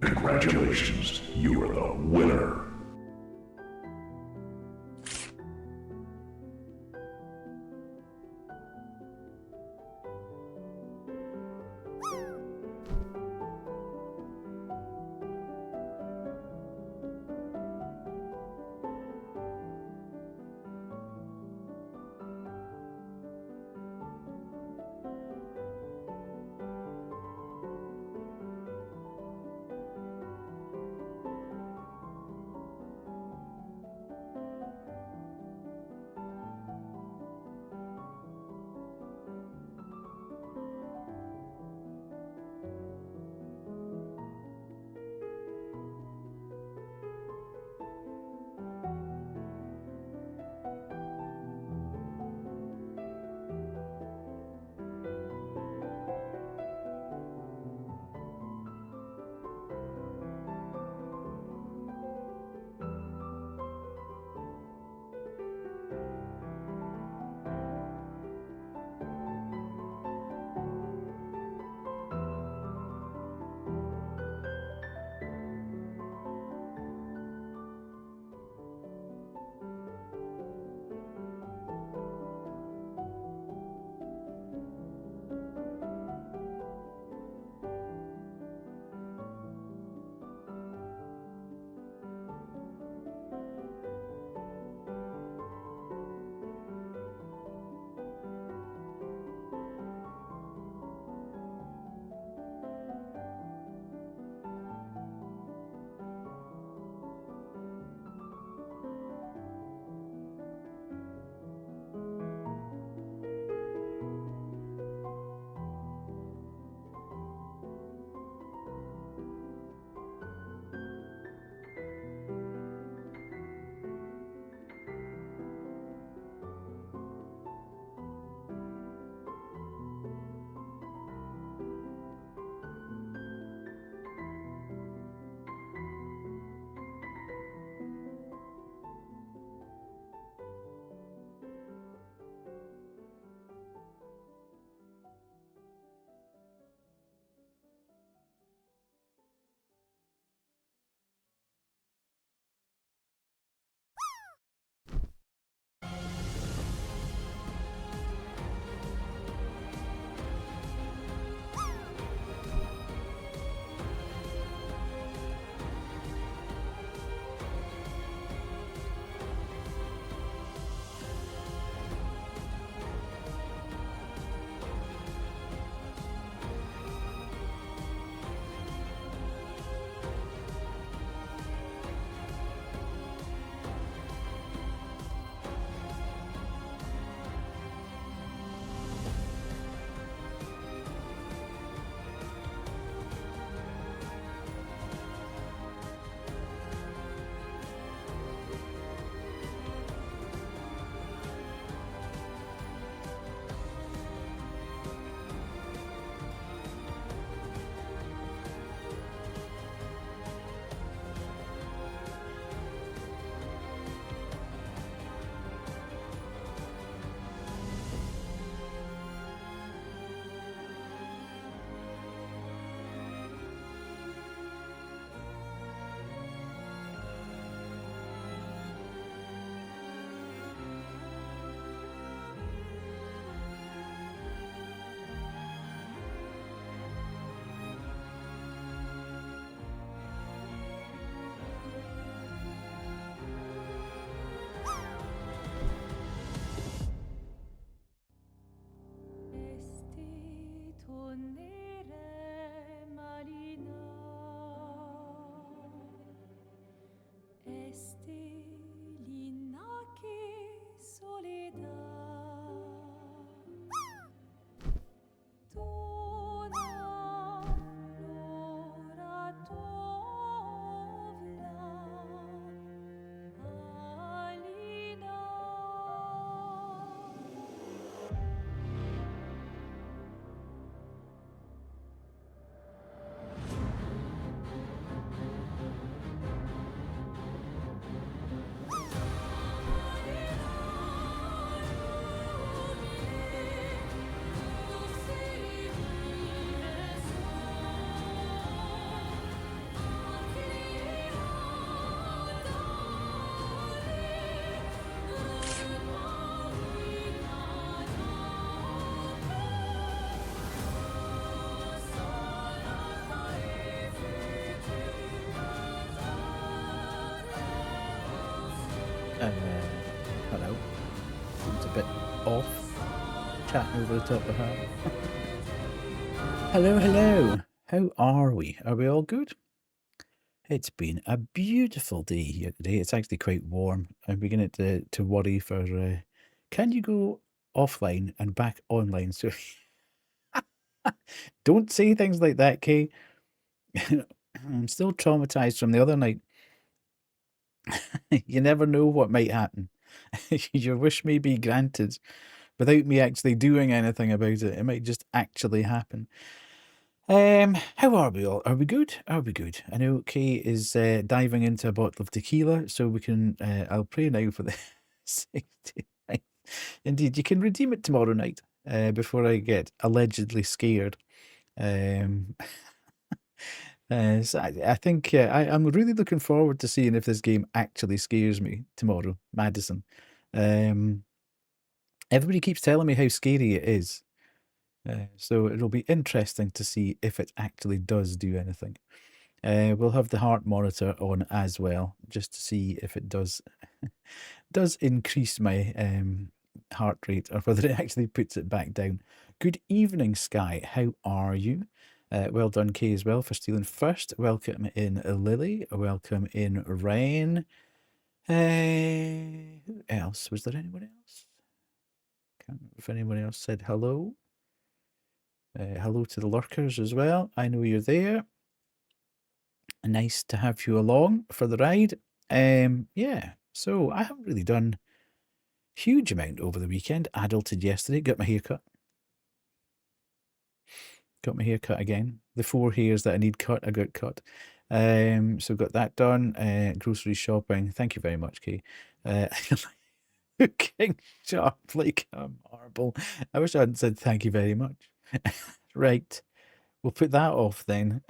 Congratulations, you are the winner. Hello. It's a bit off, chatting over the top of her. Hello, hello. How are we? Are we all good? It's been a beautiful day here today. It's actually quite warm. I'm beginning to worry for, can you go offline and back online? So don't say things like that, Kay. I'm still traumatized from the other night. You never know what might happen. Your wish may be granted without me actually doing anything about it. It might just actually happen. How are we all? Are we good? Are we good? I know Kay is diving into a bottle of tequila, so we can. I'll pray now for the safety. Indeed, you can redeem it tomorrow night before I get allegedly scared. So I think I'm really looking forward to seeing if this game actually scares me tomorrow, Madison. Everybody keeps telling me how scary it is. So it'll be interesting to see if it actually does do anything. We'll have the heart monitor on as well, just to see if it does increase my heart rate or whether it actually puts it back down. Good evening, Sky. How are you? Well done, Kay, as well, for stealing first. Welcome in, Lily. Welcome in, Rain. Who else? Was there anyone else? Can't remember if anyone else said hello. Hello to the lurkers as well. I know you're there. Nice to have you along for the ride. Yeah, so I haven't really done a huge amount over the weekend. Adulted yesterday, got my hair cut. Got my hair cut again. The 4 hairs that I need cut, I got cut. So got that done. Grocery shopping. Thank you very much, Kay. Looking sharp like a marble. I wish I hadn't said thank you very much. Right. We'll put that off then.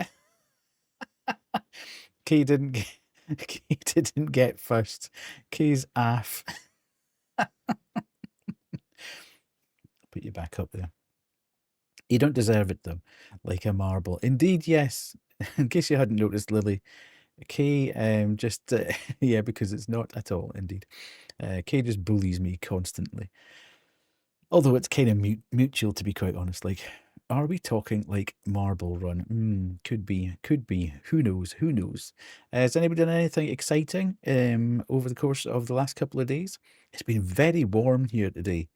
Kay didn't get, Kay didn't get first. Kay's aff. Put you back up there. You don't deserve it though, like a marble. Indeed, yes. In case you hadn't noticed, Lily, Kay, just yeah, because it's not at all. Indeed, Kay just bullies me constantly. Although it's kind of mutual, to be quite honest. Like, are we talking like Marble Run? Could be, could be. Who knows? Who knows? Has anybody done anything exciting over the course of the last couple of days? It's been very warm here today.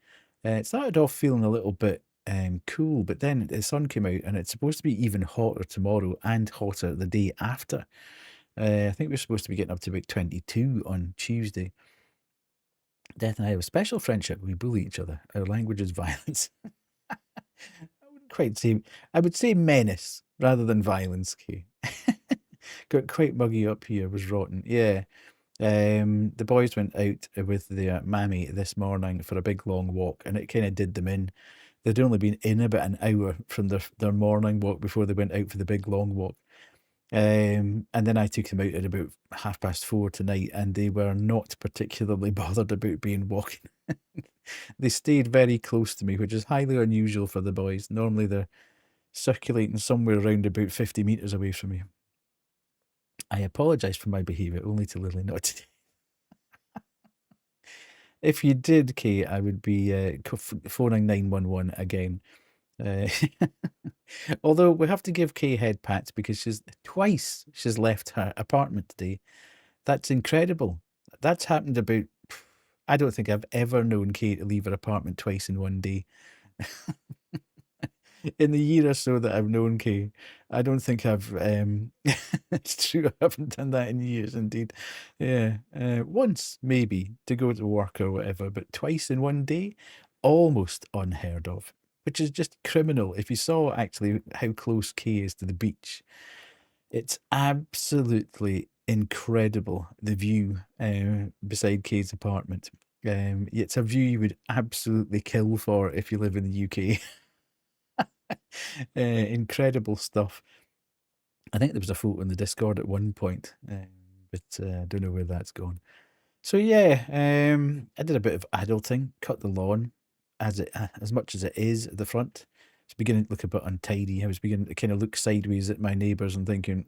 It started off feeling a little bit cool, but then the sun came out and it's supposed to be even hotter tomorrow and hotter the day after. I think we're supposed to be getting up to about 22 on Tuesday. Death and I have a special friendship. We bully each other. Our language is violence. I wouldn't quite say, I would say menace rather than violence. Okay. Got quite muggy up here, was rotten. Yeah. The boys went out with their mammy this morning for a big long walk and it kind of did them in. They'd only been in about an hour from their morning walk before they went out for the big long walk. And then I took them out at about 4:30 tonight, and they were not particularly bothered about being walking. They stayed very close to me, which is highly unusual for the boys. Normally they're circulating somewhere around about 50 metres away from me. I apologise for my behaviour, only to Lily, not today. If you did, Kate, I would be phoning 911 again. Although we have to give Kay head pats because she's left her apartment today. That's incredible. That's happened about, I don't think I've ever known Kay to leave her apartment twice in one day. In the year or so that I've known Kay, I don't think I've, it's true, I haven't done that in years, indeed. Yeah, once maybe to go to work or whatever, but twice in one day, almost unheard of, which is just criminal. If you saw actually how close Kay is to the beach, it's absolutely incredible, the view beside Kay's apartment. It's a view you would absolutely kill for if you live in the UK. Incredible stuff. I think there was a photo in the Discord at one point, but I don't know where that's gone. So yeah, I did a bit of adulting, cut the lawn as much as it is at the front. It's beginning to look a bit untidy. I was beginning to kind of look sideways at my neighbours and thinking,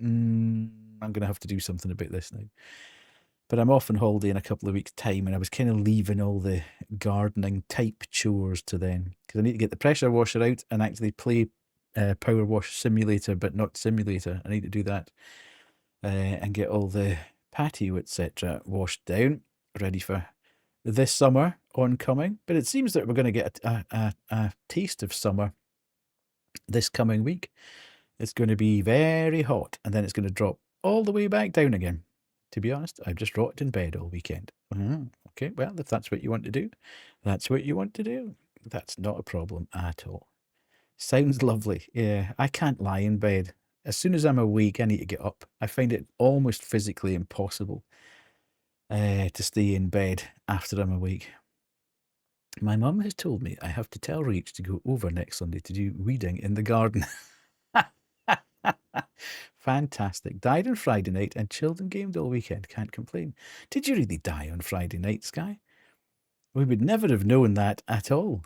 I'm going to have to do something about this now. But I'm off on holiday in a couple of weeks' time, and I was kind of leaving all the gardening type chores to then, because I need to get the pressure washer out and actually play Power Wash Simulator, but not Simulator. I need to do that and get all the patio, etc., washed down, ready for this summer oncoming. But it seems that we're going to get a taste of summer this coming week. It's going to be very hot, and then it's going to drop all the way back down again. To be honest, I've just rotted in bed all weekend. Okay, well, if that's what you want to do, that's what you want to do. That's not a problem at all. Sounds lovely. Yeah, I can't lie in bed. As soon as I'm awake, I need to get up. I find it almost physically impossible to stay in bed after I'm awake. My mum has told me I have to tell Rach to go over next Sunday to do weeding in the garden. Fantastic. Died on Friday night and chilled and gamed all weekend. Can't complain. Did you really die on Friday night, Sky? We would never have known that at all.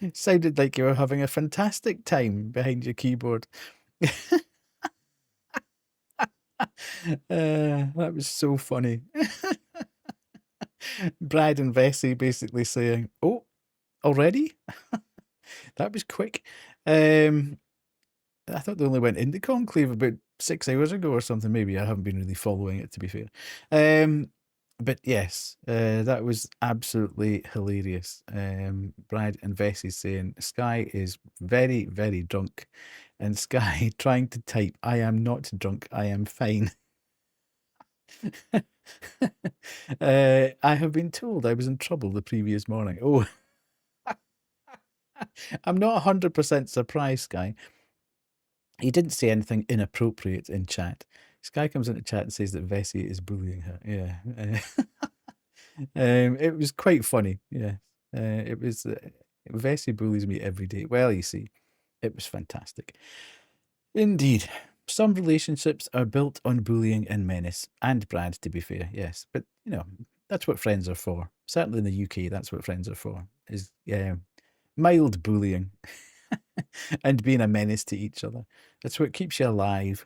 It sounded like you were having a fantastic time behind your keyboard. That was so funny. Brad and Vesey basically saying, "Oh, already?" That was quick. I thought they only went into Conclave about 6 hours ago or something. Maybe I haven't been really following it, to be fair. But yes, that was absolutely hilarious. Brad and Vesey saying Sky is very, very drunk, and Sky trying to type, "I am not drunk, I am fine." I have been told I was in trouble the previous morning. Oh, I'm not 100% surprised, Sky. He didn't say anything inappropriate in chat. Sky comes into chat and says that Vesey is bullying her. Yeah. It was quite funny. Yeah. It was. Vesey bullies me every day. Well, you see, it was fantastic. Indeed. Some relationships are built on bullying and menace. And Brad, to be fair, yes. But, you know, that's what friends are for. Certainly in the UK, that's what friends are for. Is mild bullying. And being a menace to each other. It's what keeps you alive.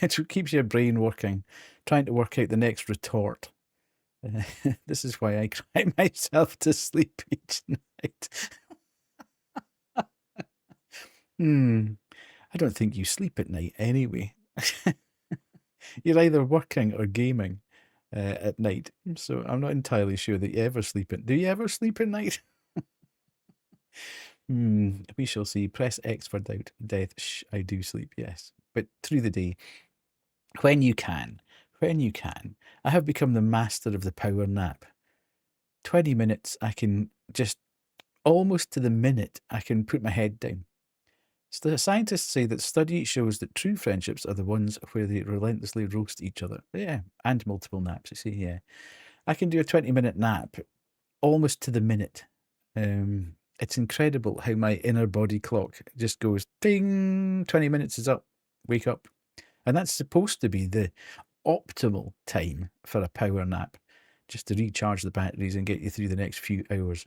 It's what keeps your brain working, trying to work out the next retort. This is why I cry myself to sleep each night. I don't think you sleep at night anyway. You're either working or gaming at night. So I'm not entirely sure that you ever sleep at... Do you ever sleep at night? We shall see. Press X for death. Shh, I do sleep, yes. But through the day, when you can, I have become the master of the power nap. 20 minutes, I can just, almost to the minute, I can put my head down. So the scientists say that study shows that true friendships are the ones where they relentlessly roast each other. Yeah, and multiple naps, you see, yeah. I can do a 20-minute nap almost to the minute. It's incredible how my inner body clock just goes ding, 20 minutes is up, wake up. And that's supposed to be the optimal time for a power nap, just to recharge the batteries and get you through the next few hours.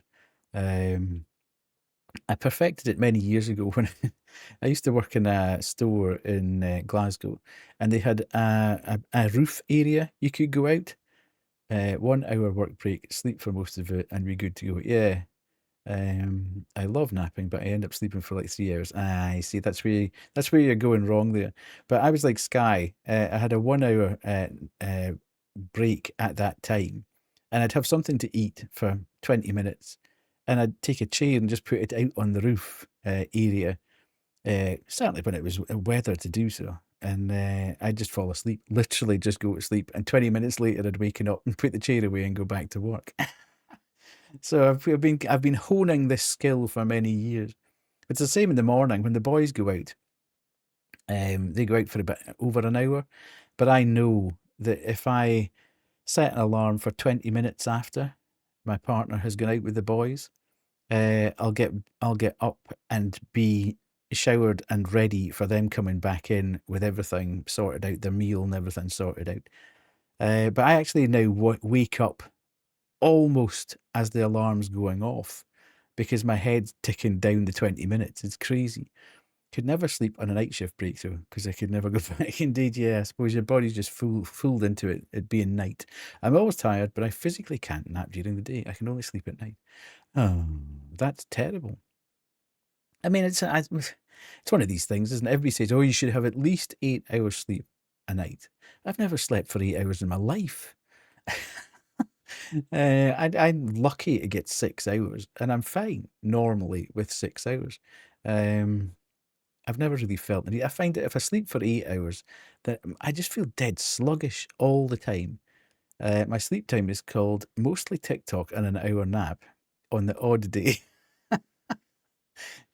I perfected it many years ago when I used to work in a store in Glasgow, and they had a roof area you could go out. 1 hour work break, sleep for most of it, and be good to go. Yeah. I love napping, but I end up sleeping for like 3 hours. I see, that's where you're going wrong there. But I was like Sky. I had a 1 hour break at that time, and I'd have something to eat for 20 minutes, and I'd take a chair and just put it out on the roof area, certainly when it was weather to do so. And I'd just fall asleep, literally just go to sleep. And 20 minutes later, I'd waken up and put the chair away and go back to work. So I've been honing this skill for many years. It's the same in the morning when the boys go out. They go out for about over an hour, but I know that if I set an alarm for 20 minutes after my partner has gone out with the boys, I'll get up and be showered and ready for them coming back in with everything sorted out, their meal and everything sorted out. But I actually now wake up almost as the alarm's going off because my head's ticking down the 20 minutes. It's crazy. Could never sleep on a night shift breakthrough because I could never go back. Indeed, yeah, I suppose your body's just fooled into it being night. I'm always tired, but I physically can't nap during the day. I can only sleep at night. Oh, that's terrible. I mean, it's one of these things, isn't it? Everybody says, "Oh, you should have at least 8 hours sleep a night." I've never slept for 8 hours in my life. I'm lucky to get 6 hours, and I'm fine normally with 6 hours. I've never really felt the need. I find that if I sleep for 8 hours, that I just feel dead sluggish all the time. My sleep time is called mostly TikTok and an hour nap on the odd day.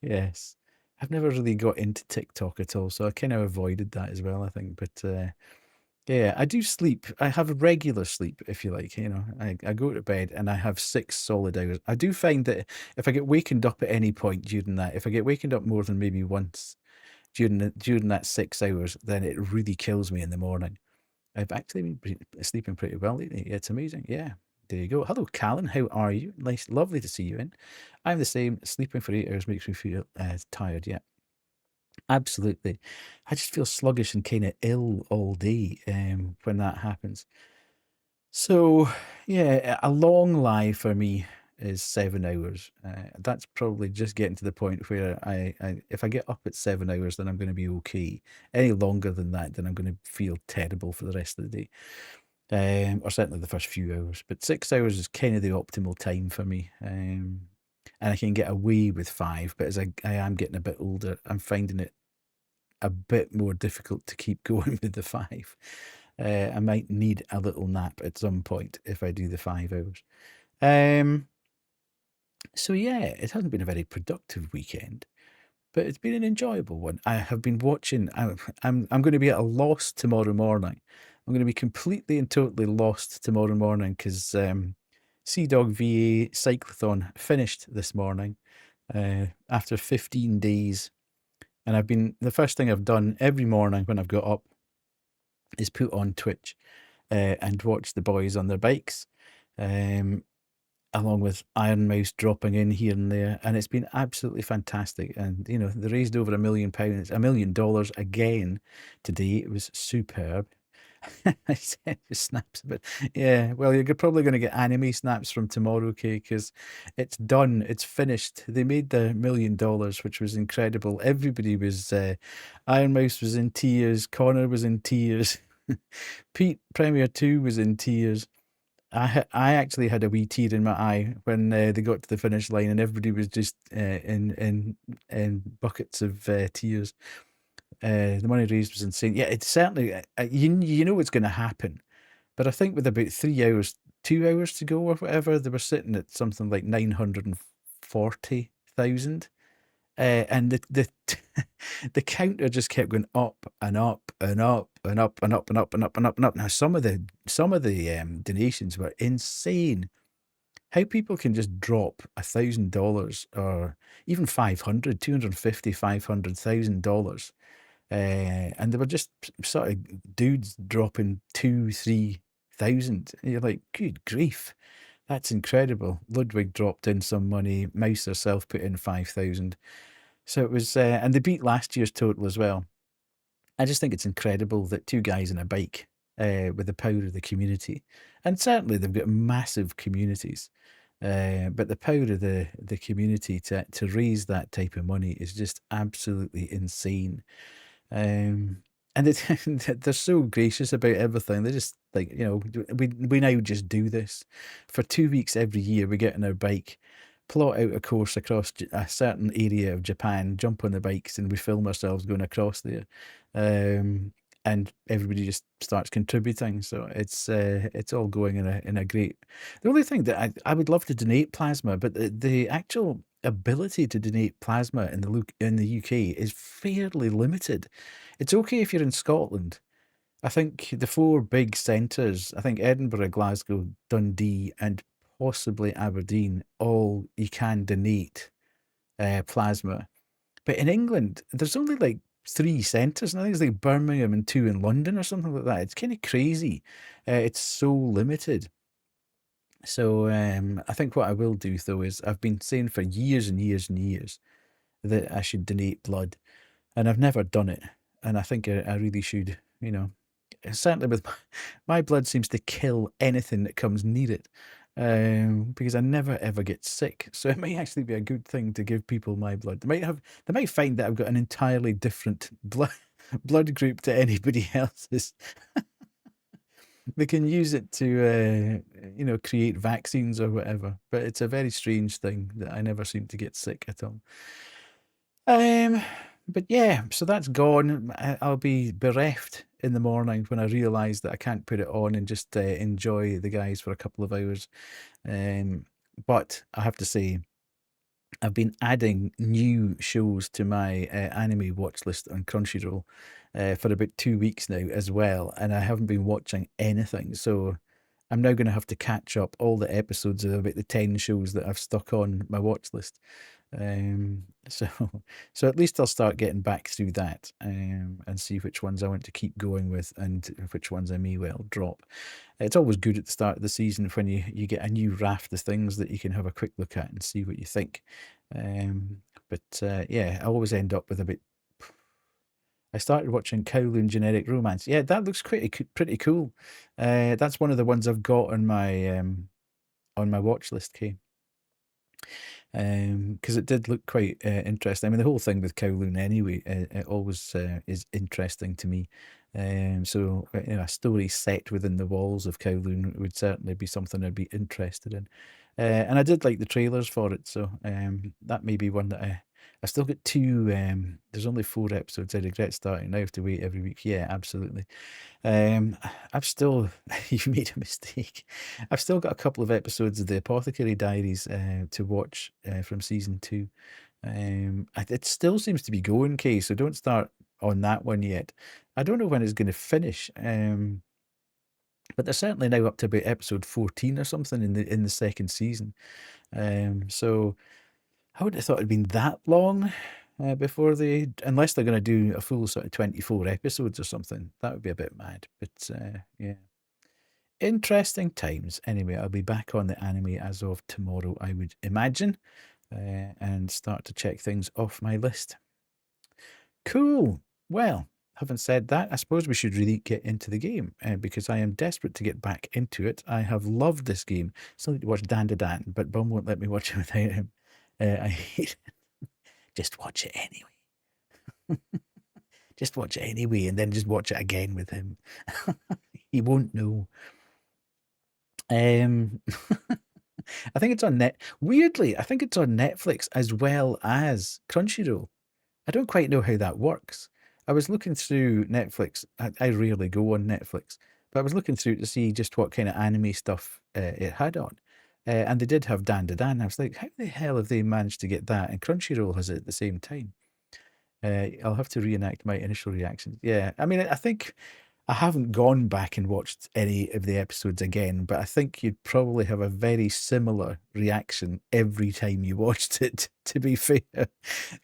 Yes. I've never really got into TikTok at all, so I kind of avoided that as well, I think. But yeah, I do sleep. I have a regular sleep, if you like. I go to bed and I have 6 solid hours. I do find that if I get wakened up at any point during that, if I get wakened up more than maybe once during that 6 hours, then it really kills me in the morning. I've actually been sleeping pretty well lately. It's amazing. Yeah. There you go. Hello, Callan. How are you? Nice, lovely to see you in. I'm the same. Sleeping for 8 hours makes me feel tired. Yeah, absolutely. I just feel sluggish and kind of ill all day when that happens. So, yeah, a long lie for me is 7 hours. That's probably just getting to the point where if I get up at 7 hours, then I'm going to be okay. Any longer than that, then I'm going to feel terrible for the rest of the day. Or certainly the first few hours. But 6 hours is kind of the optimal time for me. And I can get away with 5, but as I am getting a bit older, I'm finding it a bit more difficult to keep going with the 5. I might need a little nap at some point if I do the 5 hours. So yeah, it hasn't been a very productive weekend, but it's been an enjoyable one. I have been watching. I'm going to be at a loss tomorrow morning. I'm going to be completely and totally lost tomorrow morning because Sea Dog VA Cyclothon finished this morning after 15 days. And the first thing I've done every morning when I've got up is put on Twitch and watch the boys on their bikes, along with Iron Mouse dropping in here and there. And it's been absolutely fantastic. And, they raised over £1 million again today. It was superb. I sent you snaps, but yeah, well, you're probably going to get anime snaps from tomorrow, okay? Because it's done, it's finished. They made the $1 million, which was incredible. Everybody was, Iron Mouse was in tears, Connor was in tears, Pete Premier 2 was in tears. I actually had a wee tear in my eye when they got to the finish line, and everybody was just in buckets of tears. The money raised was insane. Yeah, it's certainly you know what's going to happen, but I think with about 3 hours, 2 hours to go or whatever, they were sitting at something like 940,000, and the the counter just kept going up and up and up and up and up and up and up and up and up. Now some of the donations were insane. How people can just drop $1,000 or even 500, 250, $500,000. And they were just sort of dudes dropping 2,000, 3,000. And you're like, good grief, that's incredible. Ludwig dropped in some money. Mouse herself put in 5,000. So it was, and they beat last year's total as well. I just think it's incredible that two guys on a bike, with the power of the community, and certainly they've got massive communities, but the power of the community to raise that type of money is just absolutely insane. And they're so gracious about everything. They're just like, we now just do this. For 2 weeks every year, we get on our bike, plot out a course across a certain area of Japan, jump on the bikes, and we film ourselves going across there. And everybody just starts contributing. So it's all going in a great. The only thing that I would love to donate plasma, but the actual ability to donate plasma in the UK is fairly limited. It's okay if you're in Scotland. I think the four big centres, I think Edinburgh, Glasgow, Dundee, and possibly Aberdeen, all you can donate plasma. But in England, there's only like 3 centres, and I think it's like Birmingham and 2 in London or something like that. It's kind of crazy. It's so limited. So I think what I will do, though, is I've been saying for years and years and years that I should donate blood. and I've never done it, and I think I really should, you know. Certainly with my blood seems to kill anything that comes near it, because I never ever get sick. So it might actually be a good thing to give people my blood. They might find that I've got an entirely different blood group to anybody else's. They can use it to, you know, create vaccines or whatever. But it's a very strange thing that I never seem to get sick at all. But yeah, so that's gone. I'll be bereft in the morning when I realise that I can't put it on and just enjoy the guys for a couple of hours. But I have to say, I've been adding new shows to my anime watch list on Crunchyroll for about 2 weeks now as well, and I haven't been watching anything. So I'm now going to have to catch up all the episodes of about the 10 shows that I've stuck on my watch list. So so at least I'll start getting back through that and see which ones I want to keep going with and which ones I may well drop. It's always good at the start of the season when you get a new raft of things that you can have a quick look at and see what you think. But yeah, I always end up with a bit. I started watching Kowloon Generic Romance. Yeah, that looks pretty cool. That's one of the ones I've got on my watch list, Kay. Because it did look quite interesting. I mean, the whole thing with Kowloon anyway, it always is interesting to me. So you know, a story set within the walls of Kowloon would certainly be something I'd be interested in. And I did like the trailers for it, so that may be one that I still got two. There's only 4 episodes. I regret starting now. I have to wait every week. Yeah, absolutely. I've still, you've made a mistake. I've still got a couple of episodes of the Apothecary Diaries to watch from season 2. It still seems to be going, Kay, so don't start on that one yet. I don't know when it's going to finish, but they're certainly now up to about episode 14 or something in the second season. So I would have thought it'd been that long before unless they're going to do a full sort of 24 episodes or something. That would be a bit mad. But yeah, interesting times. Anyway, I'll be back on the anime as of tomorrow, I would imagine, and start to check things off my list. Cool. Well, having said that, I suppose we should really get into the game because I am desperate to get back into it. I have loved this game. Still need to watch Dan to Dan, but Bum won't let me watch it without him. I hate it. Just watch it anyway. Just watch it anyway, and then just watch it again with him. He won't know. I think it's on Weirdly, I think it's on Netflix as well as Crunchyroll. I don't quite know how that works. I was looking through Netflix. I rarely go on Netflix, but I was looking through to see just what kind of anime stuff it had on. And they did have Dan to Dan. I was like, how the hell have they managed to get that? And Crunchyroll has it at the same time. I'll have to reenact my initial reactions. Yeah, I mean, I think I haven't gone back and watched any of the episodes again, but I think you'd probably have a very similar reaction every time you watched it, to be fair,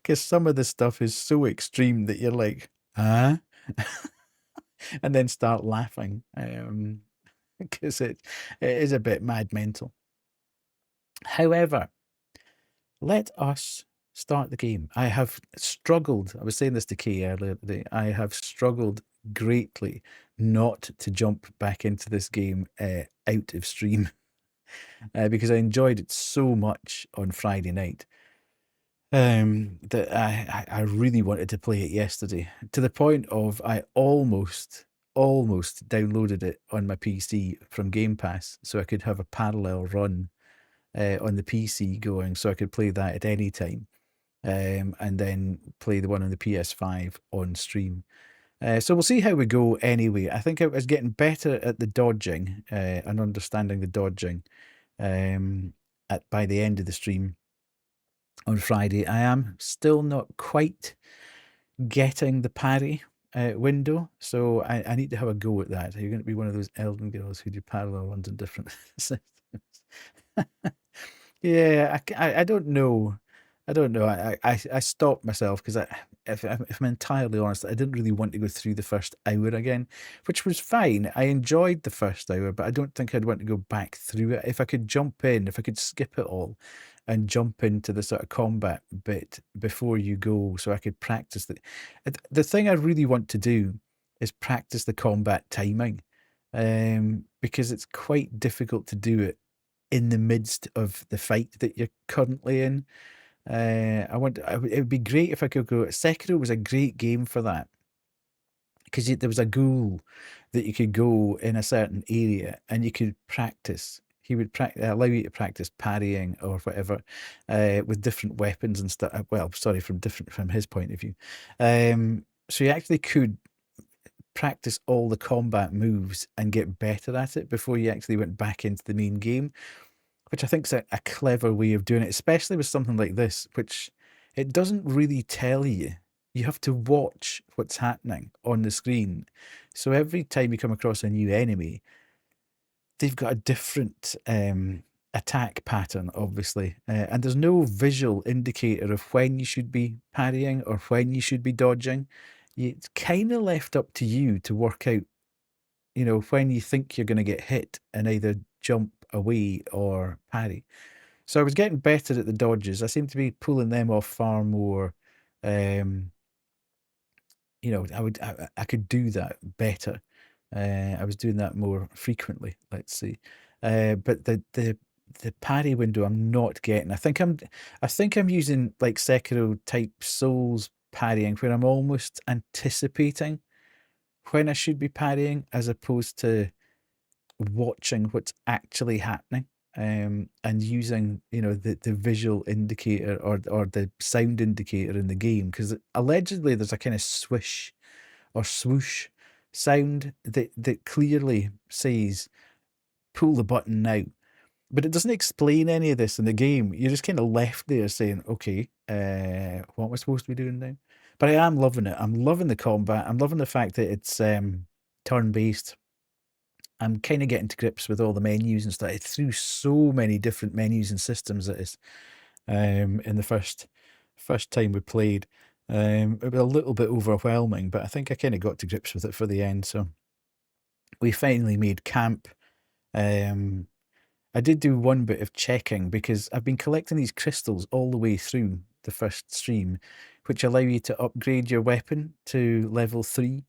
because some of the stuff is so extreme that you're like, huh? And then start laughing, because it is a bit mad mental. However, let us start the game. I have struggled. I was saying this to Kay earlier today. I have struggled greatly not to jump back into this game out of stream because I enjoyed it so much on Friday night that I really wanted to play it yesterday, to the point of I almost downloaded it on my PC from Game Pass so I could have a parallel run on the PC going, so I could play that at any time, and then play the one on the PS5 on stream. So we'll see how we go anyway. I think I was getting better at the dodging and understanding the dodging by the end of the stream on Friday. I am still not quite getting the parry window, so I need to have a go at that. Are you going to be one of those Elden girls who do parallel runs in different systems? Yeah, I don't know. I don't know. I stopped myself because if I'm entirely honest, I didn't really want to go through the first hour again, which was fine. I enjoyed the first hour, but I don't think I'd want to go back through it. If I could jump in, if I could skip it all, and jump into the sort of combat bit before you go, so I could practice the thing I really want to do is practice the combat timing, because it's quite difficult to do it in the midst of the fight that you're currently in. It would be great if I could go. Sekiro was a great game for that, because there was a ghoul that you could go in a certain area and you could practice. He would allow you to practice parrying or whatever, with different weapons and stuff. Well, sorry, from his point of view. So you actually could practice all the combat moves and get better at it before you actually went back into the main game, which I think is a clever way of doing it, especially with something like this, which it doesn't really tell you. You have to watch what's happening on the screen. So every time you come across a new enemy, they've got a different attack pattern, obviously. And there's no visual indicator of when you should be parrying or when you should be dodging. It's kind of left up to you to work out, when you think you're going to get hit and either jump away or parry. So I was getting better at the dodges. I seem to be pulling them off far more. I could do that better. I was doing that more frequently, let's see. But the parry window I'm not getting. I think I'm using like Sekiro type Souls parrying, where I'm almost anticipating when I should be parrying as opposed to watching what's actually happening, and using the visual indicator or the sound indicator in the game, because allegedly there's a kind of swish or swoosh sound that clearly says pull the button now, but it doesn't explain any of this in the game. You're just kind of left there saying, okay, what am I supposed to be doing now? But I am loving it. I'm loving the combat. I'm loving the fact that it's turn-based. I'm kind of getting to grips with all the menus and stuff. It's through so many different menus and systems it is. In the first time we played, it was a little bit overwhelming, but I think I kind of got to grips with it for the end. So we finally made camp. I did do one bit of checking because I've been collecting these crystals all the way through the first stream, which allow you to upgrade your weapon to level 3.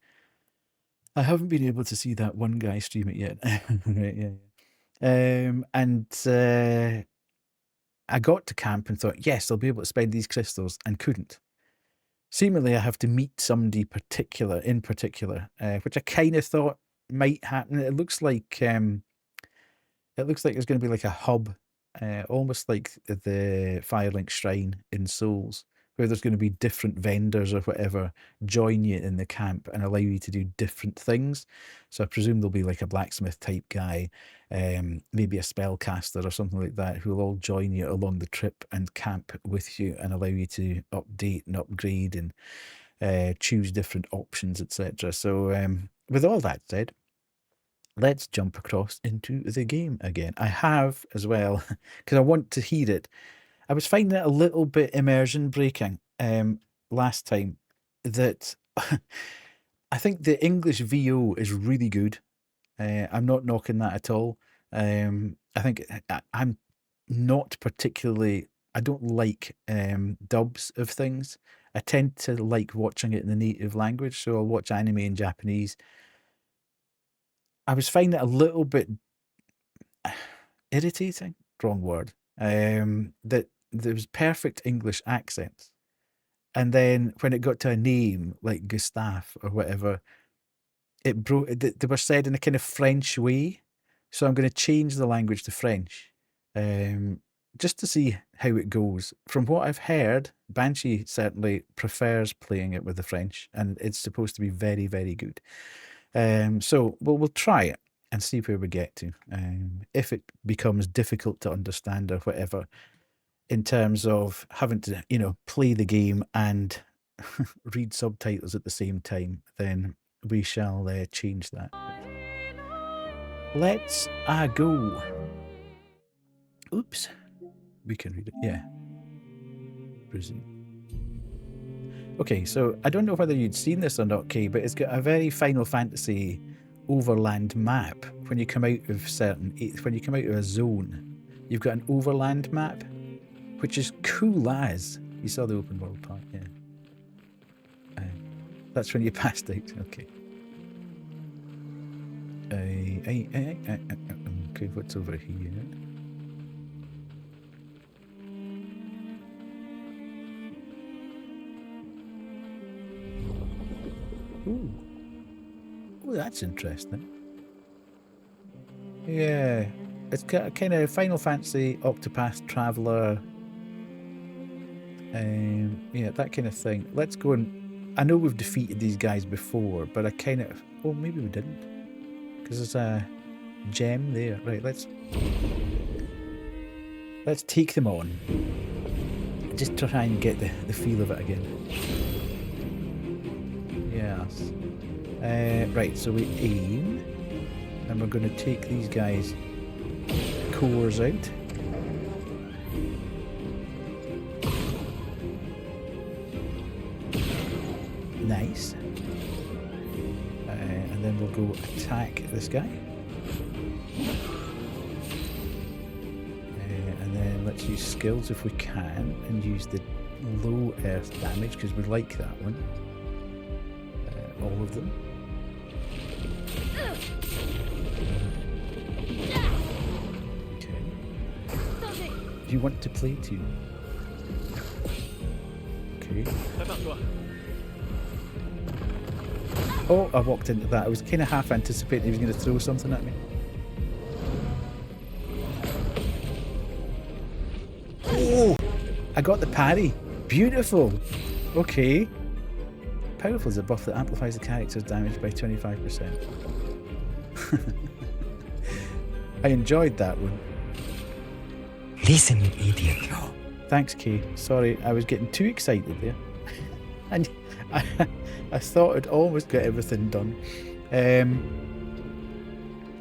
I haven't been able to see that one guy stream it yet. Right, yeah. I got to camp and thought, yes, I'll be able to spend these crystals, and couldn't. Seemingly, I have to meet somebody in particular, which I kind of thought might happen. It looks like there's going to be like a hub, almost like the Firelink Shrine in Souls, where there's going to be different vendors or whatever join you in the camp and allow you to do different things. So I presume there'll be like a blacksmith type guy, maybe a spellcaster or something like that, who will all join you along the trip and camp with you and allow you to update and upgrade and choose different options, etc. So with all that said, let's jump across into the game again. I have as well, because I want to hear it. I was finding it a little bit immersion breaking last time, that I think the English VO is really good. I'm not knocking that at all. I think I'm not particularly, I don't like dubs of things. I tend to like watching it in the native language, so I'll watch anime in Japanese. I was finding it a little bit irritating, wrong word, that there was perfect English accents. And then when it got to a name like Gustave or whatever, it broke. They were said in a kind of French way. So I'm going to change the language to French, just to see how it goes. From what I've heard, Banshee certainly prefers playing it with the French, and it's supposed to be very, very good. So we'll try it and see where we get to. If it becomes difficult to understand or whatever, in terms of having to, play the game and read subtitles at the same time, then we shall change that. Let's go. Oops. We can read it. Yeah. Resume. Okay, so I don't know whether you'd seen this or not, Kay, but it's got a very Final Fantasy overland map. When you come out of a zone, you've got an overland map. which is cool as. You saw the open world part, yeah. That's when you passed out. Okay. Okay, what's over here? Ooh. Oh, that's interesting. Yeah. It's kind of Final Fantasy, Octopath Traveler. Yeah, that kind of thing. Let's go and... I know we've defeated these guys before, but I kind of... Oh, maybe we didn't. Because there's a gem there. Right, let's take them on. Just try and get the feel of it again. Yes. Right, so we aim. And we're going to take these guys' cores out. Nice. And then we'll go attack this guy. And then let's use skills if we can, and use the low earth damage because we like that one. All of them. Okay. Do you want to play too? Okay. Oh, I walked into that. I was kind of half anticipating he was going to throw something at me. Oh! I got the parry. Beautiful. Okay. Powerful is a buff that amplifies the character's damage by 25%. I enjoyed that one. Listen, you idiot. Thanks, Kay. Sorry, I was getting too excited there. And I thought I'd almost got everything done.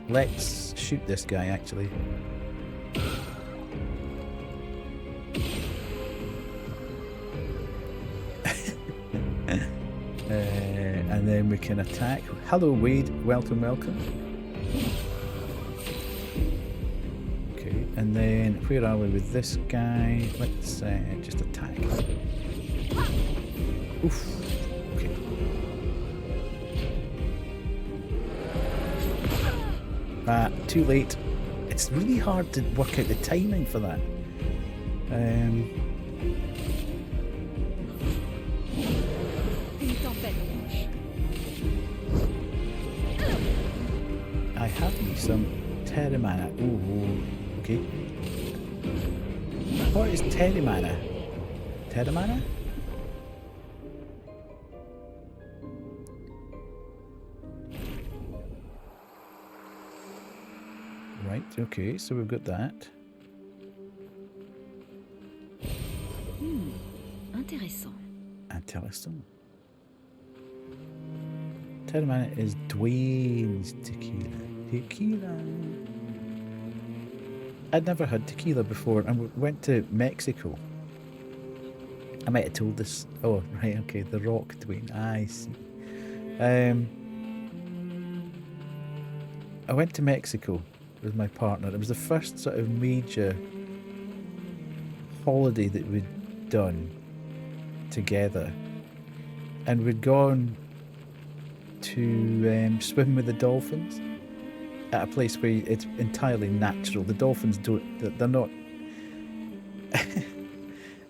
Let's shoot this guy, actually. And then we can attack. Hello, Wade. Welcome, welcome. Okay, and then where are we with this guy? Let's just attack. Oof. Okay. Too late. It's really hard to work out the timing for that. I have me some Terra Mana. Ooh, okay. What is Terra Mana? Terra Mana? Right, okay, so we've got that. Intéressant. Intéressant. Terra Mana is Dwayne's tequila. Tequila. I'd never had tequila before, and we went to Mexico. I might have told this. Oh, right, okay. The Rock Dwayne. I see. I went to Mexico with my partner. It was the first sort of major holiday that we'd done together, and we'd gone to swim with the dolphins at a place where it's entirely natural. The dolphins they're not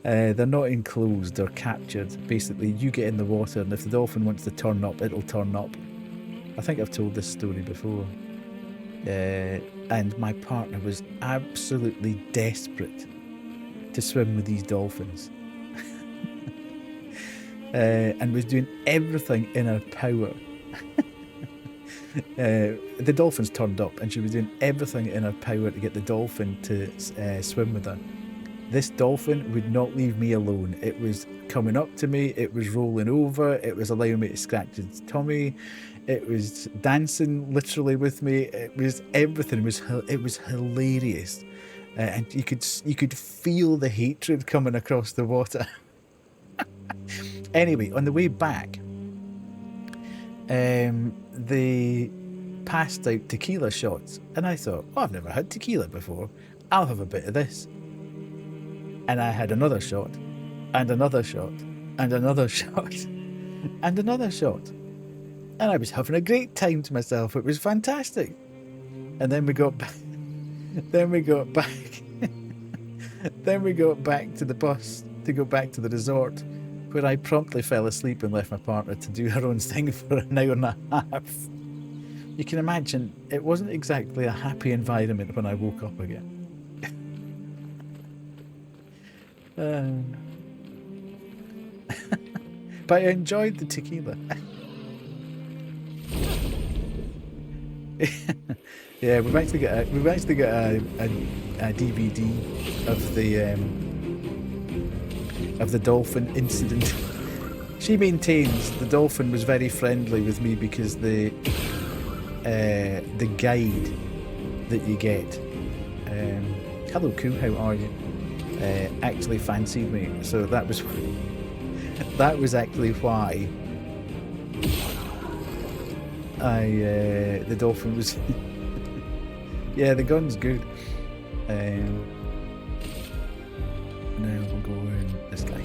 they're not enclosed or captured. Basically, you get in the water, and if the dolphin wants to turn up, it'll turn up. I think I've told this story before. And my partner was absolutely desperate to swim with these dolphins. And was doing everything in her power. The dolphins turned up, and she was doing everything in her power to get the dolphin to swim with her. This dolphin would not leave me alone. It was coming up to me, it was rolling over, it was allowing me to scratch its tummy, it was dancing literally with me. It was everything. It was hilarious, and you could feel the hatred coming across the water. Anyway, on the way back, they passed out tequila shots, and I thought, oh, I've never had tequila before. I'll have a bit of this. And I had another shot, and another shot, and another shot, and another shot. And I was having a great time to myself. It was fantastic. And then we got back. Then we got back. Then we got back to the bus to go back to the resort, where I promptly fell asleep and left my partner to do her own thing for an hour and a half. You can imagine it wasn't exactly a happy environment when I woke up again. But I enjoyed the tequila. Yeah, we've actually got a DVD of the dolphin incident. She maintains the dolphin was very friendly with me because the guide that you get, hello Koo, how are you? Actually fancied me, so that was actually why the dolphin was. Yeah, the gun's good. Now we'll go in this guy.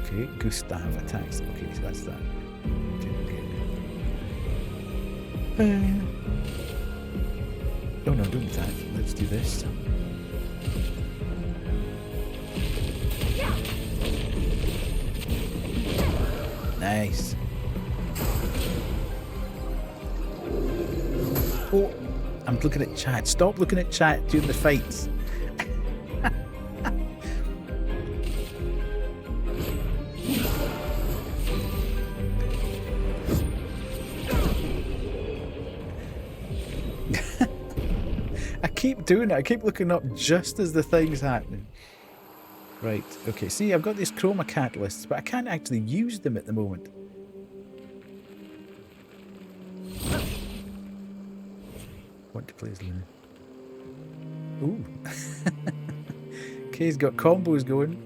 Okay, Gustav attacks. Okay, so that's that. Okay. Oh no, don't attack. Let's do this. Nice. Oh, I'm looking at chat. Stop looking at chat during the fights. I keep doing it. I keep looking up just as the thing's happening. Right, okay. See, I've got these chroma catalysts, but I can't actually use them at the moment. Want to play as Luna. Ooh. Okay, he's got combos going.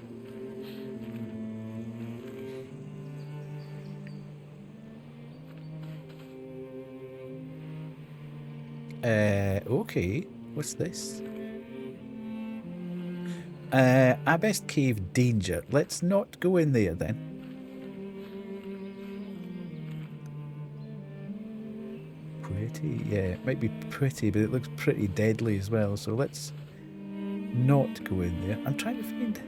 Okay. What's this? Abyss Cave Danger. Let's not go in there then. Pretty, yeah, it might be pretty, but it looks pretty deadly as well, so let's not go in there. I'm trying to find...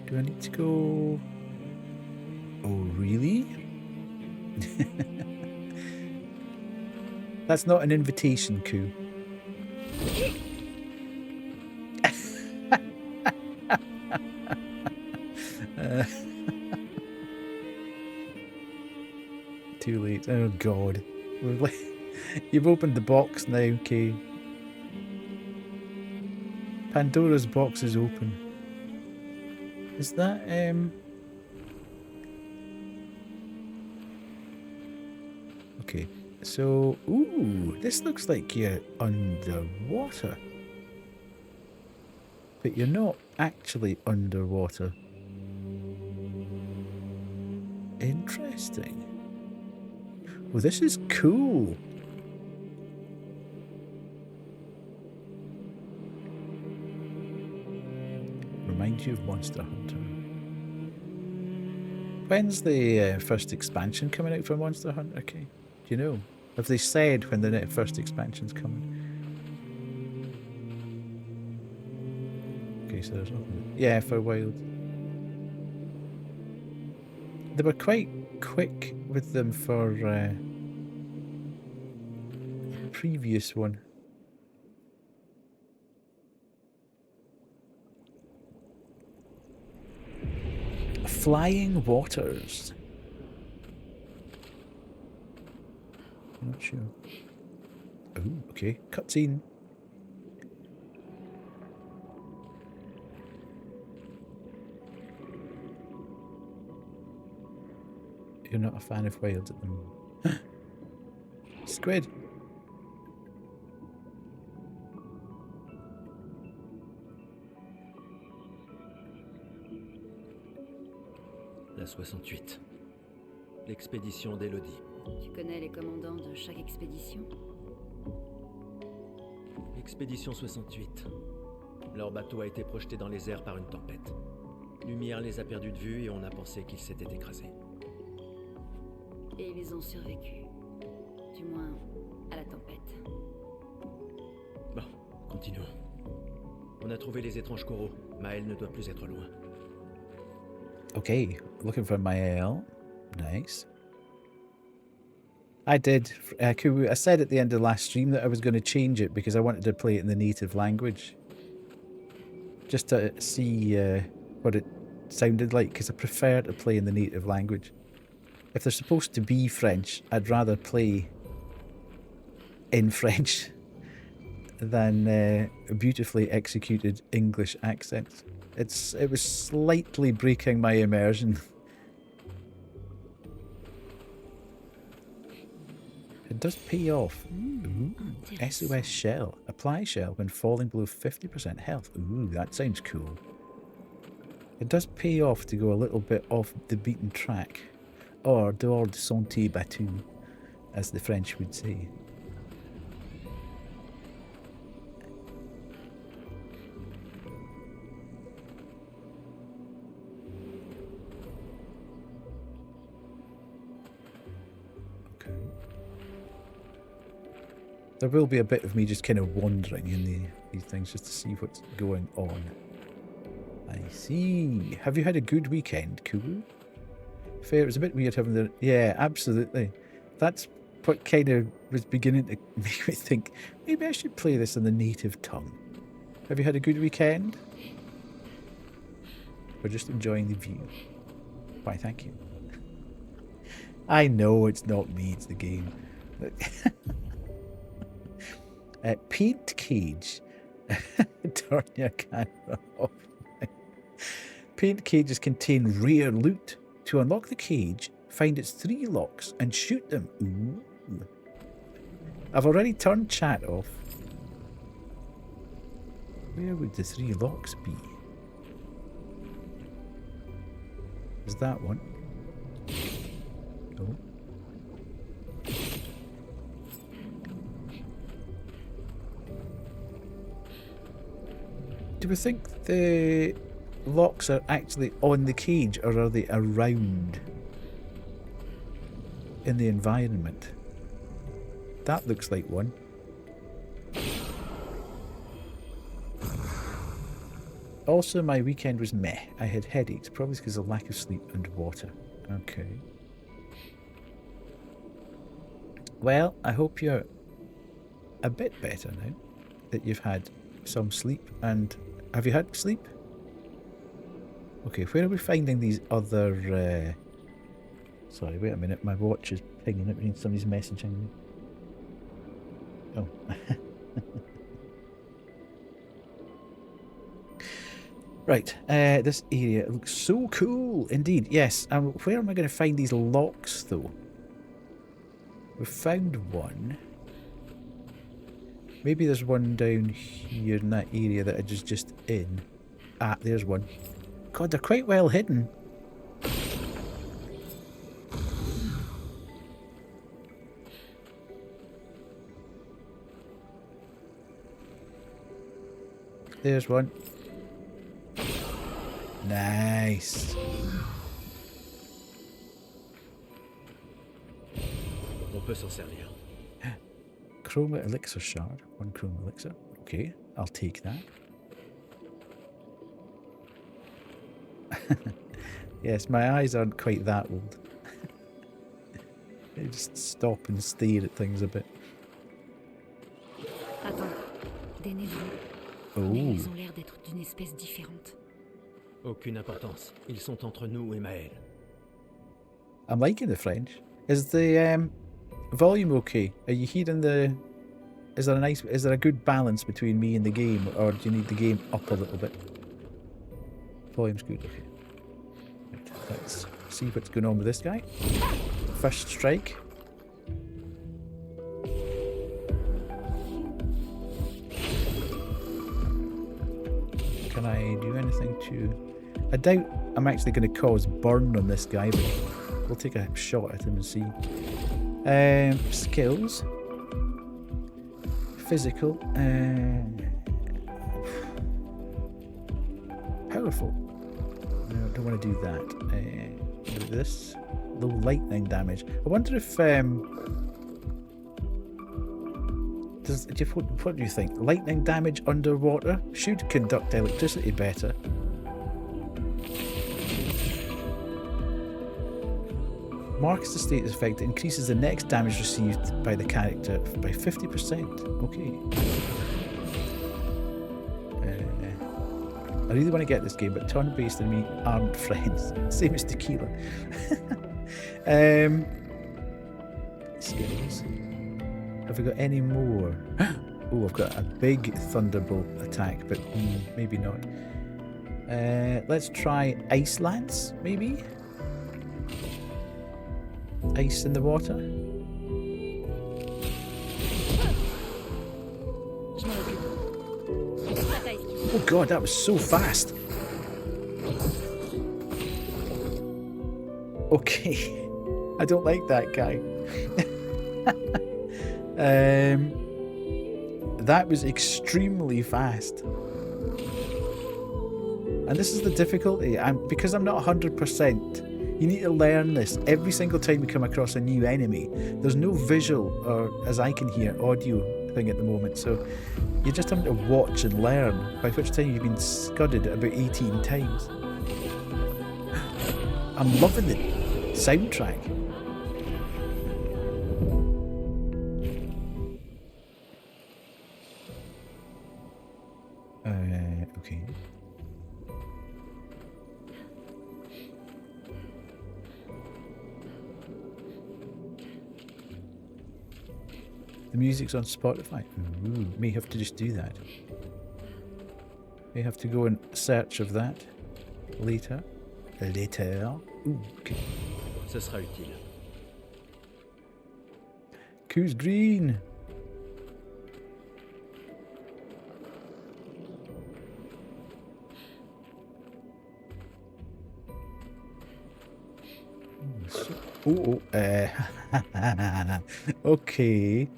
Do I need to go... Oh, really? That's not an invitation, Koo. Too late. Oh god. You've opened the box now, okay. Pandora's box is open. Is that okay. So ooh, this looks like you're underwater. But you're not actually underwater. Interesting. Well, this is cool. Remind you of Monster Hunter. When's the first expansion coming out for Monster Hunter? Okay, do you know? Have they said when the first expansion's coming? Okay, so there's nothing. Yeah, for Wild. They were quite quick with them for the previous one. Flying Waters. I'm not sure. Oh, okay. Cutscene. You're not a fan of Wild at the moment. Squid. La 68. L'expédition d'Élodie. Tu connais les commandants de chaque expédition? Expédition 68. Leur bateau a été projeté dans les airs par une tempête. Lumière les a perdus de vue et on a pensé qu'ils s'étaient écrasés. Et ils ont survécu. Du moins, à la tempête. Bon, continuons. On a trouvé les étranges coraux. Maël ne doit plus être loin. Okay, looking for Mael. Nice. I did. I said at the end of the last stream that I was going to change it because I wanted to play it in the native language. Just to see what it sounded like, because I prefer to play in the native language. If they're supposed to be French, I'd rather play in French than beautifully executed English accents. It was slightly breaking my immersion. It does pay off. Ooh, SOS shell. Apply shell when falling below 50% health. Ooh, that sounds cool. It does pay off to go a little bit off the beaten track. Or dehors de sentier battu, as the French would say. There will be a bit of me just kind of wandering in these things just to see what's going on. I see. Have you had a good weekend, Kuru? Fair, it was a bit weird having the... Yeah, absolutely. That's what kind of was beginning to make me think, maybe I should play this in the native tongue. Have you had a good weekend? Or just enjoying the view? Why, thank you. I know it's not me, it's the game. Paint cage. Turn your camera off. Paint cages contain rare loot. To unlock the cage, find its 3 locks and shoot them. Ooh. I've already turned chat off. Where would the 3 locks be? Is that one? Oh. Do we think the locks are actually on the cage, or are they around in the environment? That looks like one. Also, my weekend was meh. I had headaches, probably because of lack of sleep and water. Okay. Well, I hope you're a bit better now that you've had some sleep. And have you had sleep? Okay, where are we finding these other... Sorry, wait a minute. My watch is pinging. It means somebody's messaging me. Oh. Right, this area looks so cool. Indeed, yes. Where am I going to find these locks, though? We've found one. Maybe there's one down here in that area that I was just in. Ah, there's one. God, they're quite well hidden. There's one. Nice. On peut s'en servir. Chroma elixir shard. 1 chroma elixir. Okay, I'll take that. Yes, my eyes aren't quite that old. They just stop and stare at things a bit. Attends, des névrons. Oh. Mais ils ont l'air d'être d'une espèce différente. Aucune importance. Ils sont entre nous et Maël. I'm liking the French. Is the volume okay? Are you hearing the... Is there a good balance between me and the game, or do you need the game up a little bit? Volume's good, okay. Right, let's see what's going on with this guy. First strike. Can I do anything to... I doubt I'm actually going to cause burn on this guy, but we'll take a shot at him and see. Skills. Physical. Powerful. No, don't want to do that. Do this. Low lightning damage. I wonder if what do you think? Lightning damage underwater should conduct electricity better. Marks the status effect that increases the next damage received by the character by 50%. Okay. I really want to get this game, but turn-based and me aren't friends. Same as tequila. Skills. Have we got any more? Oh, I've got a big thunderbolt attack, but maybe not. Let's try Ice Lance, maybe? Ice in the water? Oh god, that was so fast. Okay. I don't like that guy. That was extremely fast. And this is the difficulty. Because I'm not 100%, you need to learn this every single time you come across a new enemy. There's no visual, or as I can hear, audio thing at the moment. So you're just having to watch and learn, by which time you've been scudded about 18 times. I'm loving the soundtrack. Okay. The music's on Spotify. Ooh, may have to just do that. May have to go in search of that later. Ooh, okay. Ce sera utile. Who's green? Oh, okay.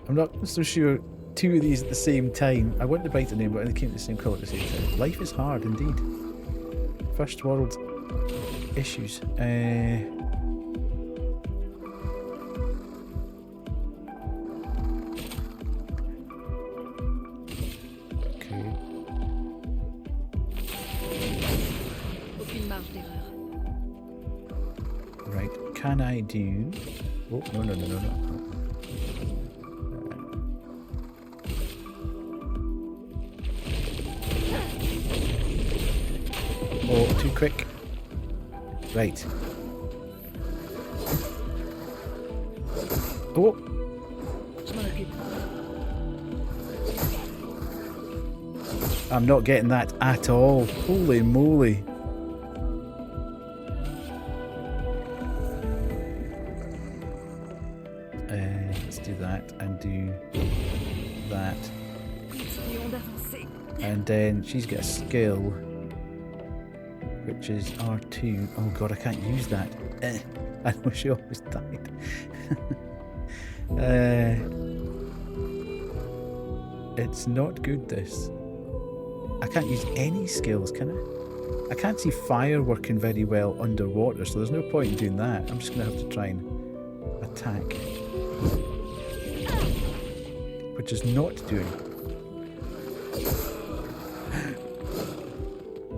I'm not so sure two of these at the same time. I want to bite the name, but they came to the same colour at the same time. Life is hard indeed. First world issues. Right, can I do... Oh, no. Oh, too quick. Right. Oh! I'm not getting that at all. Holy moly. Let's do that and do that. And then she's got a skill, which is R2. Oh god, I can't use that. I know she always died. It's not good, this. I can't use any skills, can I? I can't see fire working very well underwater, so there's no point in doing that. I'm just going to have to try and attack. Which is not doing.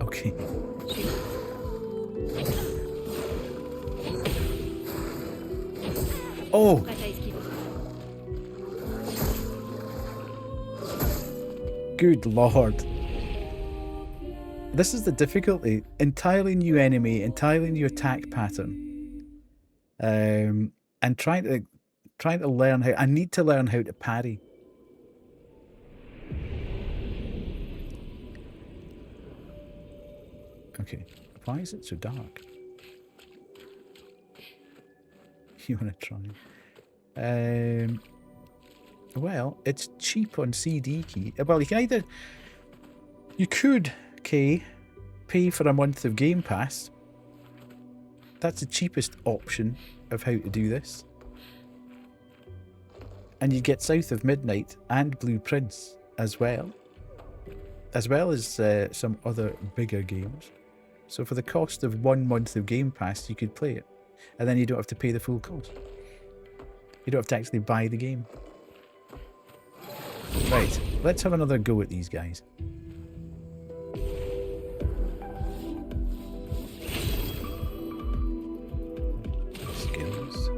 Okay. Oh! Good lord. This is the difficulty. Entirely new enemy, entirely new attack pattern. And trying to learn how... I need to learn how to parry. Okay. Why is it so dark? You want to try? Well, it's cheap on CD key. Well, you can either... You could, Kay, pay for a month of Game Pass. That's the cheapest option of how to do this. And you'd get South of Midnight and Blue Prince as well as some other bigger games. So for the cost of 1 month of Game Pass, you could play it. And then you don't have to pay the full cost. You don't have to actually buy the game. Right, let's have another go at these guys. Skills.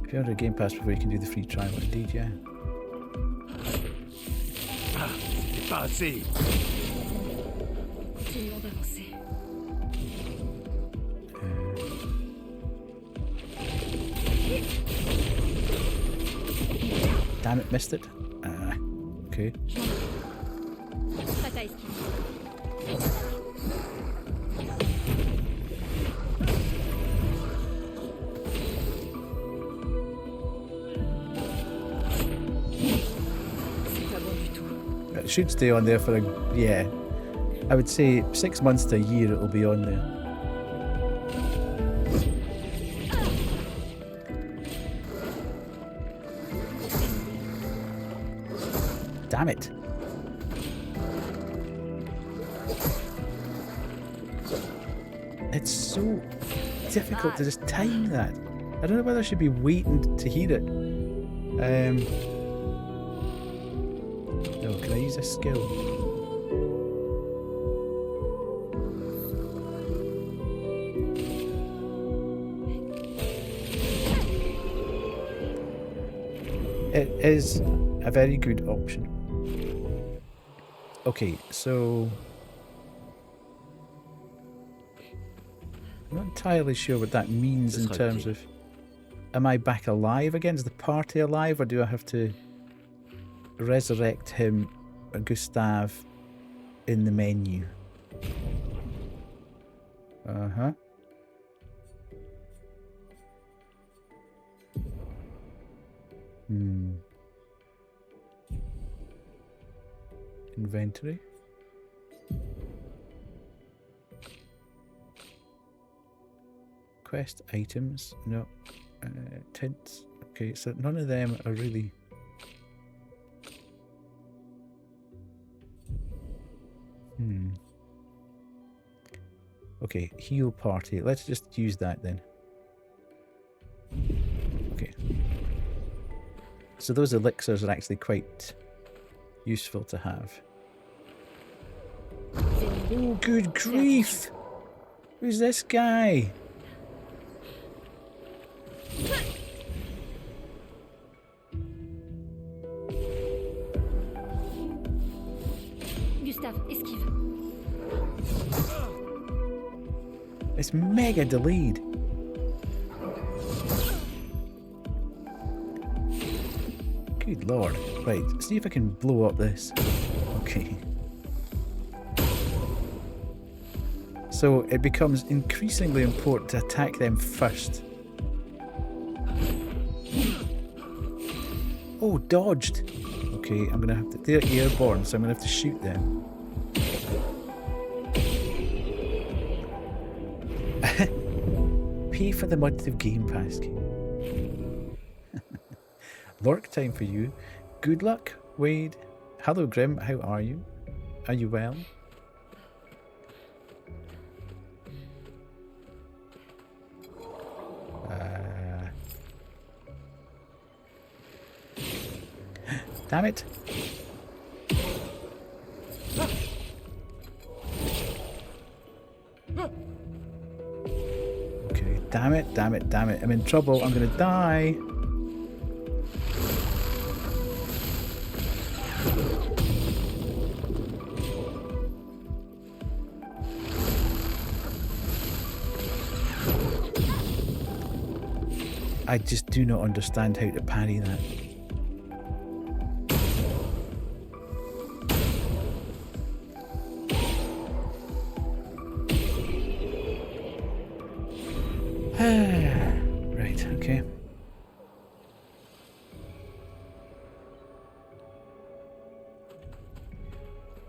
If you order a Game Pass before, you can do the free trial. Indeed, yeah. Ah, c'est pas assez. Continuons d'avancer. Damn it, missed it. Okay. Prête à esquiver. C'est pas bon du tout. It should stay on there for yeah. I would say 6 months to a year it'll be on there. Damn it. It's so difficult to just time that. I don't know whether I should be waiting to hear it. No, can I use a skill? It is a very good option. Okay, so I'm not entirely sure what that means in terms of, am I back alive again? Is the party alive, or do I have to resurrect him, Gustav, in the menu? Uh-huh. Inventory. Quest items. No. Tints. Okay, so none of them are really... Okay, heal party. Let's just use that then. Okay. So those elixirs are actually quite useful to have. Oh, good grief! Who's this guy? Gustave, esquive. It's mega delayed. Good lord. Right, see if I can blow up this. Okay. So it becomes increasingly important to attack them first. Oh, dodged. Okay, I'm gonna have to... They're airborne, so I'm gonna have to shoot them. Pay for the month of Game Pass. Lurk time for you. Good luck, Wade. Hello, Grim. How are you? Are you well? Damn it. Okay, damn it, damn it, damn it. I'm in trouble. I'm gonna die. I just do not understand how to parry that. Right, okay.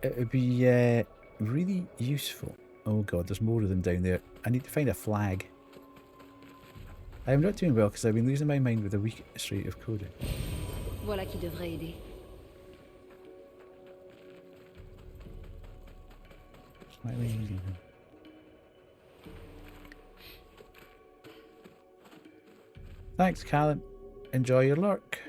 it would be really useful. Oh god, there's more of them down there. I need to find a flag. I'm not doing well because I've been losing my mind with a weak streak of coding. Voilà qui devrait aider. Slightly easy. Thanks, Callan. Enjoy your lurk.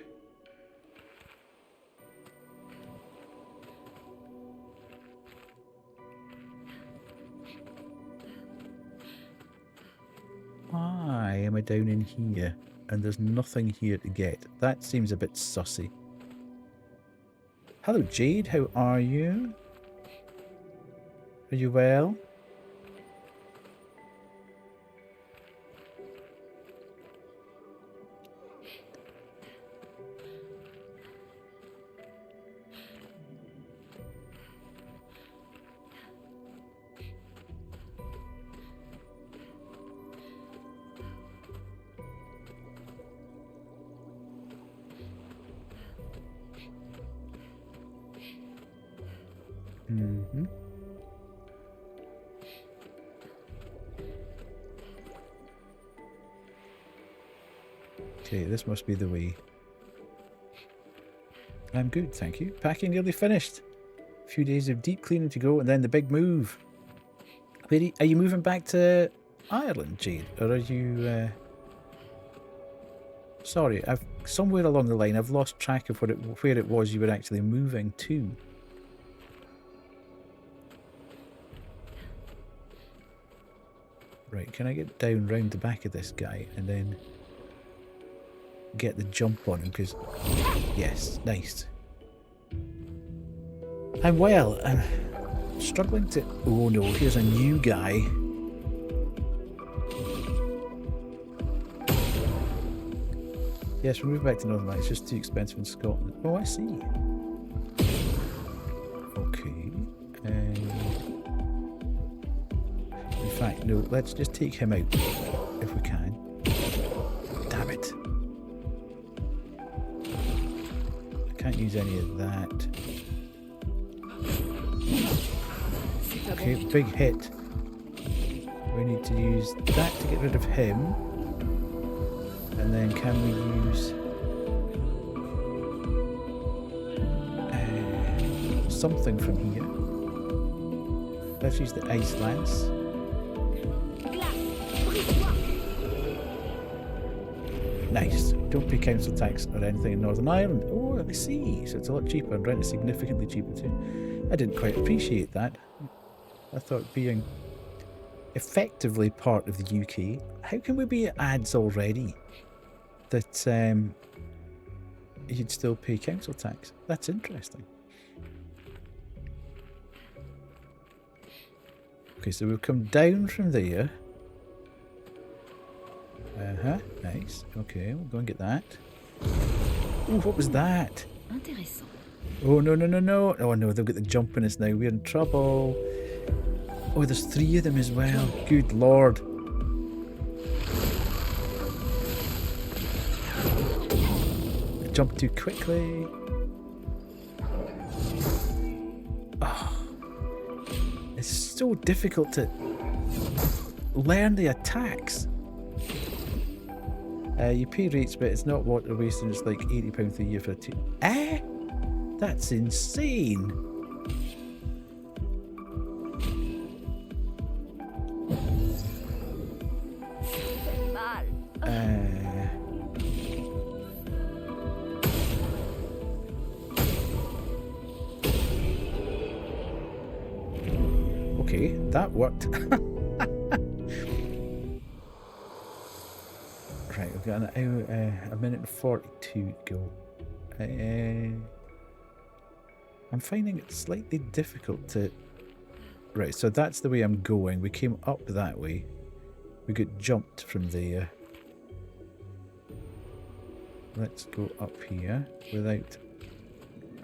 Why am I down in here and there's nothing here to get? That seems a bit sussy. Hello, Jade. How are you? Are you well? Mm-hmm. Okay, this must be the way. I'm good, thank you. Packing nearly finished. A few days of deep cleaning to go and then the big move. Where are you moving back to Ireland, Jade? Or are you... Sorry, somewhere along the line I've lost track of where it was you were actually moving to. Right, can I get down round the back of this guy and then get the jump on him? Because, yes, nice. I'm well. I'm struggling to... Oh no, here's a new guy. Yes, we're moving back to Northern Ireland. It's just too expensive in Scotland. Oh, I see. Okay. In fact, no, let's just take him out if we can. Damn it. I can't use any of that. Okay, big hit. We need to use that to get rid of him. And then can we use something from here? Let's use the Ice Lance. Nice. Don't pay council tax or anything in Northern Ireland. Oh, I see. So it's a lot cheaper and rent is significantly cheaper too. I didn't quite appreciate that. I thought being effectively part of the UK, how can we be at ads already that you'd still pay council tax? That's interesting. Okay, so we've come down from there. Nice. Okay, we'll go and get that. Ooh, what was that? Intéressant. Oh, no, no, no, no. Oh, no, they've got the jump on us now. We're in trouble. Oh, there's 3 of them as well. Good lord. I jumped too quickly. Oh, it's so difficult to learn the attacks. You pay rates, but it's not water wasting. It's like £80 a year for a that's insane. Okay, that worked. Right, we've got a minute and 42 to go. I'm finding it slightly difficult to... Right, so that's the way I'm going. We came up that way. We got jumped from there. Let's go up here without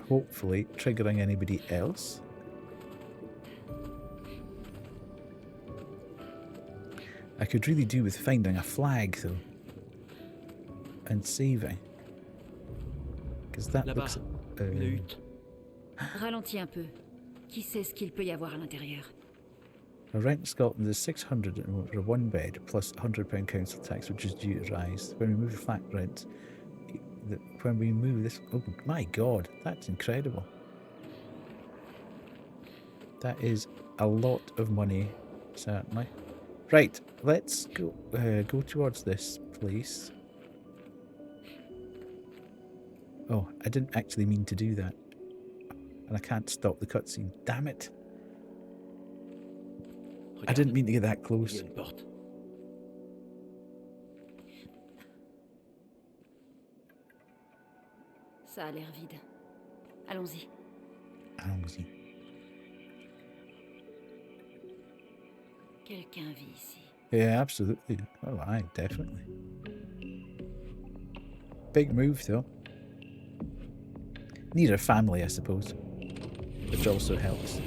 hopefully triggering anybody else. I could really do with finding a flag though. And saving. Because that looks... Ralentis un peu. Qui sait ce qu'il peut y avoir à l'intérieur? Our rent in Scotland is 600 for a one bed plus £100 council tax, which is due to rise. When we move flat rent, when we move this, oh my god, that's incredible. That is a lot of money, certainly. Right, let's go go towards this place. Oh, I didn't actually mean to do that. And I can't stop the cutscene. Damn it. I didn't mean to get that Il y close. a une porte. Ça a l'air vide. Allons-y. Allons-y. Quelqu'un vit ici. Yeah, absolutely. Oh, aye, definitely. Big move, though. Need a family, I suppose. Which also helps.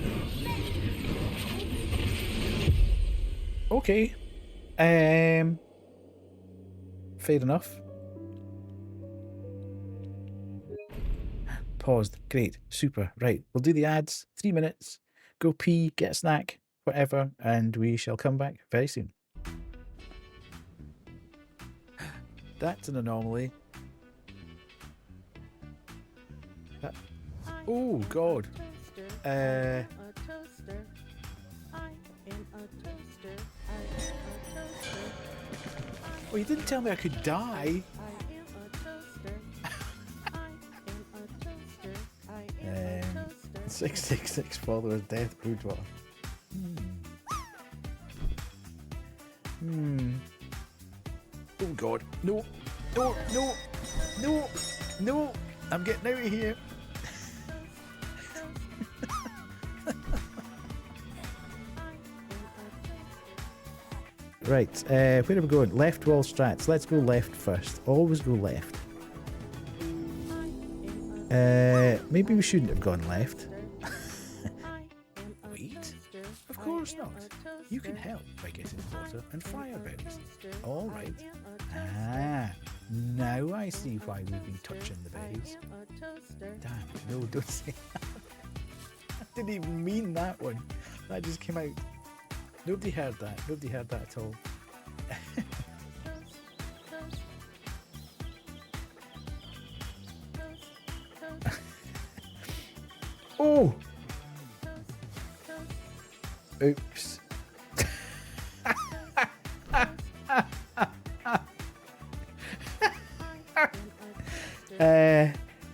Okay. Fair enough. Paused. Great. Super. Right. We'll do the ads. 3 minutes. Go pee, get a snack, whatever, and we shall come back very soon. That's an anomaly. Oh, God. Oh, you didn't tell me I could die. 666 followers, death boudoir. Oh god, no, no, no, no, no, I'm getting out of here. Right, where are we going? Left wall strats. Let's go left first. Always go left. Maybe we shouldn't have gone left. Wait, of course not. You can help by getting water and fire berries. All right. Ah, now I see why we've been touching the berries. Damn, no, don't say that. I didn't even mean that one. That just came out. Nobody heard that. Nobody heard that at all. Oh! Oops.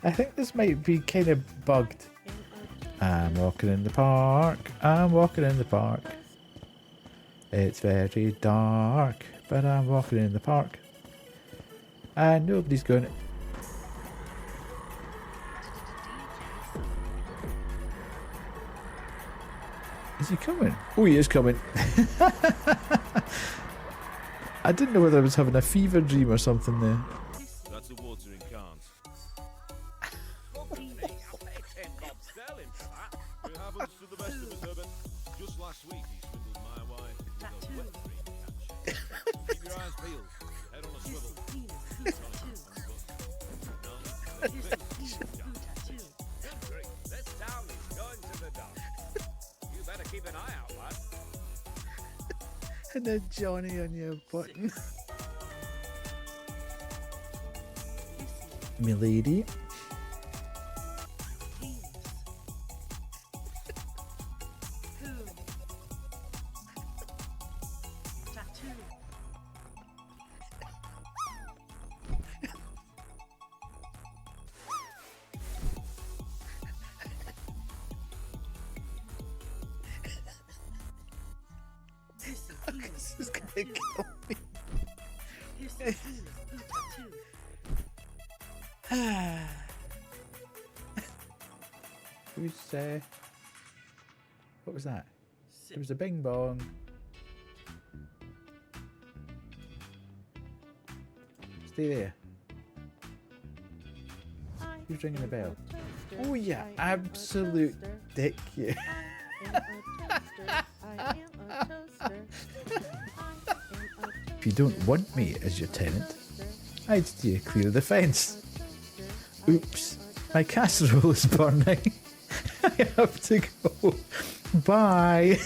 I think this might be kind of bugged. I'm walking in the park. I'm walking in the park. It's very dark, but I'm walking in the park. And nobody's going. Is he coming? Oh, he is coming. I didn't know whether I was having a fever dream or something there. That's the watering cans. It happens to the best of us, Herbert. Just last week he swindled my wife with a wet dream catch. Keep your eyes peeled. Head on a swivel. This town is going to the dump. You better keep an eye out, lad. And then Johnny on your button. Milady. This is gonna kill me. Who's what was that? It was a bing bong. Stay there. Who's ringing the bell? Oh yeah, absolute dick, you. If you don't want me as your tenant, I'd steer clear of the fence. Oops, my casserole is burning. I have to go. Bye.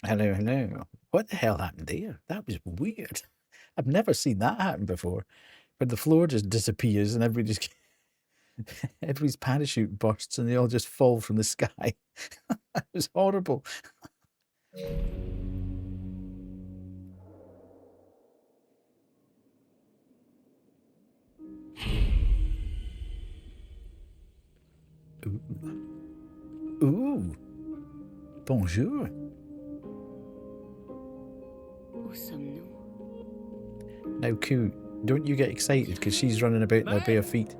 Hello, hello. What the hell happened there? That was weird. I've never seen that happen before. But the floor just disappears and everybody's parachute bursts and they all just fall from the sky. That was horrible. Ooh. Ooh. Bonjour. Où sommes-nous? Now, Koo, don't you get excited because she's running about in her bare feet.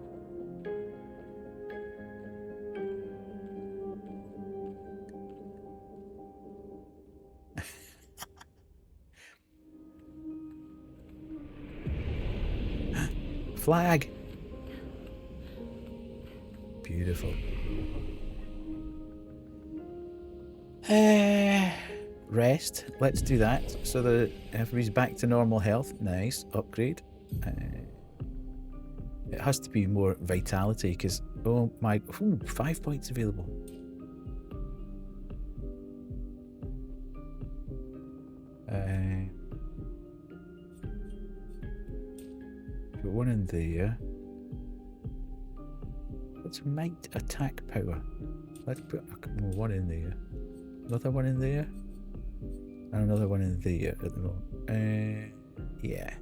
Flag. Beautiful. Rest. Let's do that. So that everybody's back to normal health. Nice. Upgrade. It has to be more vitality because, oh my, 5 points available. Put one in there. What's might attack power? Let's put one in there. Another one in there. And another one in there at the moment. Yeah.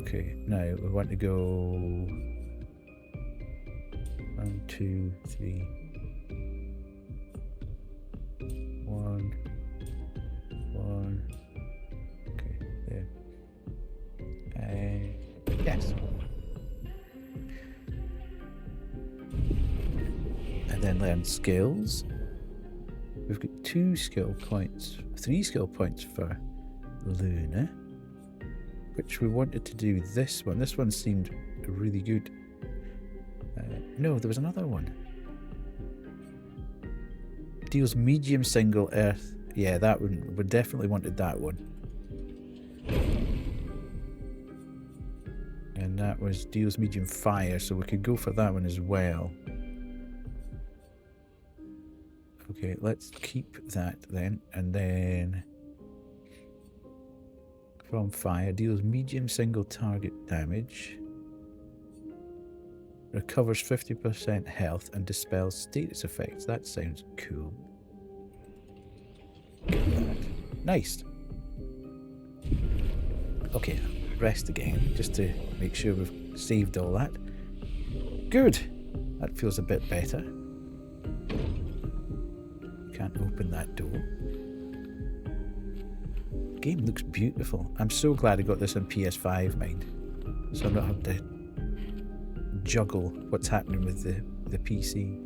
Okay, now we want to go 1, 2, 3. 1. Okay, there. Yes. And then learn skills. We've got 2 skill points, 3 skill points for Luna, which we wanted to do this one. This one seemed really good. No, there was another one. Deals medium single earth. Yeah, that one. We definitely wanted that one. And that was deals medium fire, so we could go for that one as well. Okay, let's keep that then. And then from fire, deals medium single target damage. Recovers 50% health and dispels status effects. That sounds cool. Nice. Okay, rest again, just to make sure we've saved all that. Good. That feels a bit better. Can't open that door. The game looks beautiful. I'm so glad I got this on PS5, mind. So I don't have to juggle what's happening with the PC.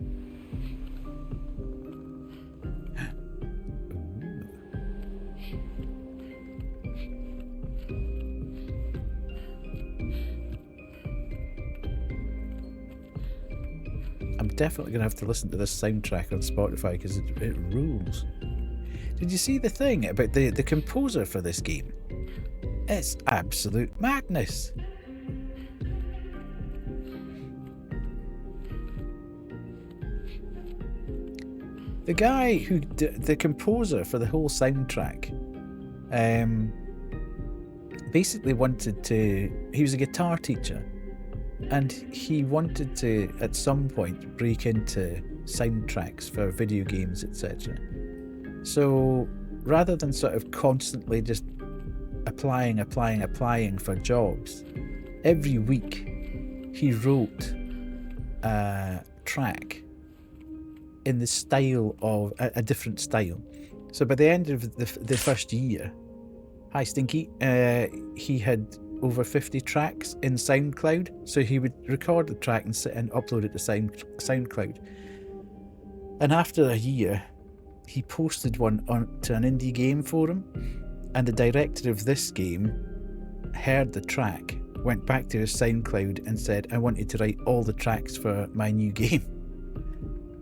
I'm definitely going to have to listen to this soundtrack on Spotify because it rules. Did you see the thing about the composer for this game? It's absolute madness. The guy who the composer for the whole soundtrack basically wanted to, he was a guitar teacher and he wanted to at some point break into soundtracks for video games, etc. So rather than sort of constantly just applying for jobs, every week he wrote a track in the style of a different style. So by the end of the first year, hi Stinky, he had over 50 tracks in SoundCloud. So he would record the track and upload it to SoundCloud. And after a year, he posted one onto an indie game forum, and the director of this game heard the track, went back to his SoundCloud and said, I want you to write all the tracks for my new game.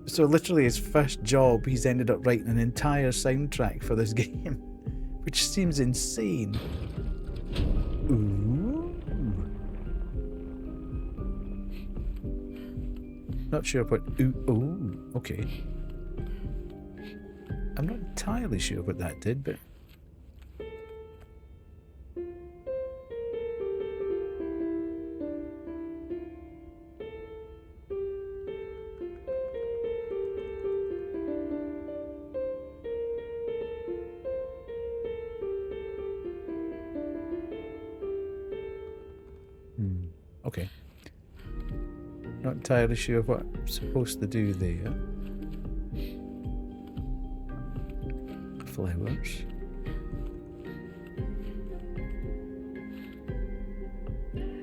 So literally his first job, he's ended up writing an entire soundtrack for this game, which seems insane. Ooh. Not sure what. Ooh, okay. I'm not entirely sure what that did, but. Okay. Not entirely sure what I'm supposed to do there. Flowers.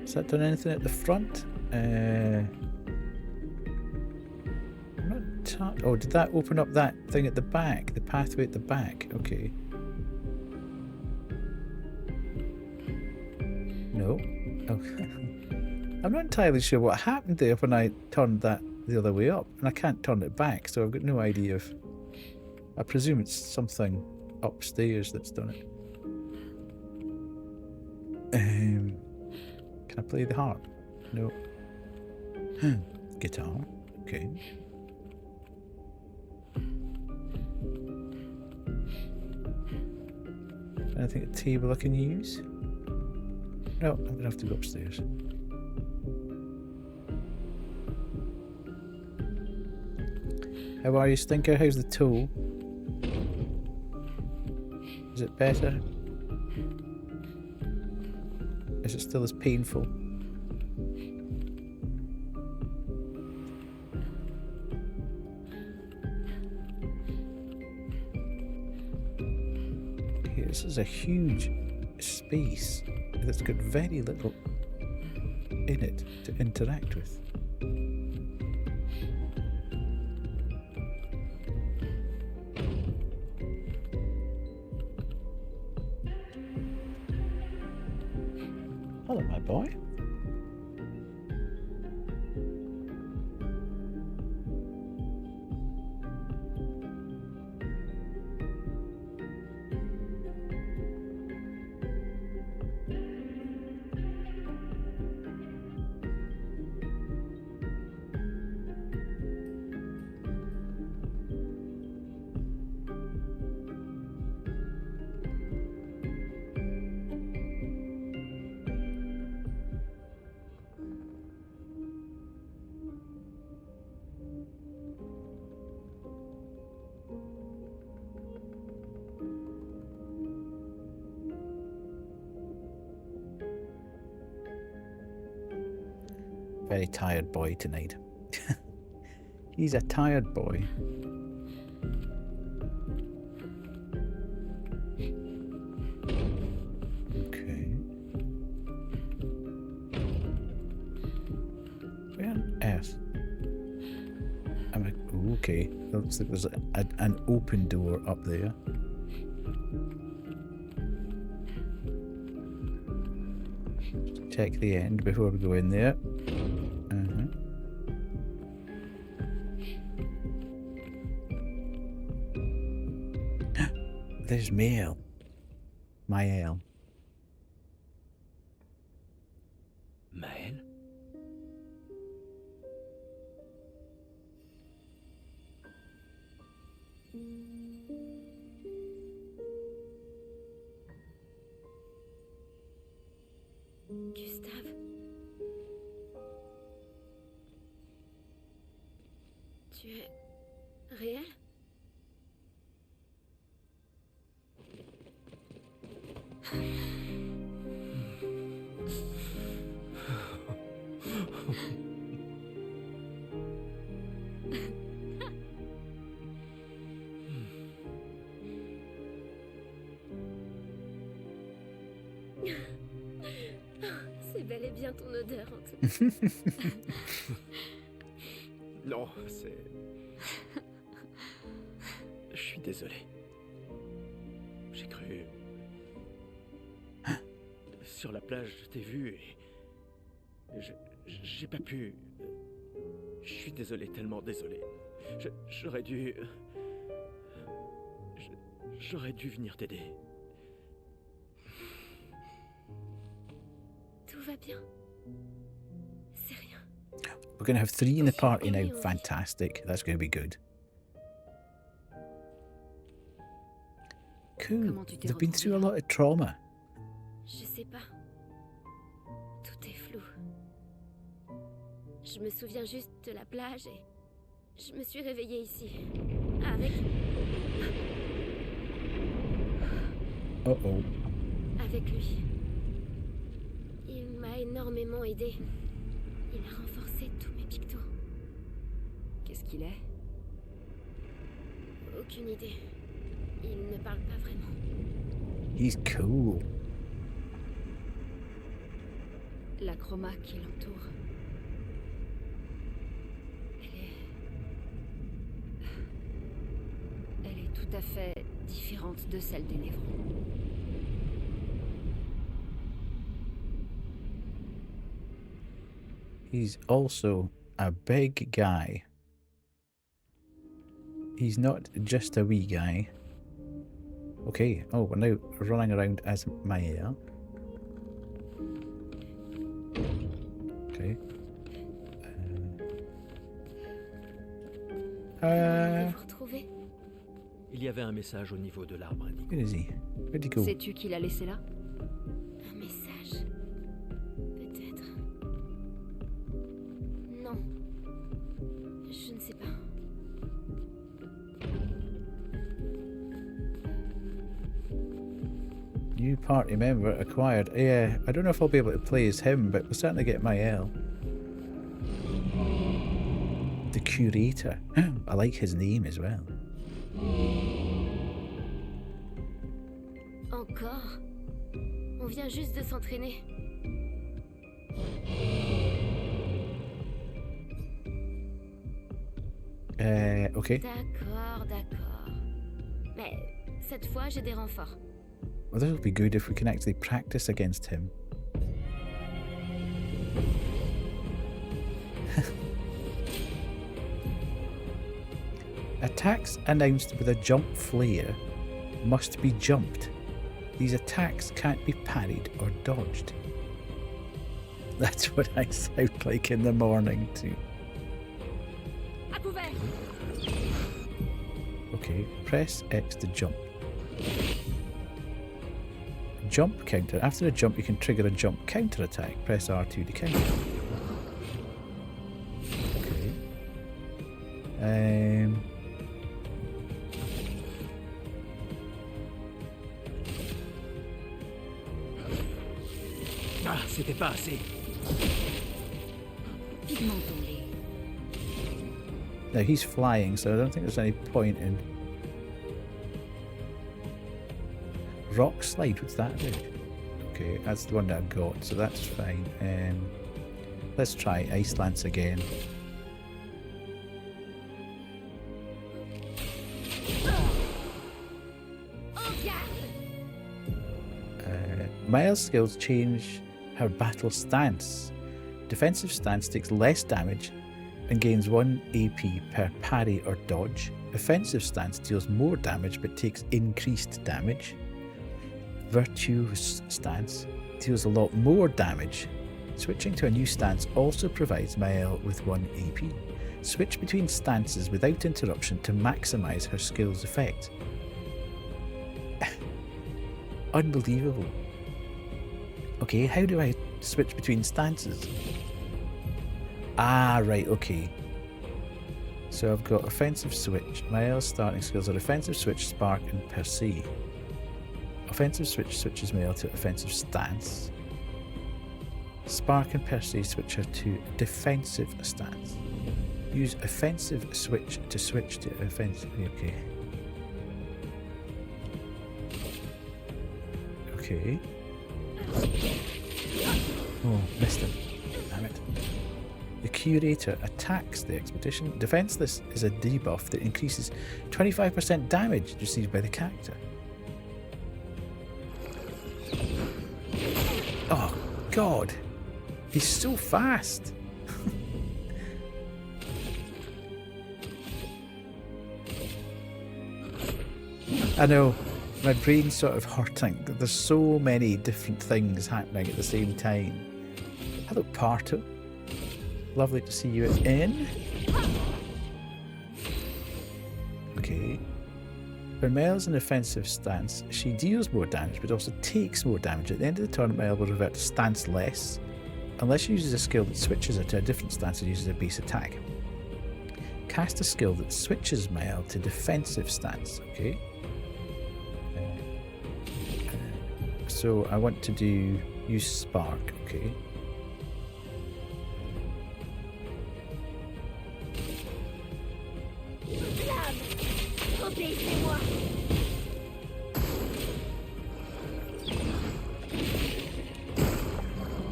Has that done anything at the front? I'm not oh, did that open up that thing at the back? The pathway at the back? Okay. No. Oh. I'm not entirely sure what happened there when I turned that the other way up. And I can't turn it back, so I've got no idea if... I presume it's something upstairs that's done it. Can I play the harp? No. Guitar. Okay. Anything at the table I can use? No, I'm gonna have to go upstairs. How are you, Stinker? How's the toe? Is it better? Is it still as painful? Okay, this is a huge space that's got very little in it to interact with. Hello, my boy. Very tired boy tonight. He's a tired boy. Okay. Where on earth? I'm like, ooh, okay. Looks like there's an open door up there. Check the end before we go in there. There's Mael. Mael. Maël? Gustave. Tu es réel? C'est bel et bien ton odeur en tout cas. Non, c'est... Je suis désolé. J'ai cru... Sur la plage, je t'ai vu et... J'ai pas pu... Je suis désolé, tellement désolé. J'aurais dû... J'aurais dû venir t'aider. Tout va bien? C'est rien. We're going to have 3 in the party now. Fantastic. That's going to be good. Cool. Comment tu t'es They've been retrouvé through a là? lot of trauma. Je sais pas. Tout est flou. Je me souviens juste de la plage et je me suis réveillée ici. Avec Uh-oh. avec lui. Il m'a énormément aidé. Il a renforcé tous mes pictos. Qu'est-ce qu'il est? Aucune idée. Il ne parle pas vraiment. He's cool. La chroma qui l'entoure. Elle est tout à fait différente de celle des névrons. He's also a big guy. He's not just a wee guy. Okay, oh, we're now running around as Maël. Okay. Vous retrouver? Il y avait un message au niveau de l'arbre indigo. Where is he? Where'd he go? Sais-tu qui l'a laissé là? Un message. Peut-être. Non. Je ne sais pas. New party member acquired. Yeah, I don't know if I'll be able to play as him, but we'll certainly get Maël. The curator. I like his name as well. Encore? On vient juste de s'entraîner. Okay. D'accord, d'accord. Mais cette fois, j'ai des renforts. Well, this will be good if we can actually practice against him. Attacks announced with a jump flare must be jumped. These attacks can't be parried or dodged. That's what I sound like in the morning too. À couvert! Okay, press X to jump. Jump counter. After a jump, you can trigger a jump counter attack. Press R2 to counter. Okay. Ah, c'était pas assez. Pigment tombé. Now he's flying, so I don't think there's any point in. Rock slide, what's that about? Okay, that's the one that I've got, so that's fine. Let's try Ice Lance again. Maël's skills change her battle stance. Defensive stance takes less damage and gains 1 AP per parry or dodge. Offensive stance deals more damage but takes increased damage. Virtuous stance deals a lot more damage. Switching to a new stance also provides Maël with 1 AP. Switch between stances without interruption to maximise her skill's effect. Unbelievable. Okay, how do I switch between stances? Ah, right, okay. So I've got offensive switch. Maël's starting skills are offensive switch, spark, and per se. Offensive switch switches Maël to offensive stance. Spark and per se switch her to defensive stance. Use offensive switch to switch to offensive. Okay. Okay. Oh, missed him. Damn it. The curator attacks the expedition. Defenseless is a debuff that increases 25% damage received by the character. Oh, God. He's so fast. I know. My brain's sort of hurting. There's so many different things happening at the same time. Hello, Parto. Lovely to see you in. Okay. When Mel's in offensive stance, she deals more damage, but also takes more damage. At the end of the turn, Mel will revert to stance less, unless she uses a skill that switches her to a different stance and uses a base attack. Cast a skill that switches Mel to defensive stance. Okay. So I want to use Spark. Okay. Obéissez-moi.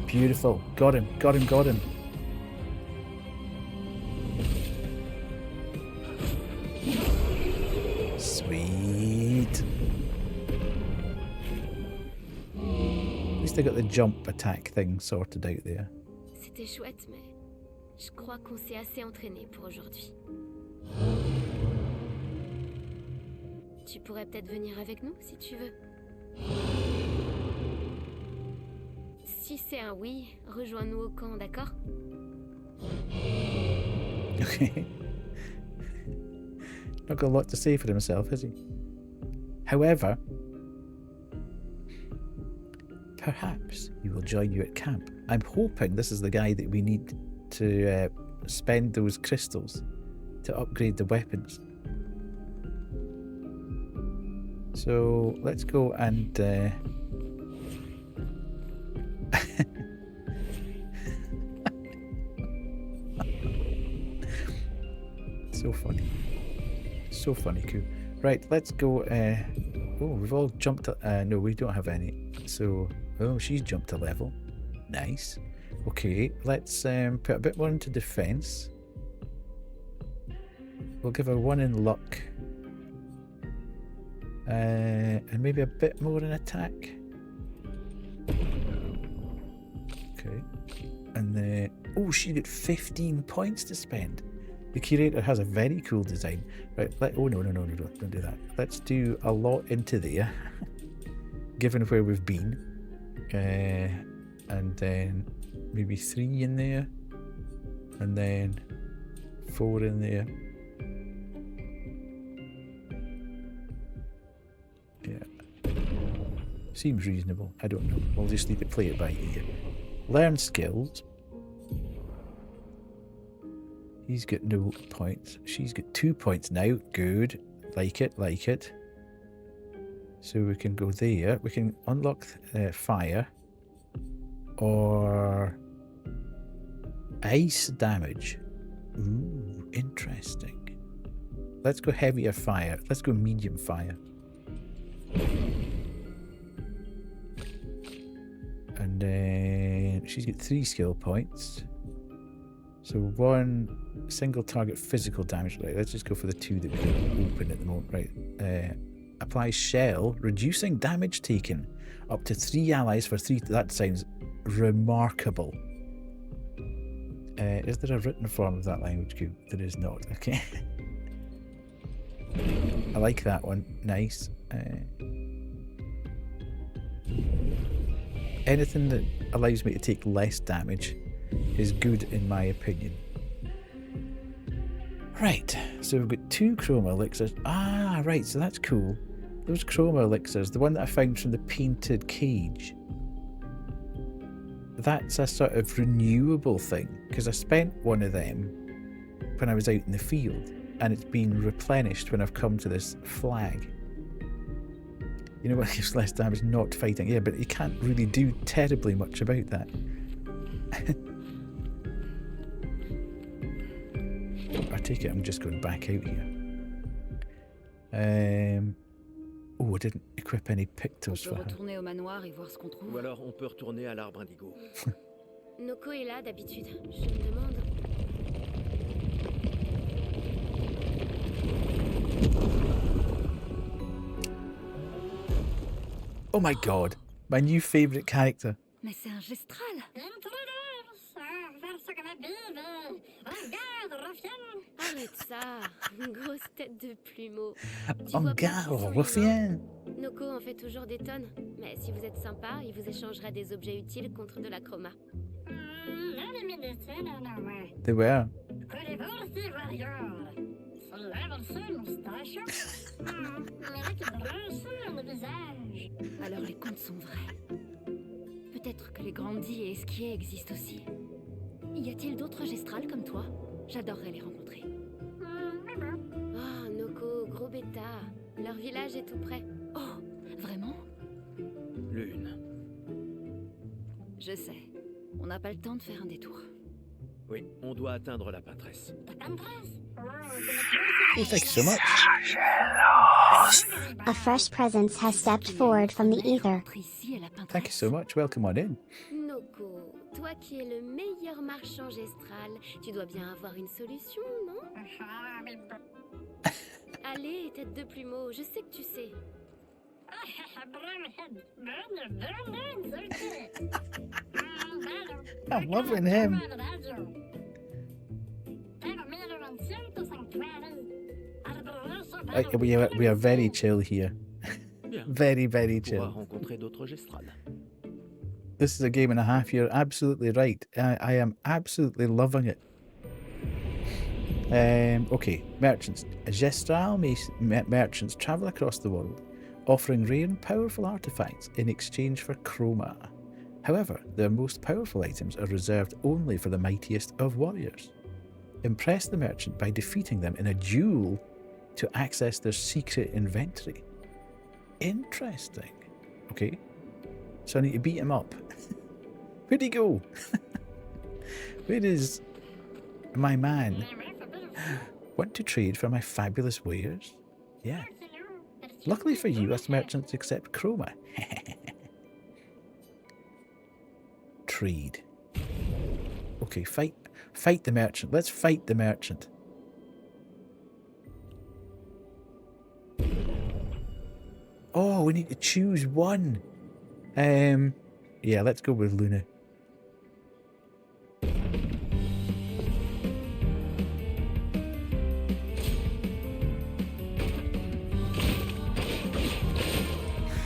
Beautiful. Got him. Got him. Got him. Sweet. At least I got the jump attack thing sorted out there. C'était chouette, mais je crois qu'on s'est assez entraîné pour aujourd'hui. Tu pourrais peut-être venir avec nous si tu veux. Si c'est un oui, rejoins-nous au camp, d'accord? Okay. Not got a lot to say for himself, has he? However, perhaps he will join you at camp. I'm hoping this is the guy that we need to spend those crystals to upgrade the weapons. So let's go and so funny. So funny, cool. Right, let's go. Oh, we've all jumped. No, we don't have any. So, oh, she's jumped a level. Nice. Okay, let's put a bit more into defense. We'll give her 1 in luck. And maybe a bit more in attack. Okay. And then, oh, she got 15 points to spend. The curator has a very cool design. Right, oh no, don't do that. Let's do a lot into there, given where we've been. And then maybe 3 in there. And then 4 in there. Yeah. Seems reasonable. I don't know. We'll just need to play it by ear. Learn skills. He's got no points. She's got 2 points now. Good. Like it, like it. So we can go there. We can unlock fire. Or ice damage. Ooh, interesting. Let's go heavier fire. Let's go medium fire. And then she's got 3 skill points. So 1 single target physical damage. Right, let's just go for the 2 that we can open at the moment. Right. Apply shell, reducing damage taken. Up to 3 allies for 3. That sounds remarkable. Is there a written form of that language cube? There is not. Okay. I like that one. Nice. Anything that allows me to take less damage is good in my opinion. Right, so we've got 2 chroma elixirs. Ah, right, so that's cool. Those chroma elixirs, the one that I found from the painted cage, that's a sort of renewable thing, because I spent one of them when I was out in the field, and it's been replenished when I've come to this flag. You know what gives less damage? Not fighting. Yeah, but you can't really do terribly much about that. I take it I'm just going back out here. Oh, I didn't equip any pictos for her. Retourner au manoir et voir ce qu'on trouve. Ou alors on peut retourner à l'arbre indigo. Noko est là d'habitude. Je me demande. Oh my god, my new favourite character. Mais c'est un gestral. Arrête ça. Une grosse tête de plumeau. Tu Oh vois pas gars, qu'ils sont ruffian. humains. Noko en fait toujours des tonnes. Mais si vous êtes sympa, il vous échangera des objets utiles contre de la chroma. They were. Alors les contes sont vrais. Peut-être que les grandis et esquiers existent aussi. Y a-t-il d'autres gestrales comme toi? J'adorerais les rencontrer. Oh, Noko, gros bêta. Leur village est tout près. Oh, vraiment? Lune. Je sais. On n'a pas le temps de faire un détour. Oui, on doit atteindre la pâtresse. Oh, thank you so much. A fresh presence has stepped forward from the ether. Entre ici et la peintresse. Thank you so much. Welcome on in. Noko, toi qui es le meilleur marchand gestral, tu dois bien avoir une solution, non? Allez, tête de plumeau, je sais que tu sais. I'm loving him. We are very chill here. Bien. Very, very On pourra chill. rencontrer d'autres gestrales. This is a game and a half. You're absolutely right. I am absolutely loving it. Okay, merchants. Gestral merchants travel across the world, offering rare and powerful artifacts in exchange for chroma. However, their most powerful items are reserved only for the mightiest of warriors. Impress the merchant by defeating them in a duel to access their secret inventory. Interesting. Okay. So I need to beat him up. Where'd he go? Where is my man? Want to trade for my fabulous wares? Yeah. Luckily for you, us merchants accept chroma. Trade. Okay, fight the merchant. Let's fight the merchant. Oh, we need to choose one. Yeah, let's go with Luna.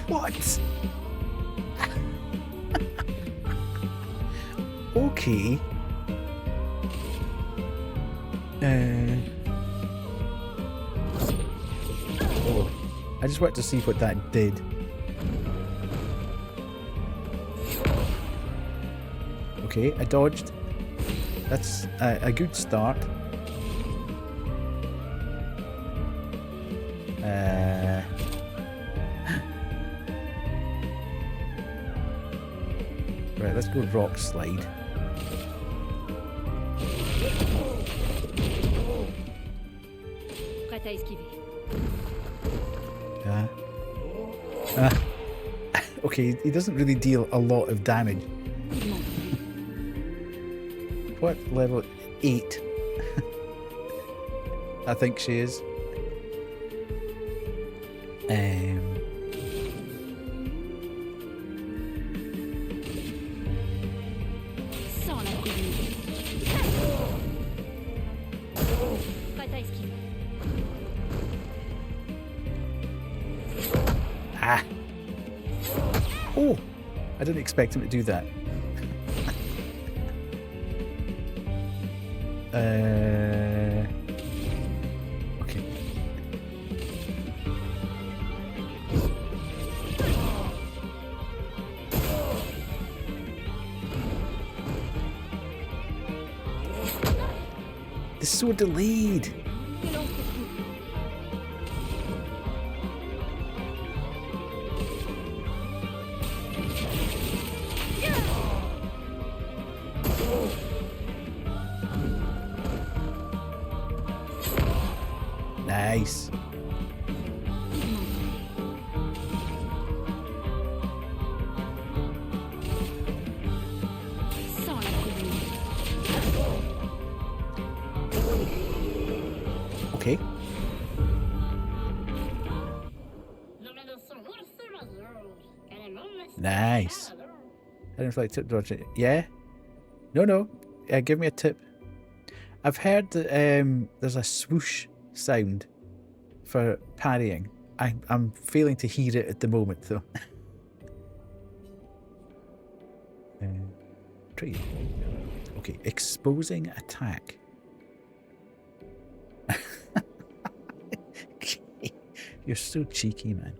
What? Okay. Oh, I just wanted to see what that did. Okay, I dodged. That's a good start. Right, let's go rock slide. Prête à esquiver. Okay, he doesn't really deal a lot of damage. What level? 8. I think she is. Sans la brûlure. Prête à esquiver. Ah. Oh, I didn't expect him to do that. Okay. This is so delayed. Nice. Sans la brûlure. Okay. Nice. I don't feel like tip dodging. Yeah? No. Give me a tip. I've heard that there's a swoosh sound for parrying. I'm failing to hear it at the moment though. Trade. Okay, exposing attack. You're so cheeky, man.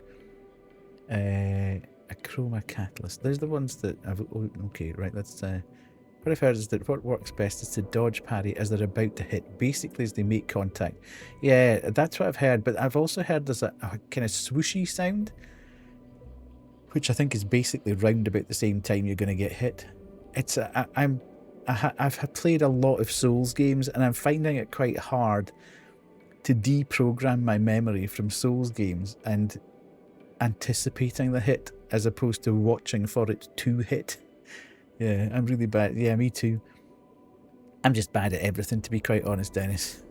A chroma catalyst. There's the ones that I've... Oh, okay, right, that's... what I've heard is that what works best is to dodge parry as they're about to hit, basically as they make contact. Yeah, that's what I've heard, but I've also heard there's a kind of swooshy sound, which I think is basically round about the same time you're going to get hit. It's I've played a lot of Souls games, and I'm finding it quite hard to deprogram my memory from Souls games and anticipating the hit as opposed to watching for it to hit. Yeah, I'm really bad. Yeah, me too. I'm just bad at everything, to be quite honest, Dennis.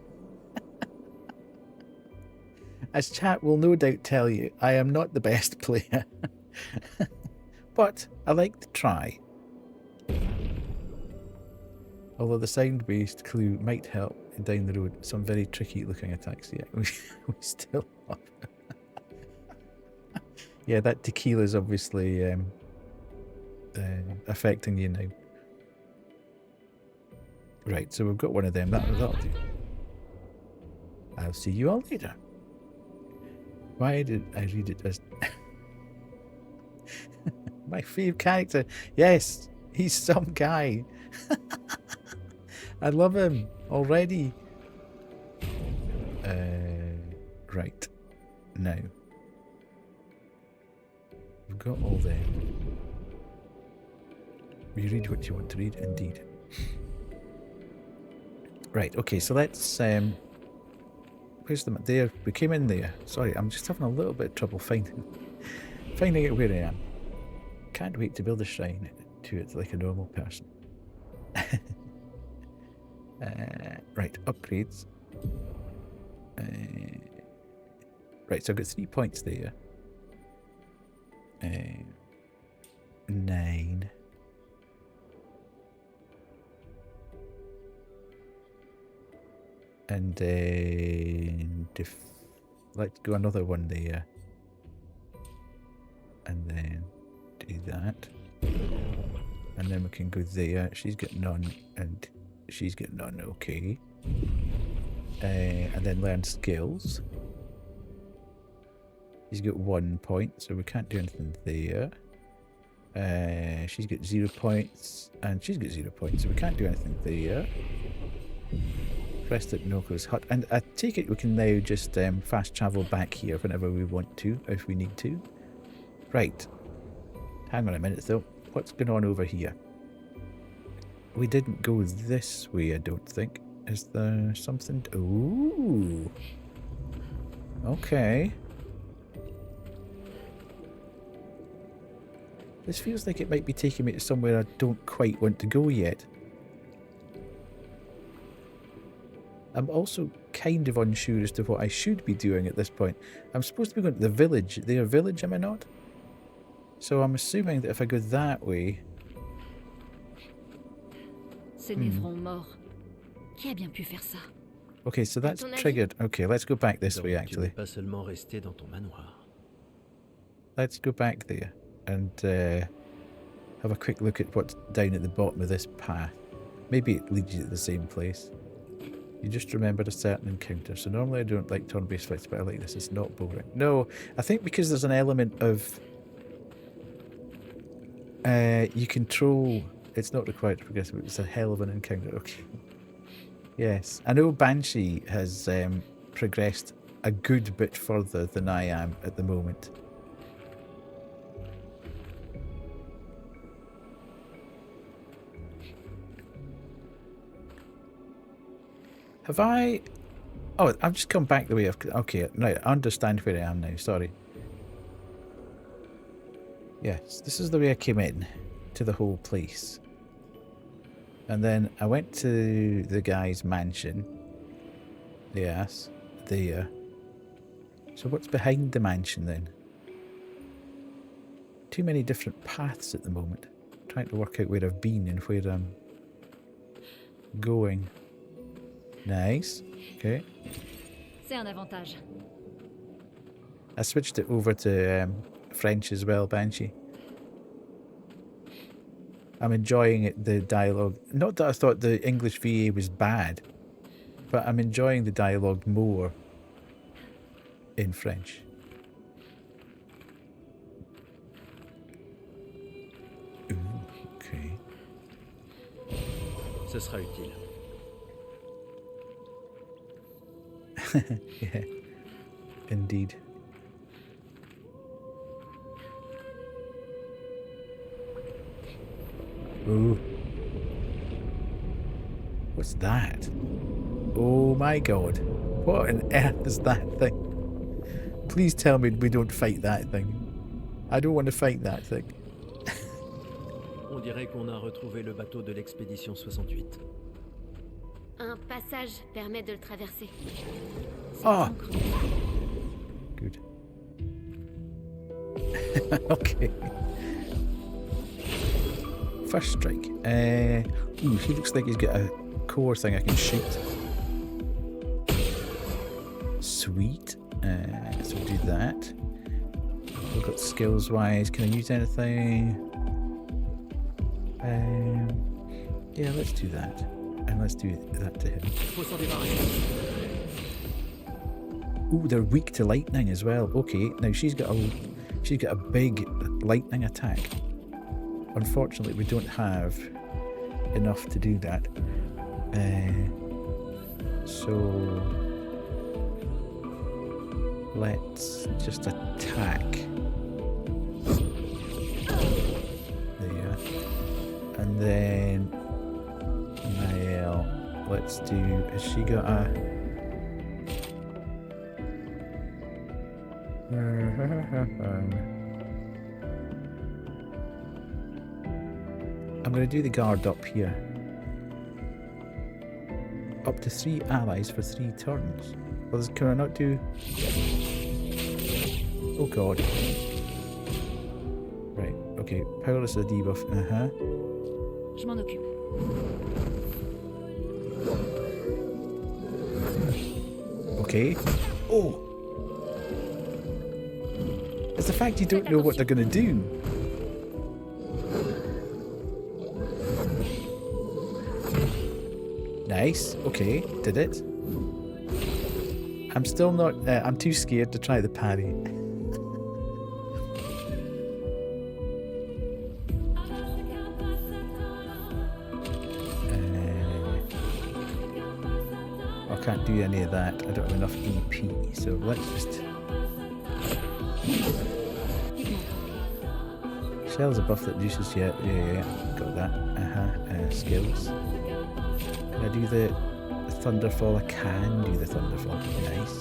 As chat will no doubt tell you, I am not the best player. But I like to try. Although the sound-based clue might help down the road. Some very tricky looking attacks. Yeah, we still love it. Yeah, that tequila is obviously affecting you now. Right, so we've got one of them. That'll do. I'll see you all later. Why did I read it as... My fave character? Yes, he's some guy. I love him already. Right. Now. We've got all them. You read what you want to read, indeed. Right, okay, so let's... where's the... There, we came in there. Sorry, I'm just having a little bit of trouble finding out where I am. Can't wait to build a shrine to it like a normal person. Right, upgrades. Right, so I've got 3 points there. 9. And then let's go another one there. And then do that. And then we can go there. She's got none and she's got none, okay. And then learn skills. She's got 1 point, so we can't do anything there. She's got 0 points, and she's got 0 points, so we can't do anything there. Rest at Noko's hut, and I take it we can now just fast travel back here whenever we want to, if we need to. Right. Hang on a minute though. What's going on over here? We didn't go this way, I don't think. Is there something? Ooh. Okay. This feels like it might be taking me to somewhere I don't quite want to go yet. I'm also kind of unsure as to what I should be doing at this point. I'm supposed to be going to the village. Their village, am I not? So I'm assuming that if I go that way... Ces névrons morts. Qui a bien pu faire ça? Okay, so that's triggered. Okay, let's go back this way, actually. Pas seulement rester dans ton manoir. Let's go back there and have a quick look at what's down at the bottom of this path. Maybe it leads you to the same place. You just remembered a certain encounter. So normally I don't like turn-based fights, but I like this. It's not boring. No, I think because there's an element of... you control... It's not required to progress, but it's a hell of an encounter. Okay. Yes. I know Banshee has progressed a good bit further than I am at the moment. Have I... Oh, I've just come back the way I've... Okay, right, I understand where I am now, sorry. Yes, this is the way I came in to the whole place. And then I went to the guy's mansion. Yes, there. So what's behind the mansion then? Too many different paths at the moment. I'm trying to work out where I've been and where I'm going. Nice. Okay. C'est un avantage. I switched it over to French as well, Banshee. I'm enjoying it, the dialogue. Not that I thought the English VA was bad, but I'm enjoying the dialogue more in French. Ooh, okay. Ce sera utile. Yeah, indeed. Ooh. What's that? Oh my god. What on earth is that thing? Please tell me we don't fight that thing. I don't want to fight that thing. On dirait qu'on a retrouvé le bateau de l'expédition 68. Un passage permet de le traverser. C'est Ah. l'encre. Good. Okay. First strike. Ooh, he looks like he's got a core thing I can shoot. Sweet. So do that. We've got skills wise. Can I use anything? Yeah, let's do that. And let's do that to him. Faut s'en débarrasser. Ooh, they're weak to lightning as well. Okay, now she's got a big lightning attack. Unfortunately, we don't have enough to do that. So let's just attack. There. And then Niall, let's do, has she got a I'm going to do the guard up here. Up to 3 allies for 3 turns. Well, can I not do... Oh god. Right, okay. Powerless is a debuff. Je m'en occupe. Okay. Oh! It's the fact you don't know what they're going to do. Nice. Okay, did it. I'm still not... I'm too scared to try the parry. I can't do any of that. I don't have enough EP, so let's just... Shell's a buff that reduces... Yeah, got that. Skills. Can I do the Thunderfall? I can do the Thunderfall. Nice.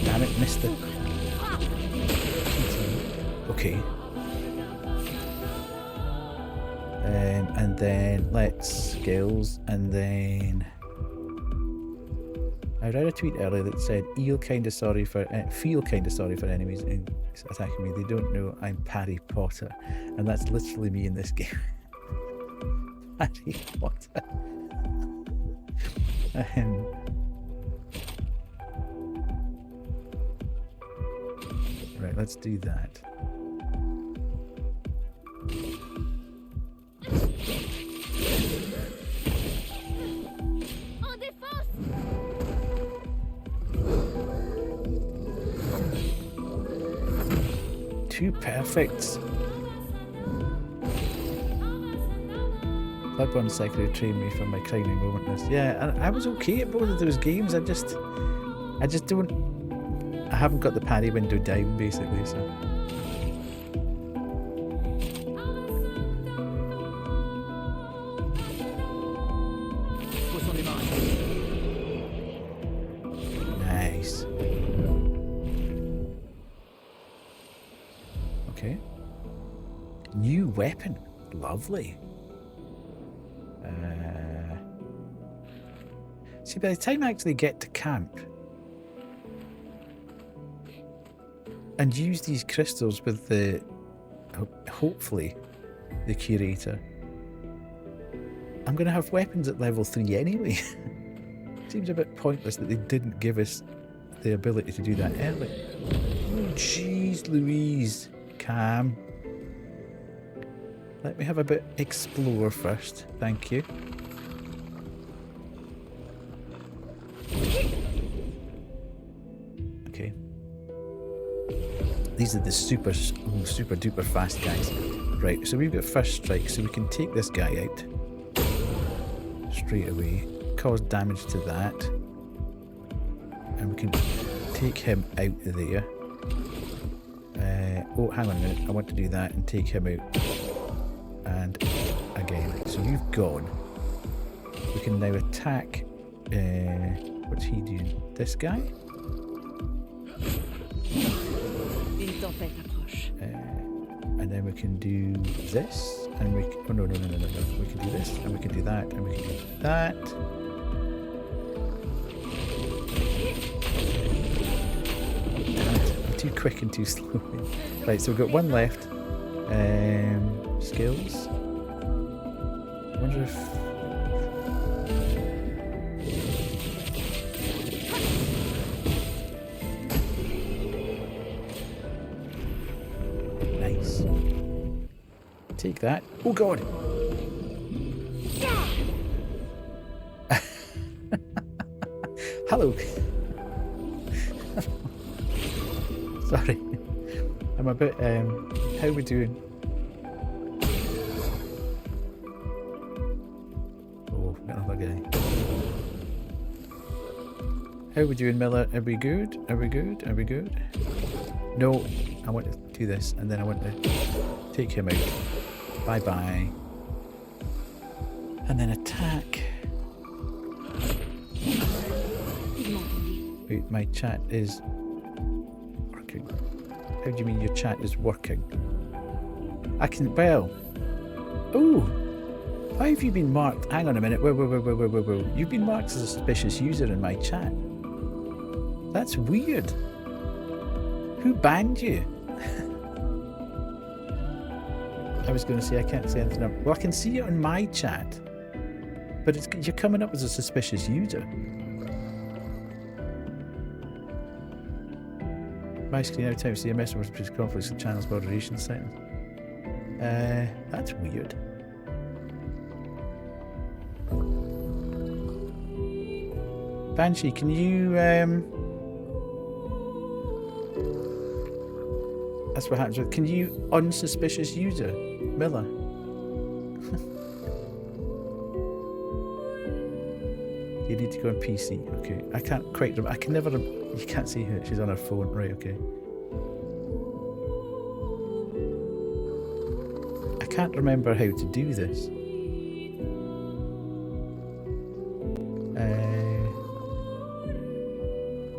Damn it, missed it. Okay. And then let's skills, and then I read a tweet earlier that said feel kind of sorry for enemies attacking me. They don't know I'm Harry Potter, and that's literally me in this game. Harry Potter. Right, let's do that. En défense! Two perfects. Bloodborne Secretary trained me for my climbing momentness. Yeah, I was okay at both of those games. I just don't. I haven't got the parry window down, basically. So. Faut s'en débarrasser. Nice. Okay. New weapon. Lovely. See, by the time I actually get to camp and use these crystals with the, hopefully, the curator, I'm going to have weapons at level 3 anyway. Seems a bit pointless that they didn't give us the ability to do that early. Oh, jeez Louise. Calm. Let me have a bit explore first. Thank you. Okay. These are the super duper fast guys. Right, so we've got first strike, so we can take this guy out straight away, cause damage to that, and we can take him out of there. Oh, hang on a minute, I want to do that and take him out. And again, so you've gone. We can now attack, what's he doing? This guy? Une tempête approche. And then we can do this, and we can, oh no, we can do this, and we can do that, and we can do that. Damn it, I'm too quick and too slow. Right, so we've got one left. Skills. I wonder if... Nice. Take that. Oh god! Hello. Sorry. I'm a bit, how are we doing? Oh, got another guy. How are we doing, Miller? Are we good? Are we good? Are we good? No, I want to do this, and then I want to take him out. Bye-bye. And then attack. Wait, my chat is working. How do you mean your chat is working? I can, well... Ooh! Why have you been marked? Hang on a minute. Whoa. You've been marked as a suspicious user in my chat. That's weird. Who banned you? I was going to say I can't say anything. Well, I can see it on my chat. But it's, you're coming up as a suspicious user. My screen every time I see a message with conflicts and channels moderation settings. That's weird. Banshee, can you that's what happens with, can you unsuspicious user? Miller. You need to go on PC. Okay. I can't quite remember. I can never. You can't see her. She's on her phone. Right. Okay. I can't remember how to do this.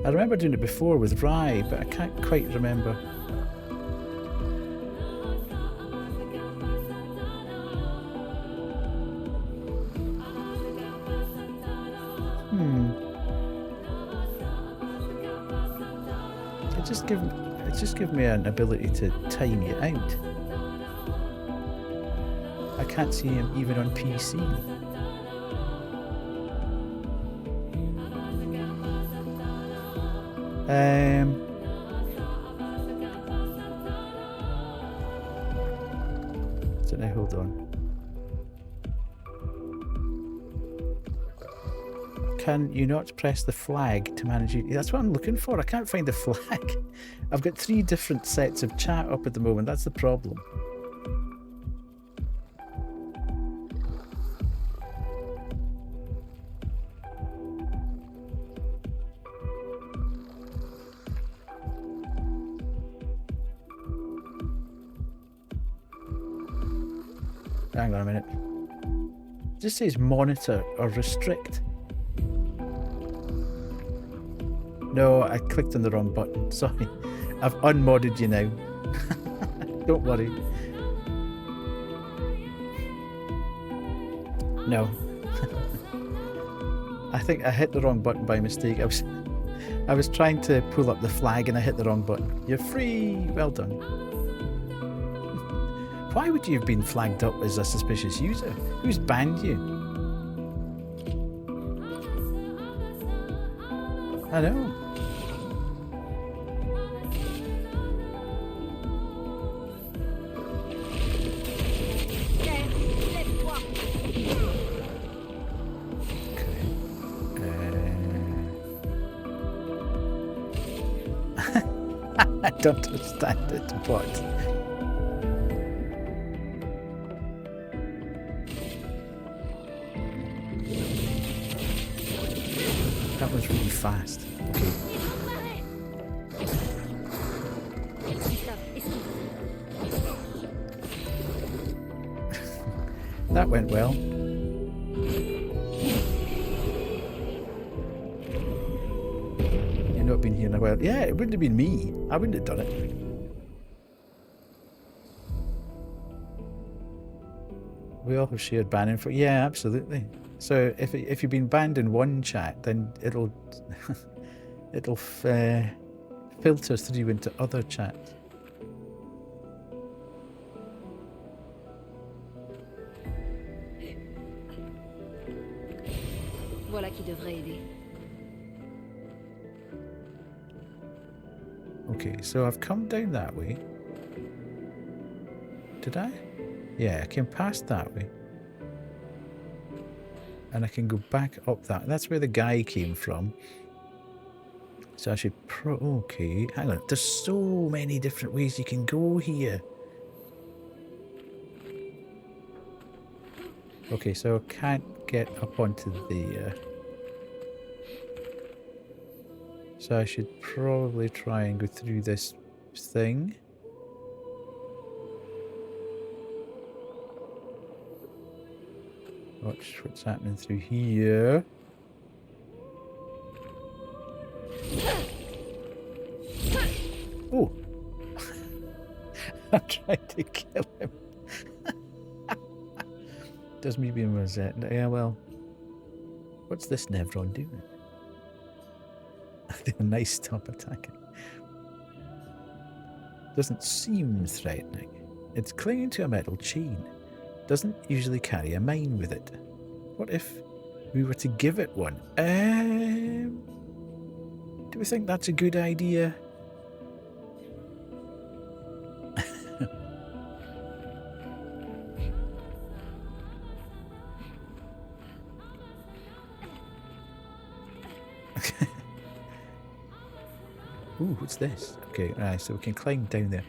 I remember doing it before with Rye, but I can't quite remember. It just give me an ability to time it out. I can't see him even on PC. So now hold on. Can you not press the flag to manage it? That's what I'm looking for. I can't find the flag. I've got 3 different sets of chat up at the moment. That's the problem. Hang on a minute. It just says monitor or restrict. No, I clicked on the wrong button. Sorry. I've unmodded you now. Don't worry. No. I think I hit the wrong button by mistake. I was trying to pull up the flag and I hit the wrong button. You're free. Well done. Why would you have been flagged up as a suspicious user? Who's banned you? I know. I don't understand it, but that was really fast. Okay. That went well. You've not been here in a while. Yeah, it wouldn't have been me. I wouldn't have done it. We all have shared ban info. Yeah, absolutely. So if you've been banned in one chat, then it'll it'll filter through into other chats. Voilà qui devrait aider. Okay, so I've come down that way. Did I? Yeah, I came past that way. And I can go back up that. That's where the guy came from. So I should okay, hang on. There's so many different ways you can go here. Okay, so I can't get up onto the... So I should probably try and go through this thing. Watch what's happening through here. Oh! I'm trying to kill him. Does me being Rosette. Yeah, well. What's this Nevron doing? Nice, stop attacking. Doesn't seem threatening. It's clinging to a metal chain. Doesn't usually carry a mine with it. What if we were to give it one? Do we think that's a good idea? Ooh, what's this? Okay, right, so we can climb down there.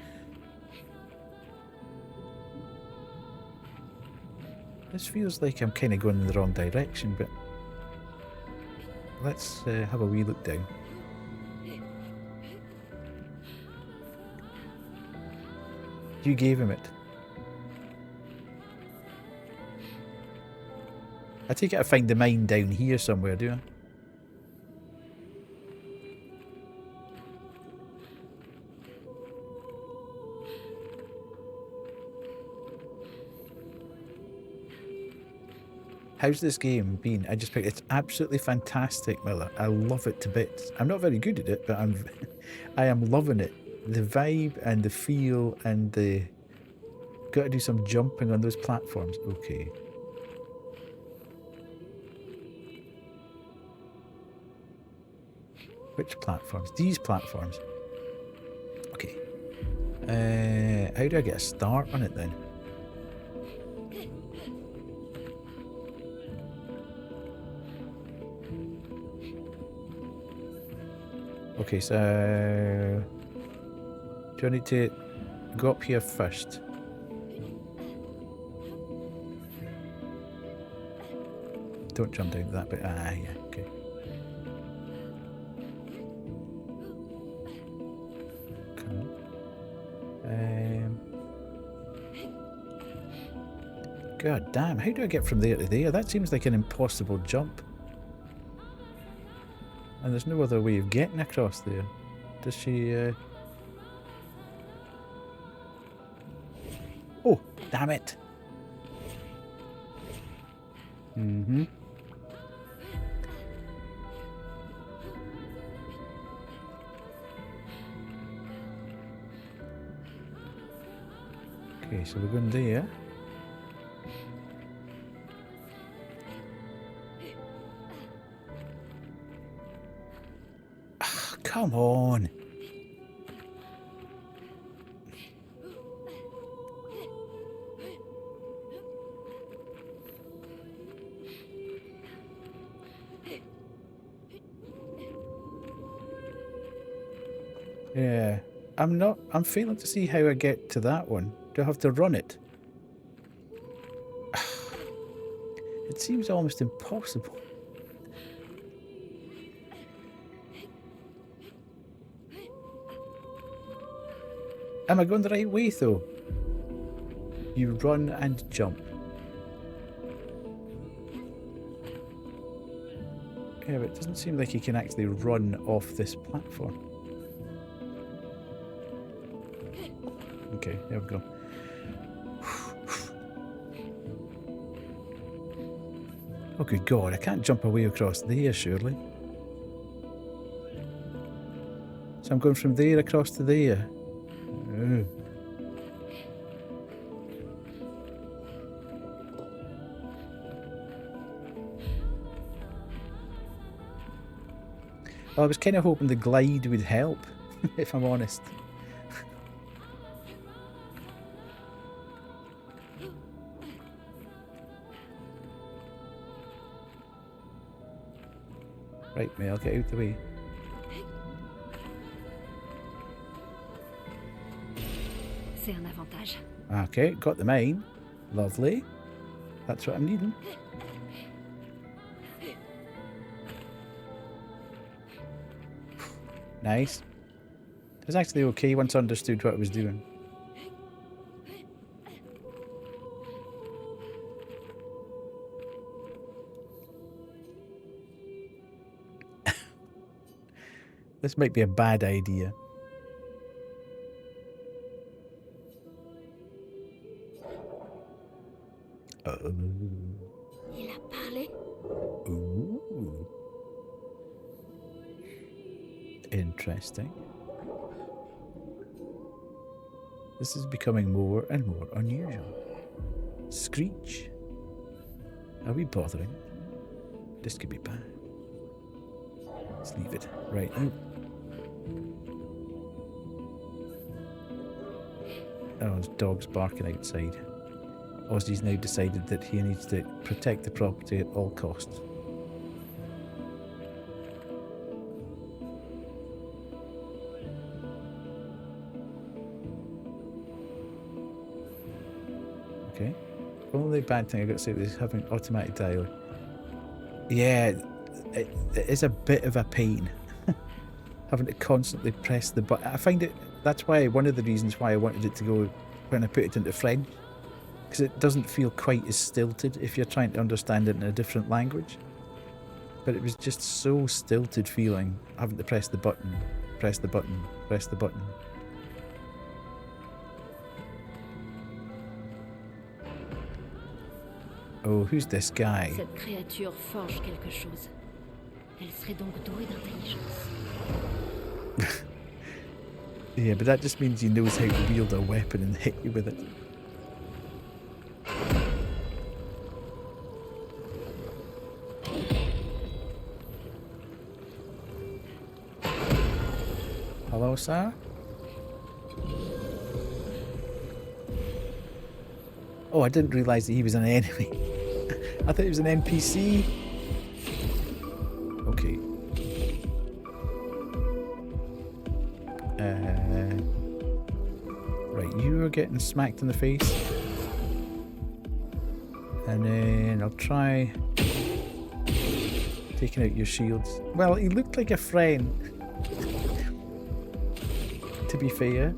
This feels like I'm kind of going in the wrong direction, but let's have a wee look down. You gave him it. I take it I find the mine down here somewhere, do I? How's this game been? I just picked it's absolutely fantastic, Miller. I love it to bits. I'm not very good at it, but I am loving it. The vibe and the feel and the got to do some jumping on those platforms. Okay. Which platforms? These platforms. Okay. How do I get a start on it then? Okay, so do I need to go up here first? Don't jump down to that bit. Ah, yeah, okay. Cool. God damn, how do I get from there to there? That seems like an impossible jump. And there's no other way of getting across there. Does she... Oh, damn it. Mm-hmm. Okay, so we're going there. Come on. Yeah. I'm failing to see how I get to that one. Do I have to run it? It seems almost impossible. Am I going the right way though? You run and jump. Yeah, but it doesn't seem like you can actually run off this platform. Okay, there we go. Oh good God, I can't jump away across there surely. So I'm going from there across to there. Oh. Well, I was kind of hoping the glide would help, if I'm honest. Right, mate, I'll get out the way. C'est un avantage. Okay, got the main. Lovely. That's what I'm needing. Nice. It was actually okay once I understood what I was doing. This might be a bad idea. Il a parlé. Ooh. Interesting. This is becoming more and more unusual. Screech. Are we bothering? This could be bad. Let's leave it right out. Oh, his dog's barking outside. Ozzy's now decided that he needs to protect the property at all costs. Okay. Only bad thing I got to say is having automatic dialer. Yeah, it is a bit of a pain. Having to constantly press the button. I find it, that's why, one of the reasons why I wanted it to go when I put it into French. Because it doesn't feel quite as stilted if you're trying to understand it in a different language. But it was just so stilted feeling, having to press the button, press the button, press the button. Oh, who's this guy? Cette créature forge quelque chose. Elle serait donc douée d'intelligence. Yeah, but that just means he knows how to wield a weapon and hit you with it. Hello, sir? Oh, I didn't realise that he was an enemy. I thought he was an NPC. Okay. Right, you are getting smacked in the face. And then I'll try taking out your shields. Well, he looked like a friend. To be fair.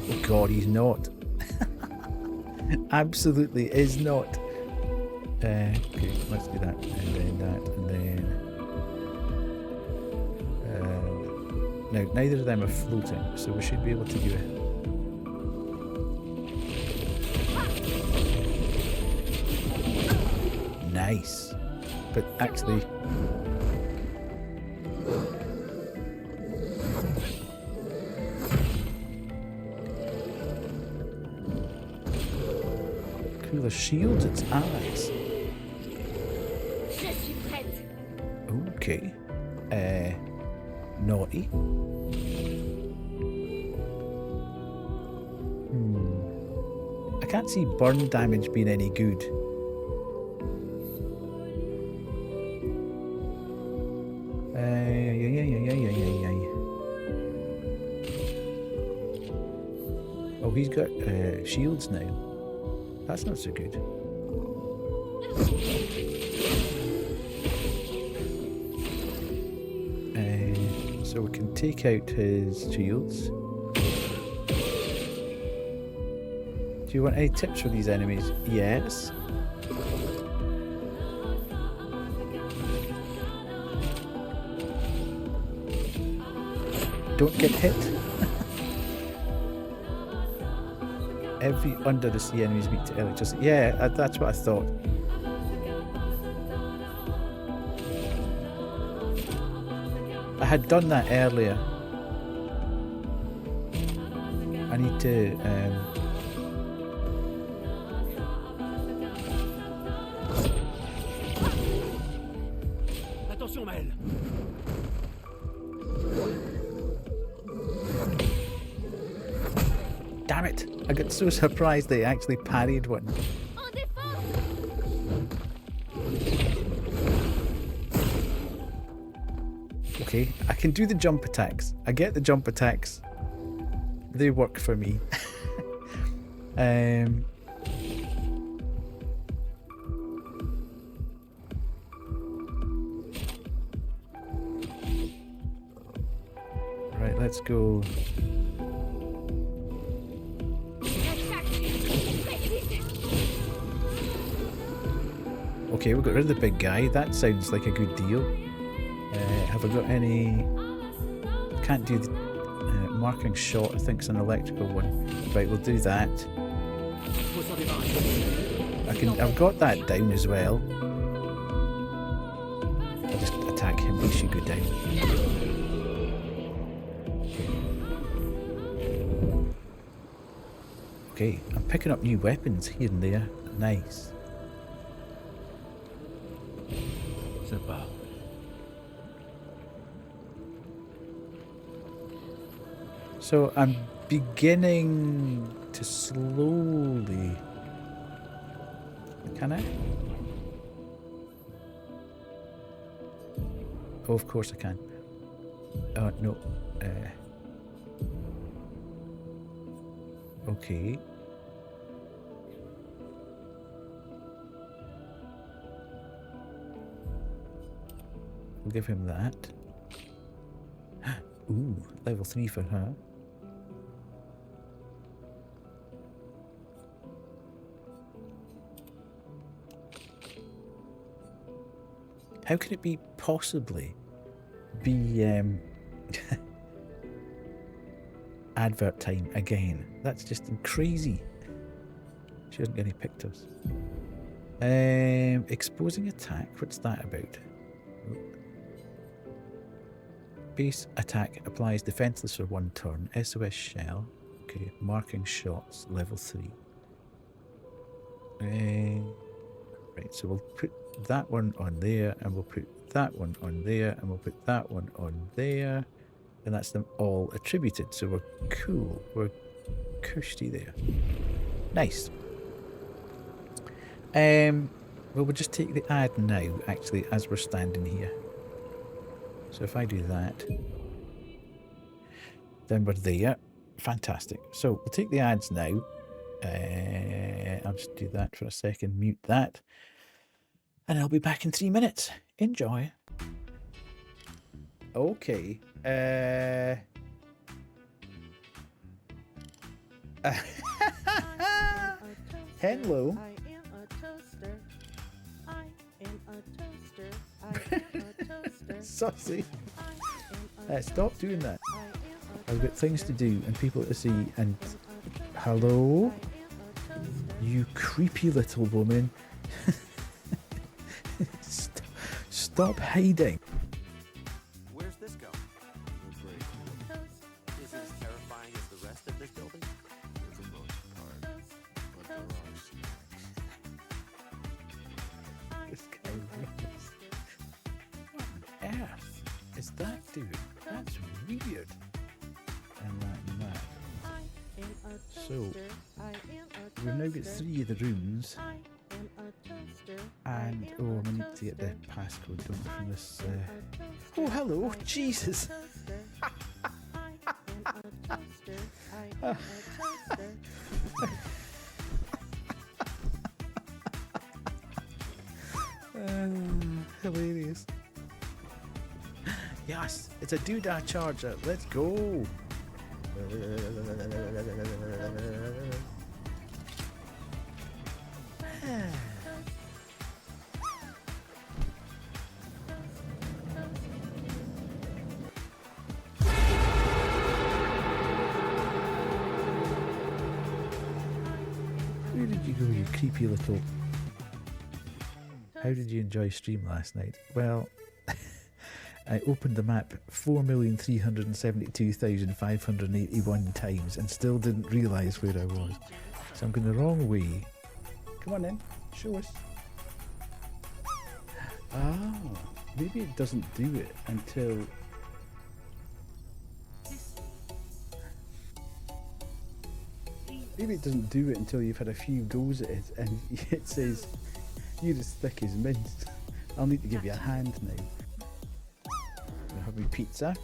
Oh God, he's not. Absolutely is not. Okay, let's do that, and then that, and then... now, neither of them are floating, so we should be able to do it. Nice. But actually... the shields, its allies. Je suis prête. Okay. Naughty. I can't see burn damage being any good. he's got shields now. That's not so good. So we can take out his shields. Do you want any tips for these enemies? Yes. Don't get hit. Every under the sea enemies meet to electricity. Yeah, that's what I thought. I had done that earlier. I need to Attention, Maël. damn it! I got so surprised they actually parried one. En défense! Okay, I can do the jump attacks. I get the jump attacks. They work for me. Right, let's go. Okay, we got rid of the big guy. That sounds like a good deal. Have I got any... Can't do the marking shot. I think it's an electrical one. Right, we'll do that. I've got that down as well. I'll just attack him. He should go down. Okay, I'm picking up new weapons here and there. Nice. Sympa. So I'm beginning to slowly... Can I? Oh, of course I can. Oh, no. Okay. We'll give him that. Ooh, level 3 for her. How can it be possibly be advert time again? That's just crazy. She hasn't got any pictures. Exposing attack, what's that about? Base attack applies defenseless for 1 turn. SOS shell. Okay, marking shots, level 3. Right, so we'll put that one on there, and we'll put that one on there, and we'll put that one on there, and that's them all attributed. So we're cool. We're cushy there. Nice. Well, we'll just take the ad now, actually, as we're standing here. So if I do that, then we're there. Fantastic. So we'll take the ads now. I'll just do that for a second, mute that, and I'll be back in 3 minutes. Enjoy. Okay. Hello. I am a toaster. I am a toaster. I am a toaster. Saucy. I am a Stop doing that. I am a I've got things to do and people to see. And hello, you creepy little woman. Stop hiding. Where's this going? Is it as terrifying as the rest of this building? For the most part, but there are some. This guy runs. What on earth is that doing? That's weird. And that. So, we've now got 3 of the rooms. And, oh, I need to get the passcode, don't we, from this, Oh, hello, Jesus! I am a toaster. Hilarious. Yes, it's a doodah charger. Let's go. Where did you go, you creepy little... How did you enjoy stream last night? Well, I opened the map 4,372,581 times and still didn't realise where I was. So I'm going the wrong way. Come on then, show us. Ah, maybe it doesn't do it until... Maybe it doesn't do it until you've had a few goes at it and it says, you're as thick as mint. I'll need to give you a hand now. Have me pizza?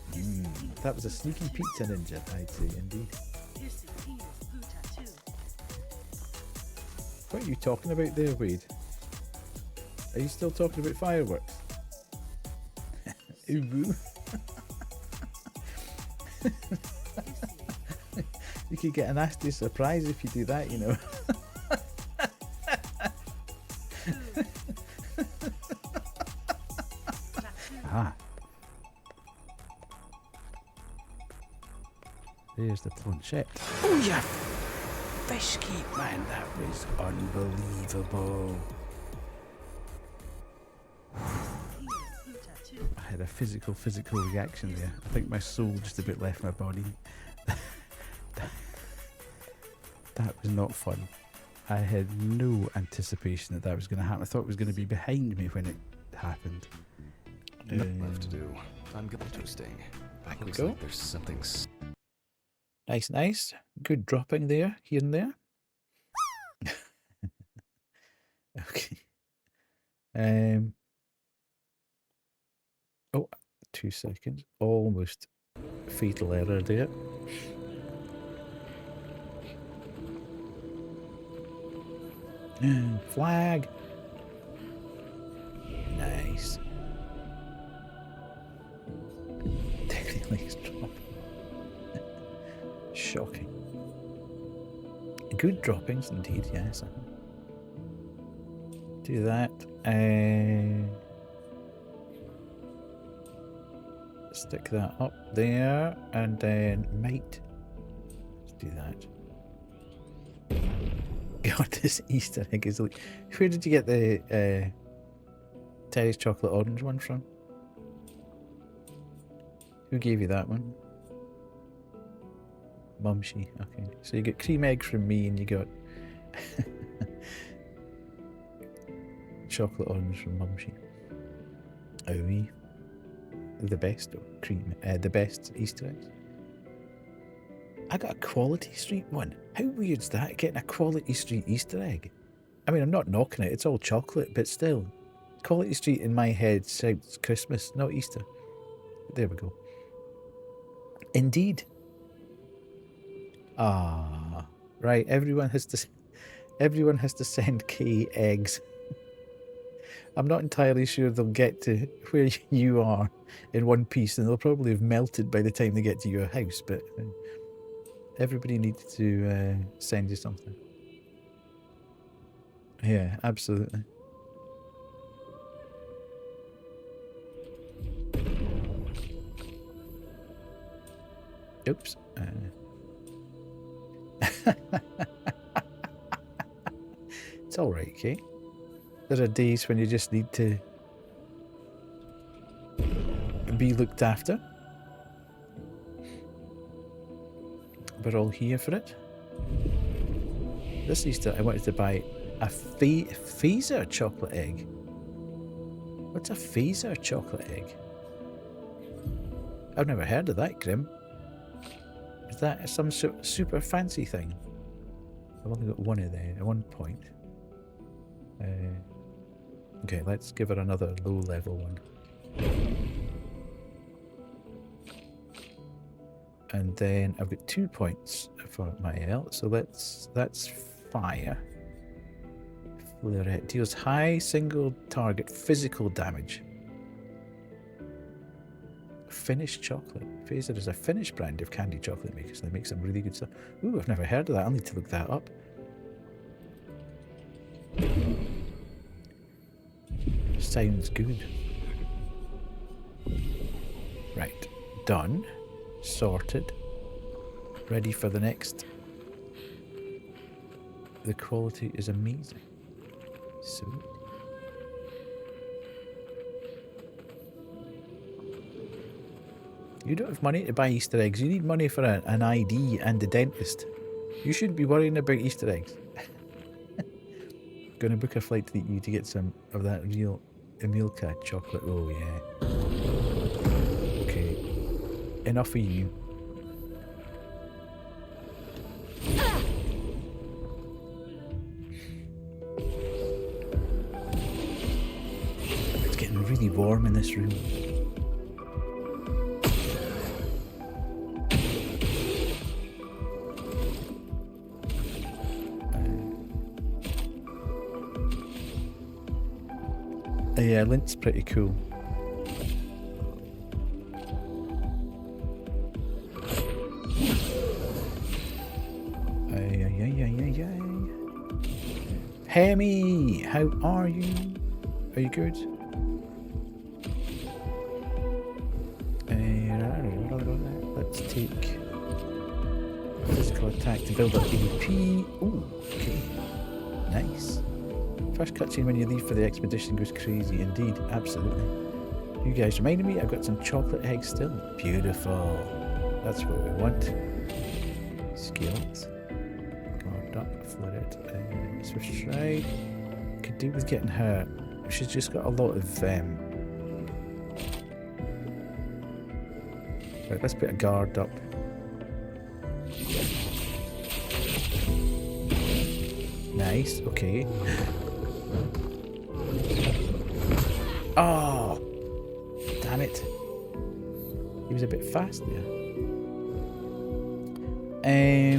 That was a sneaky pizza ninja, I'd say, indeed. What are you talking about there, Wade? Are you still talking about fireworks? Ooh. You could get a nasty surprise if you do that, you know. Ah. There's the planchette. Oh yeah! Fish keep, man, that was unbelievable. I had a physical reaction there. I think my soul just about left my body. That was not fun. I had no anticipation that was going to happen. I thought it was going to be behind me when it happened. Nothing left to do. I'm good at toasting. Back we Looks go. like there's something. Nice, nice. Good dropping there, here and there. Okay. Oh, 2 seconds. Almost fatal error there. Flag. Nice. Technically it's dropped. Shocking. Good droppings indeed, yes. Do that. Stick that up there and then might. Let's do that. God, this Easter egg is like... Where did you get the Terry's chocolate orange one from? Who gave you that one? Mumsy. Okay. So you get cream egg from me and you got chocolate orange from Mumsy. Oh, oui. The best though. Cream. The best Easter eggs. I got a Quality Street one. How weird's that, getting a Quality Street Easter egg? I mean, I'm not knocking it. It's all chocolate, but still. Quality Street in my head sounds Christmas, not Easter. There we go. Indeed. Ah, right. Everyone has to send Kay eggs. I'm not entirely sure they'll get to where you are in one piece, and they'll probably have melted by the time they get to your house. But everybody needs to send you something. Yeah, absolutely. Oops. It's all right, Kay. There are days when you just need to be looked after. We're all here for it. This Easter, I wanted to buy a phaser chocolate egg. What's a phaser chocolate egg? I've never heard of that, Grim. Is that some super fancy thing? I've only got one of there at one point. Okay, let's give her another low level one. And then I've got 2 points of for my L. So that's fire. Flaret deals high single target physical damage. Finnish chocolate. Phaser is a Finnish brand of candy chocolate makers. They make some really good stuff. Ooh, I've never heard of that. I'll need to look that up. Sounds good. Right. Done. Sorted. Ready for the next. The quality is amazing. Sweet. You don't have money to buy Easter eggs. You need money for an ID and the dentist. You shouldn't be worrying about Easter eggs. Gonna book a flight to the EU to get some of that real Emilka chocolate. Oh yeah. Okay. Enough of you. It's getting really warm in this room. Yeah, lint's pretty cool. Hemi, how are you? Are you good? Let's take physical attack to build up AP. Ooh, okay. Nice. First cutscene when you leave for the expedition goes crazy. Indeed, absolutely. You guys reminded me, I've got some chocolate eggs still. Beautiful. That's what we want. Skills. Guard up, flood it. Swift stride. Could do with getting her. She's just got a lot of right, let's put a guard up. Nice, okay. Oh, damn it. He was a bit fast there. I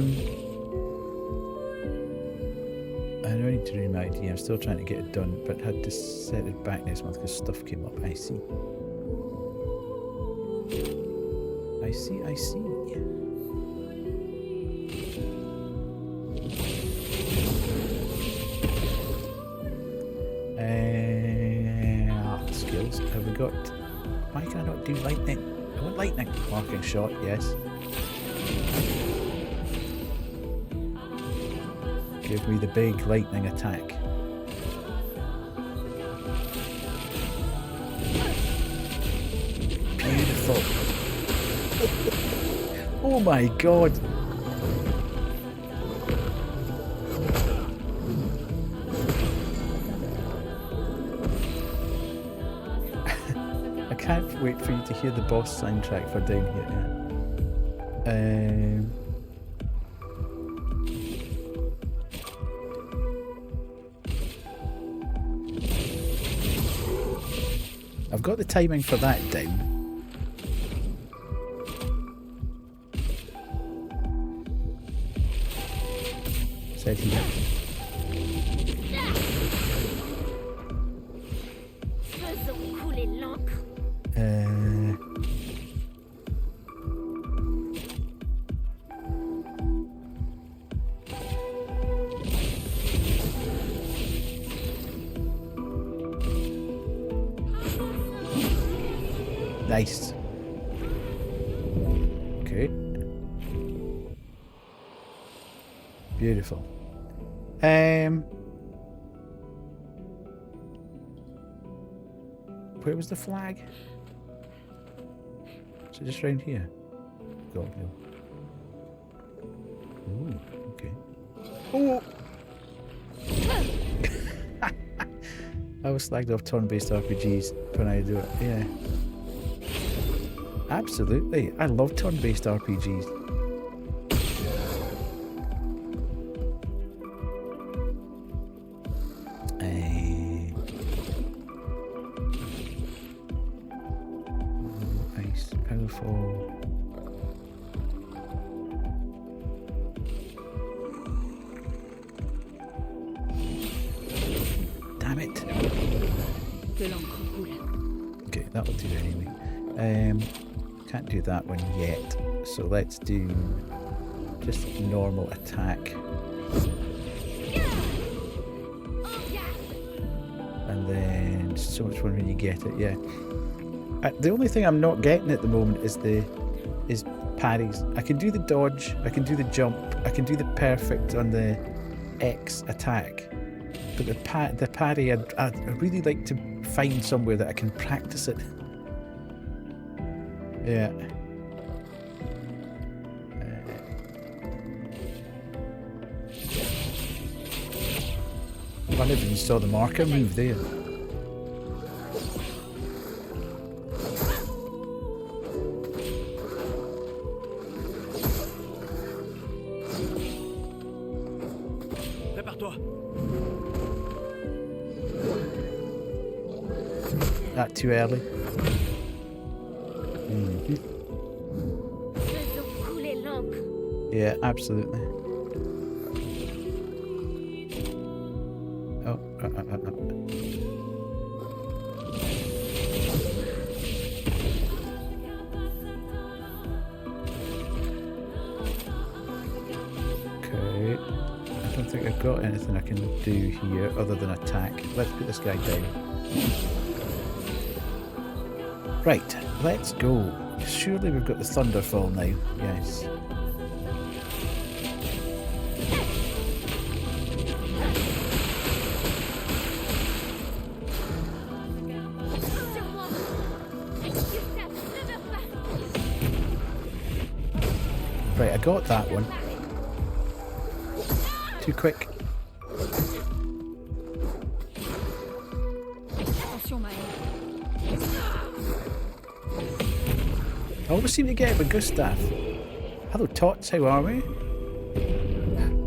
know I need to renew my ID. I'm still trying to get it done, but had to set it back next month because stuff came up. I see. I see, I see. Skills. Have we got... Why can I not do lightning? I want lightning. Marking shot, yes. Give me the big lightning attack. Beautiful. Oh my god. I can't wait for you to hear the boss soundtrack for down here. I've got the timing for that down. Said he. Faisons couler l'encre. Nice. Okay. Beautiful. Where was the flag? Is it just around here? God, no. Ooh, okay. Oh! I was slagged off turn-based RPGs when I do it, yeah. Absolutely. I love turn-based RPGs. Nice, powerful. que l'encre coule. Okay, that'll do anyway. Can't do that one yet. So let's do just normal attack. And then so much fun when you get it, yeah. The only thing I'm not getting at the moment is parries. I can do the dodge, I can do the jump, I can do the perfect on the X attack. But the parry, I'd really like to find somewhere that I can practice it. Yeah. I never even saw the marker move there. Prépare-toi. Not too early. Faisons couler l'encre. Yeah, absolutely. Oh, Okay. I don't think I've got anything I can do here other than attack. Let's put this guy down. Right, let's go. Surely we've got the Thunderfall now. Yes. Sur moi. Gustave, ne meurs pas. Right, I got that one. Too quick. Attention, Maëlle. I always seem to get it with Gustav. Hello, Tots, how are we?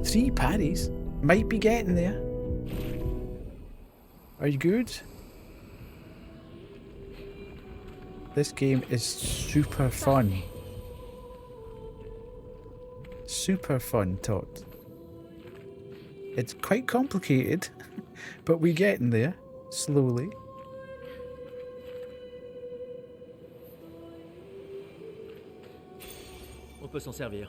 3 parries. Might be getting there. Are you good? This game is super fun. Super fun, Tot. It's quite complicated, but we're getting there, slowly. On peut s'en servir.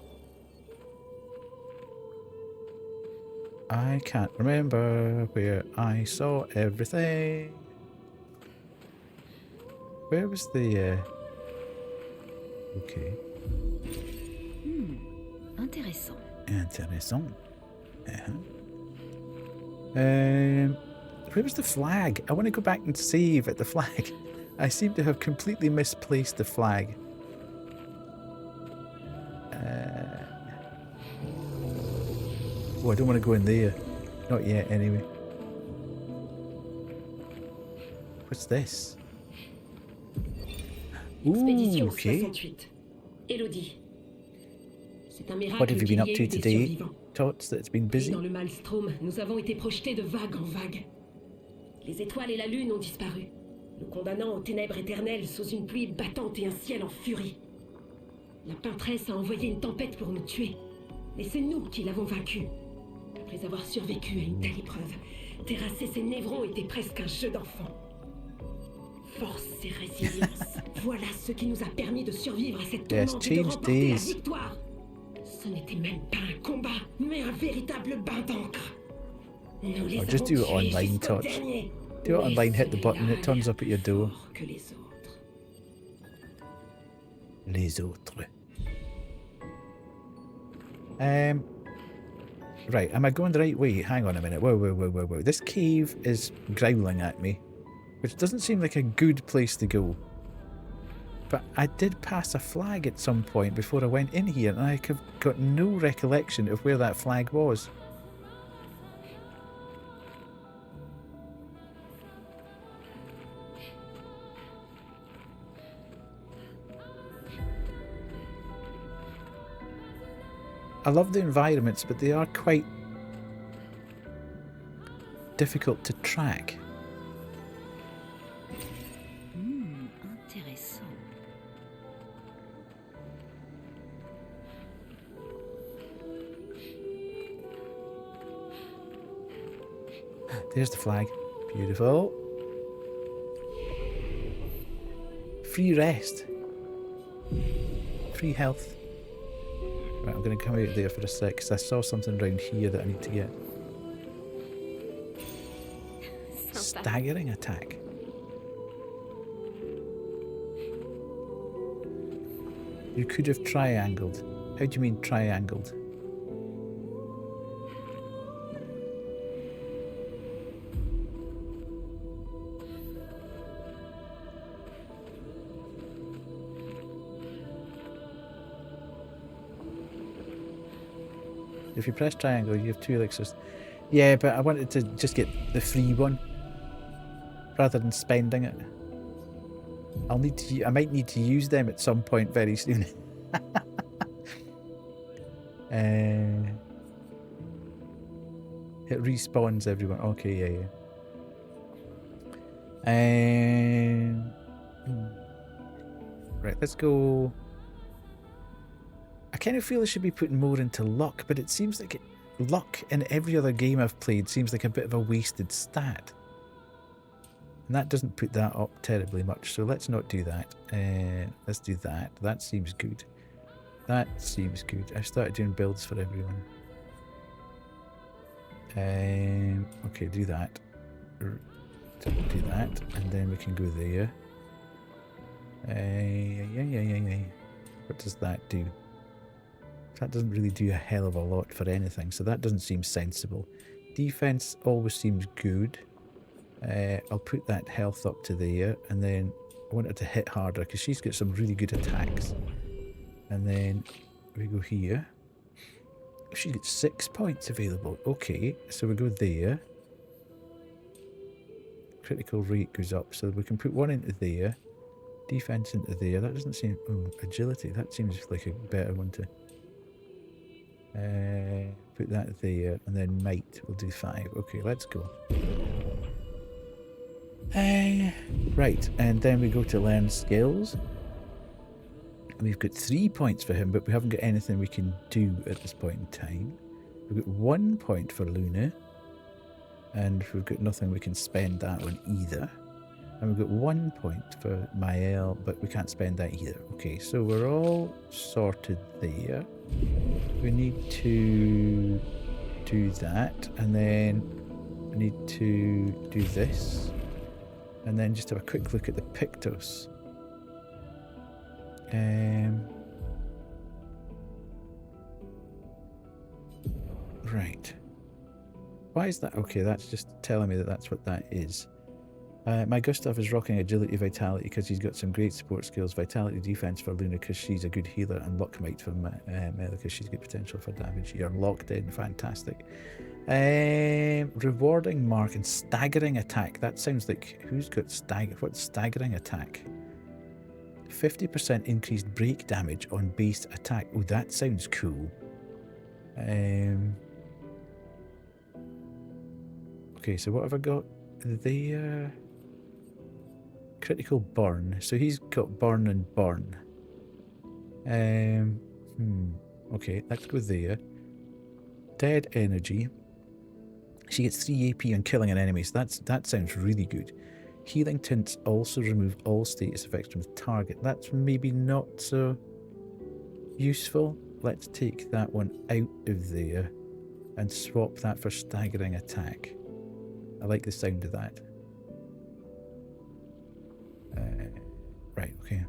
I can't remember where I saw everything. Where was the... Okay. Intéressant. Intéressant. Where was the flag? I want to go back and save at the flag. I seem to have completely misplaced the flag. Oh, I don't want to go in there. Not yet, anyway. What's this? Ooh, Expédition okay. 68. Elodie. C'est un miracle What have you qu'il been y up ait to eu des today, survivants. Tots, that's been Et busy? dans le Maelstrom, nous avons été projetés de vague en vague. Les étoiles et la lune ont disparu, nous condamnant aux ténèbres éternelles sous une pluie battante et un ciel en furie. La peintresse a envoyé une tempête pour nous tuer, mais c'est nous qui l'avons vaincue. Après avoir survécu à une telle épreuve, terrasser ses névrons était presque un jeu d'enfant. Force et résilience, voilà ce qui nous a permis de survivre à cette tourmente et de remporter la victoire. Ce n'était même pas un combat, mais un véritable bain d'encre. Nous les just do it avons tués online, jusqu'au Tots. dernier. Do it Mais online, hit the button, it turns ceux-là up at your door. plus forts que les autres. Les autres. Right, am I going the right way? Hang on a minute. Whoa. This cave is growling at me, which doesn't seem like a good place to go. But I did pass a flag at some point before I went in here, and I have got no recollection of where that flag was. I love the environments, but they are quite difficult to track. Intéressant. There's the flag. Beautiful. free rest. Free health. Right, I'm going to come out there for a sec because I saw something around here that I need to get. Staggering attack. You could have triangled. How do you mean triangled? If you press triangle, you have 2 elixirs. Yeah, but I wanted to just get the free one rather than spending it. I'll need to. I might need to use them at some point very soon. It respawns everyone. Okay, yeah. Right, let's go. I kind of feel I should be putting more into luck, but it seems like luck in every other game I've played seems like a bit of a wasted stat. And that doesn't put that up terribly much, so let's not do that. Let's do that. That seems good. That seems good. I've started doing builds for everyone. Okay, do that. Do that, and then we can go there. Yeah. What does that do? That doesn't really do a hell of a lot for anything, so that doesn't seem sensible. Defense always seems good. I'll put that health up to there, and then I want her to hit harder because she's got some really good attacks. And then we go here. She gets 6 points available. Okay, so we go there. Critical rate goes up, so we can put 1 into there. Defense into there. That doesn't seem... Oh, agility. That seems like a better one to... put that there, and then might. We'll do 5. Okay, let's go. Right, and then we go to learn skills. We've got 3 points for him, but we haven't got anything we can do at this point in time. We've got 1 point for Luna, and we've got nothing we can spend that on either. And we've got 1 point for Mael, but we can't spend that either. Okay, so we're all sorted there. We need to do that, and then we need to do this, and then just have a quick look at the Pictos. Right. Why is that? Okay, that's just telling me that that's what that is. My Gustav is rocking agility, vitality because he's got some great support skills. Vitality, defense for Luna because she's a good healer, and luck might for Mela because she's got potential for damage. You're locked in, fantastic. Rewarding mark and staggering attack. That sounds like who's got what's staggering attack? 50% increased break damage on base attack. Oh, that sounds cool. Okay, so what have I got there? Critical burn. So he's got burn and burn. Okay, let's go there. Dead energy. She gets 3 AP on killing an enemy, so that sounds really good. Healing tints also remove all status effects from the target. That's maybe not so useful. Let's take that one out of there and swap that for staggering attack. I like the sound of that. Right, okay.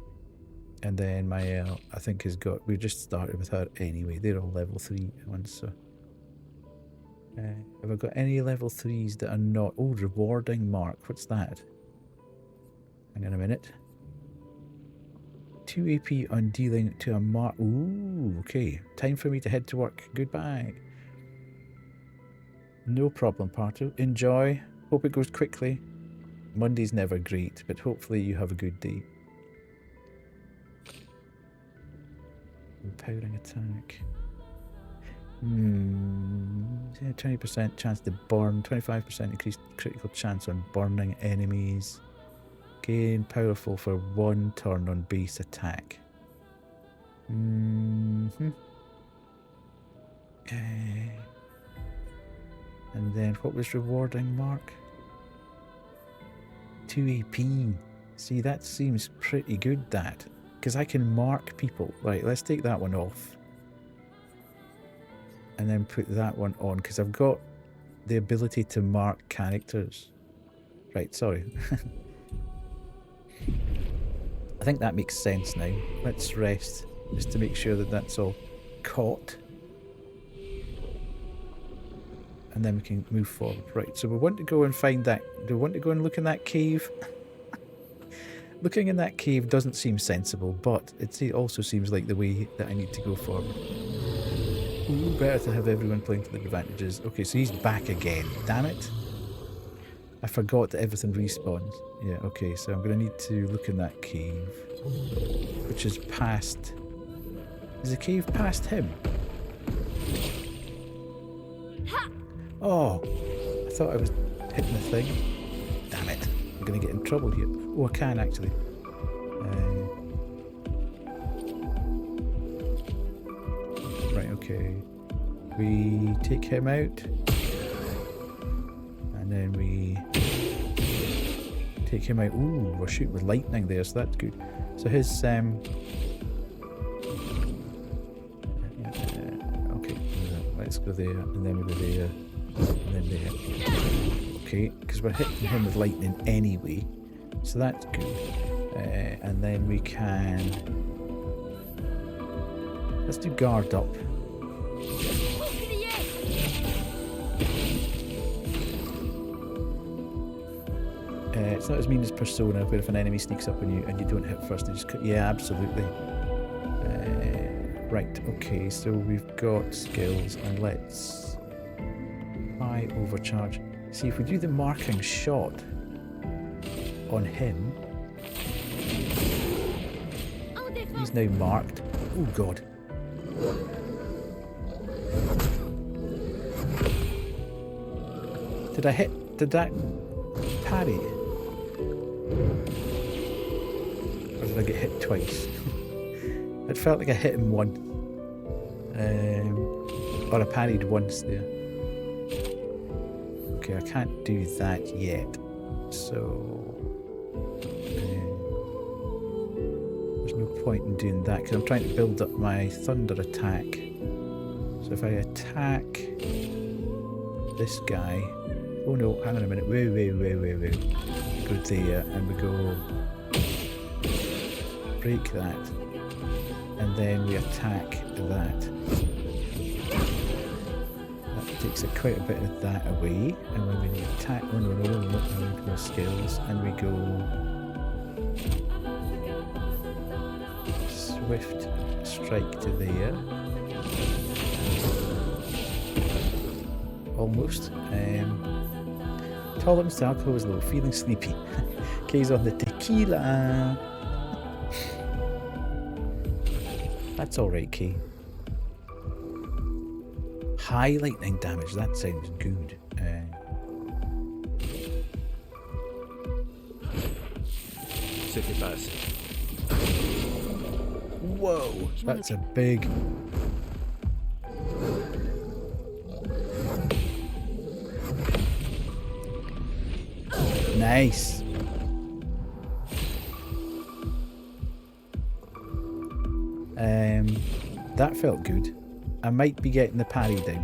And then Mael, I think, has got... We just started with her anyway. They're all level 3 ones, so... have I got any level 3s that are not... Oh, rewarding mark. What's that? Hang on a minute. 2 AP on dealing to a mark. Ooh, okay. Time for me to head to work. Goodbye. No problem, Parto. Enjoy. Hope it goes quickly. Monday's never great, but hopefully you have a good day. Empowering attack. 20% chance to burn. 25% increased critical chance on burning enemies. Gain powerful for 1 turn on base attack. And then what was rewarding mark? 2 AP. See, that seems pretty good, that. Because I can mark people. Right, let's take that one off. And then put that one on, because I've got the ability to mark characters. Right, sorry. I think that makes sense now. Let's rest, just to make sure that that's all caught. And then we can move forward. Right, so we want to go and find that. Do we want to go and look in that cave? Looking in that cave doesn't seem sensible, but it also seems like the way that I need to go forward. Ooh, better to have everyone playing to their advantages. Okay, so he's back again. Damn it. I forgot that everything respawns. Yeah, okay, so I'm going to need to look in that cave. Which is past... Is the cave past him? Oh! I thought I was hitting the thing. Damn it. I'm going to get in trouble here. Oh, I can actually. Right, okay. We take him out. And then we take him out. Ooh, we're shooting with lightning there, so that's good. So his okay, let's go there, and then we go there, and then there. Okay, because we're hitting him with lightning anyway, so that's good. And then we can... Let's do guard up. It's not as mean as Persona, where if an enemy sneaks up on you and you don't hit first, they just cut. Yeah, absolutely. Right, okay, so we've got skills, and let's high overcharge. See, if we do the marking shot on him, he's now marked. Oh god. Did I hit? Did that parry? Or did I get hit twice? It felt like I hit him once. Or I parried once there. Okay, I can't do that yet. So... there's no point in doing that, because I'm trying to build up my thunder attack. So if I attack this guy... Oh no, hang on a minute. Wait. Go there, and we go... break that. And then we attack that. That takes quite a bit of that away. And when we attack... Oh no, we go skills, and we go... Swift strike to there. Almost. Tolerance to alcohol is low. Feeling sleepy. K's on the tequila. That's alright, K. High lightning damage. That sounds good. C'était pas assez. Whoa, that's a big... Nice. That felt good. I might be getting the parry down.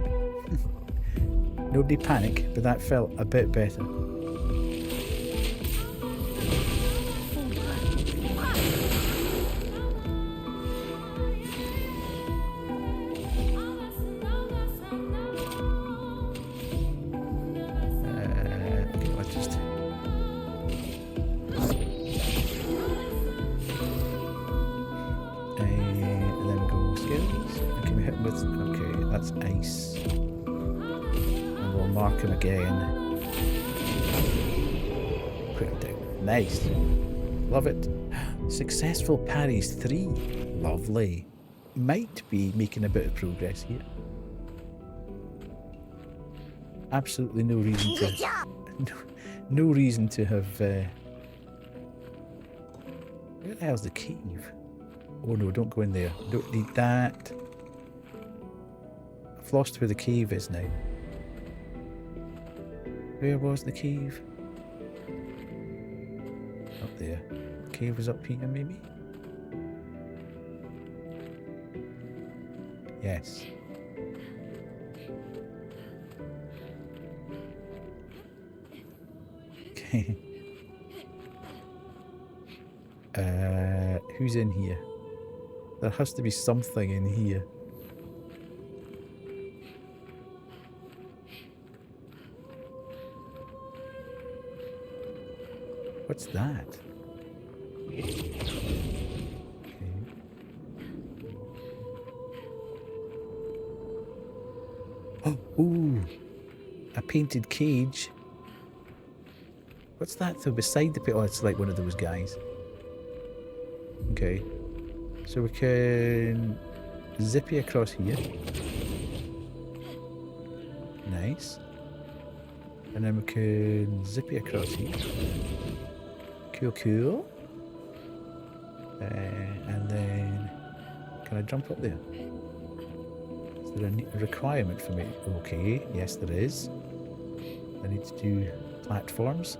Nobody panic, but that felt a bit better. Nice. Love it. Successful parries 3. Lovely. Might be making a bit of progress here. Absolutely no reason to... No reason to have... Where the hell's the cave? Oh no, don't go in there. Don't need that. I've lost where the cave is now. Where was the cave? Up there. Cave was up here, maybe? Yes. Okay. Who's in here? There has to be something in here. What's that? Okay. Oh, ooh, a painted cage. What's that though beside the pit? Oh, it's like one of those guys. Okay. So we can zippy across here. Nice. And then we can zippy across here. Cool, cool. And then, can I jump up there? Is there a requirement for me? Okay, yes there is. I need to do platforms.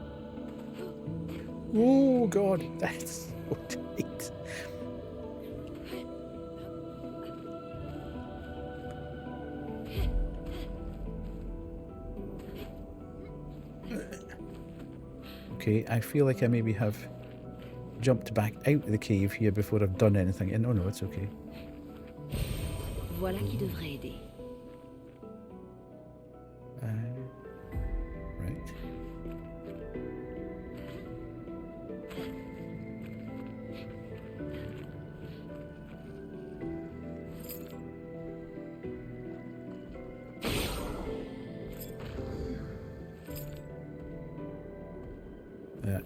Oh god, that's so tight. Okay, I feel like I maybe have jumped back out of the cave here before I've done anything. And oh no, it's okay. Voilà qui devrait aider. Right.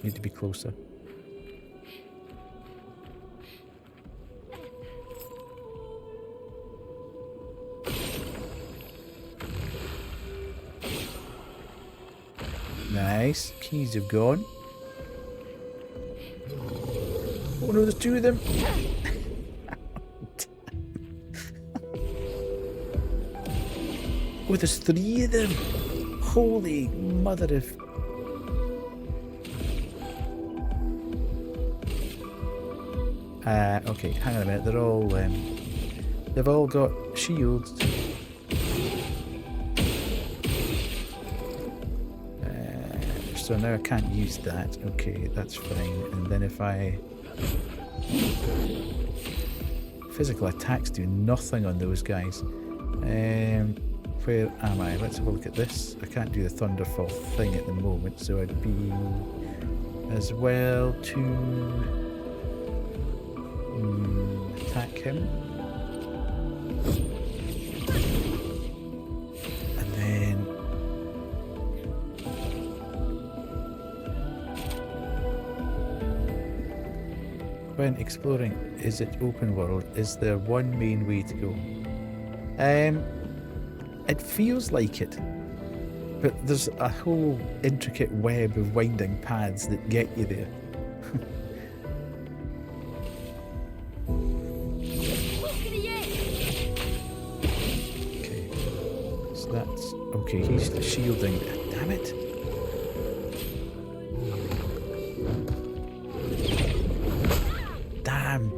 Need to be closer. Nice. Keys have gone. Oh no, there's two of them. Oh, there's three of them. Holy mother of... okay, hang on a minute. They're all, they've all got shields. So now I can't use that. Okay, that's fine. And then if I... Physical attacks do nothing on those guys. Where am I? Let's have a look at this. I can't do the Thunderfall thing at the moment, so I'd be as well to attack him. And then when exploring, is it open world? Is there one main way to go? It feels like it, but there's a whole intricate web of winding paths that get you there. Okay, so that's okay. He's shielding. Damn it! Damn!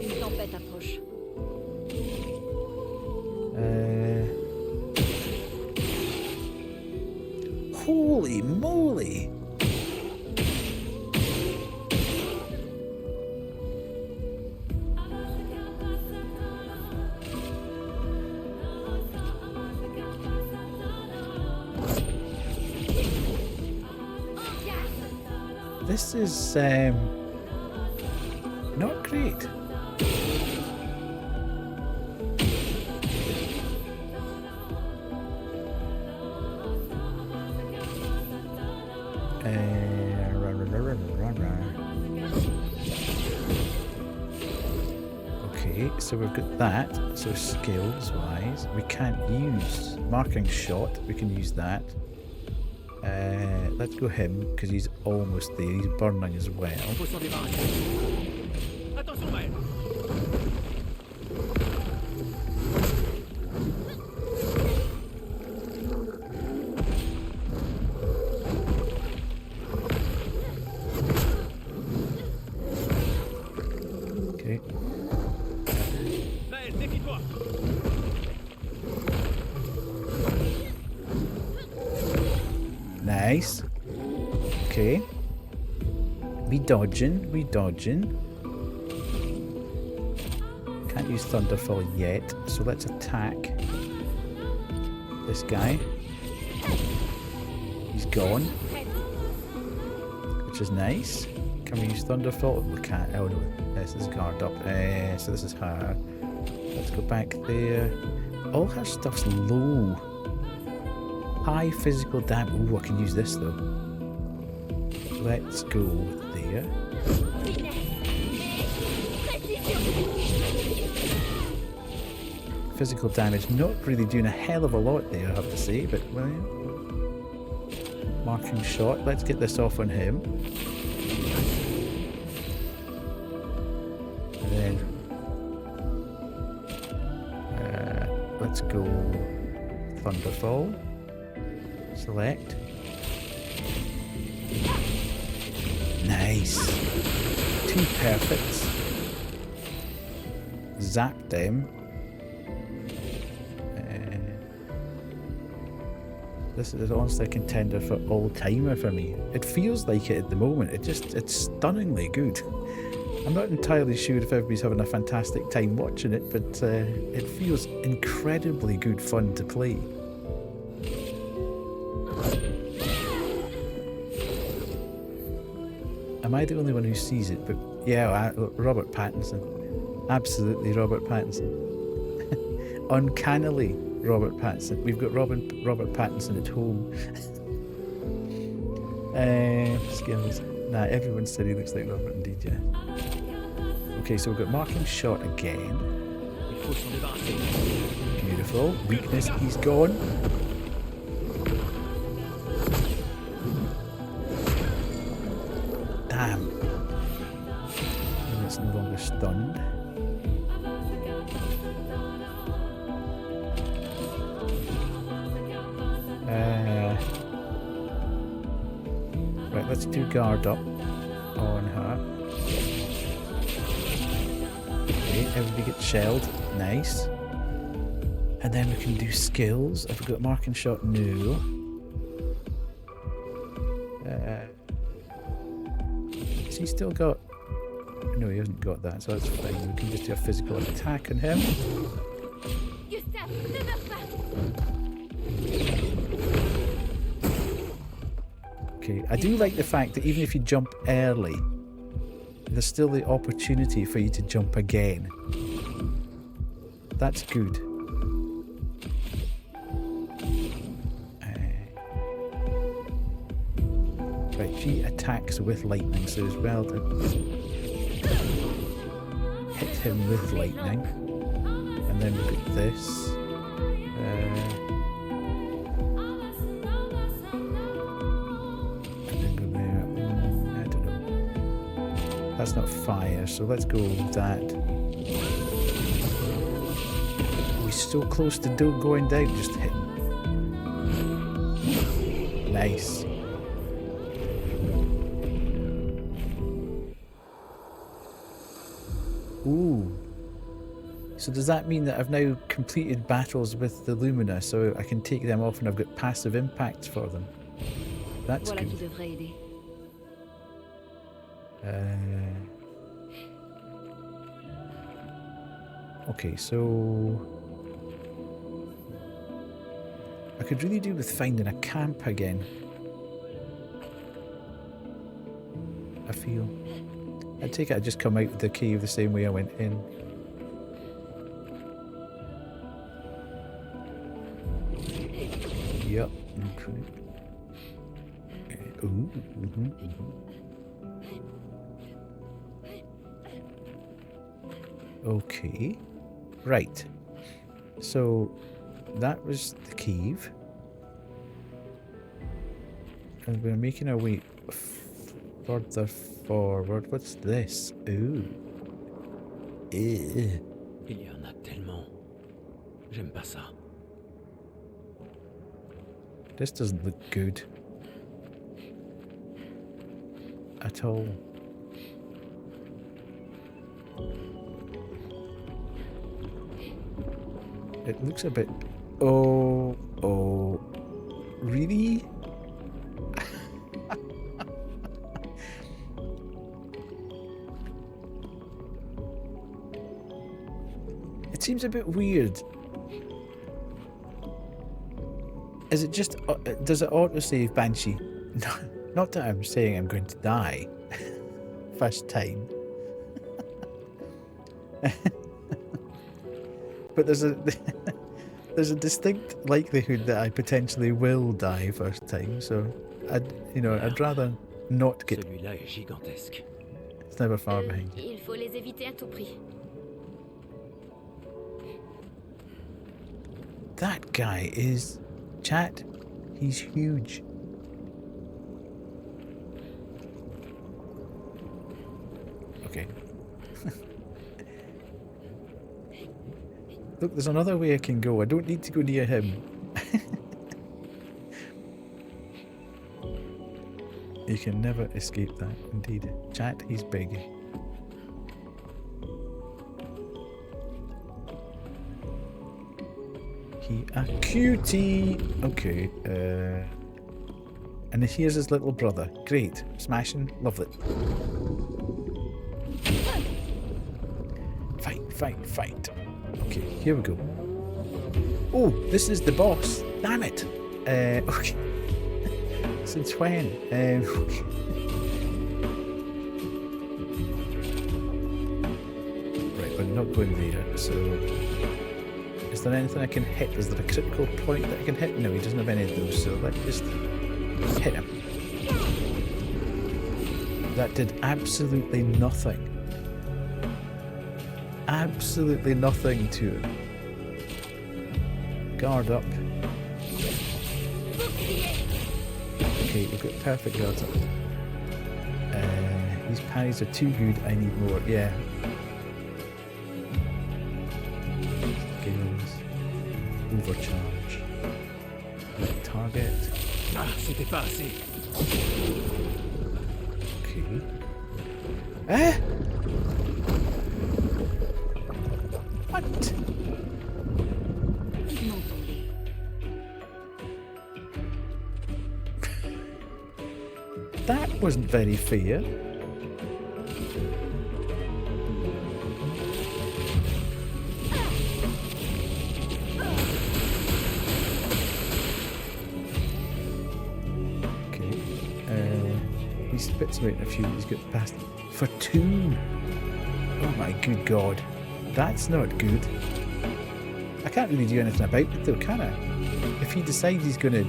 Une tempête approche. Holy moly! This is not great. Okay, so we've got that. So skills wise, we can't use marking shot. We can use that. Let's go him because he's almost there. He's burning as well. Nice. Okay. We dodging. Can't use Thunderfall yet, so let's attack this guy. He's gone, which is nice. Can we use Thunderfall? We can't. Oh no, this is guard up. So this is her. Let's go back there. All her stuff's low. High physical damage. Ooh, I can use this though. Let's go there. Physical damage, not really doing a hell of a lot there, I have to say, but well, marking shot. Let's get this off on him. And then let's go Thunderfall. Select. Nice. 2 perfects. Zap them. This is honestly a contender for all-timer for me. It feels like it at the moment. It's stunningly good. I'm not entirely sure if everybody's having a fantastic time watching it, but it feels incredibly good fun to play. Am I the only one who sees it? But yeah, Robert Pattinson. Absolutely Robert Pattinson. Uncannily Robert Pattinson. We've got Robert Pattinson at home. Skills. Nah, everyone said he looks like Robert indeed, yeah. Okay, so we've got marking shot again. Beautiful. Weakness, he's gone. Damn. And it's no longer stunned. Right, let's do guard up on her. Okay, everybody gets shelled. Nice. And then we can do skills. Have we got marking shot? No. Has he still got... No, he hasn't got that, so that's fine. We can just do a physical attack on him. Okay, I do like the fact that even if you jump early, there's still the opportunity for you to jump again. That's good. Right, she attacks with lightning, so as well to hit him with lightning. And then we've got this. That's not fire, so let's go with that. We're so close to going down, just hit him. Nice. Ooh. So does that mean that I've now completed battles with the Lumina, so I can take them off and I've got passive impacts for them? That's good. Okay, so I could really do with finding a camp again. I feel. I take it I just come out of the cave the same way I went in. Yep. Okay. Ooh. Okay. Right. So that was the cave. And we're making our way further forward. What's this? Ooh. Il y en a tellement. J'aime pas ça. This doesn't look good. At all. It looks a bit... Oh, really? seems a bit weird. Is it just... does it autosave Banshee? No, not that I'm saying I'm going to die. First time. But there's a... there's a distinct likelihood that I potentially will die first time, so I'd rather not get... Celui-là est gigantesque. It's never far behind you. Il faut les éviter à tout prix. That guy is... Chat, he's huge. Okay. Look, there's another way I can go. I don't need to go near him. You can never escape that, indeed. Chat, he's big. He a cutie! Okay, and here's his little brother. Great. Smashing. Love it. Fight, fight, fight. Okay, here we go. Oh, this is the boss. Damn it. Okay. Since when? Okay. Right, we're not going there, so... Is there anything I can hit? Is there a critical point that I can hit? No, he doesn't have any of those, so let's just hit him. That did absolutely nothing. Absolutely nothing to him. Guard up. Okay, we've got perfect guards up. These parries are too good, I need more, yeah. Skills. Overcharge. Target. Ah, c'était pas assez. Okay. Eh? What? That wasn't very fair. Okay. He spits him out in a few. He's got past for 2. Oh my good god. That's not good. I can't really do anything about it though, can I? If he decides he's going to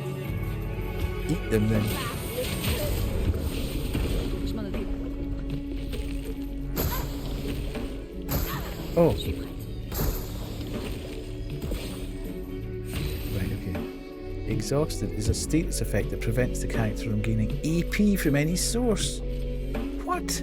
eat them, then... Oh. Right, okay. Exhausted is a status effect that prevents the character from gaining AP from any source. What?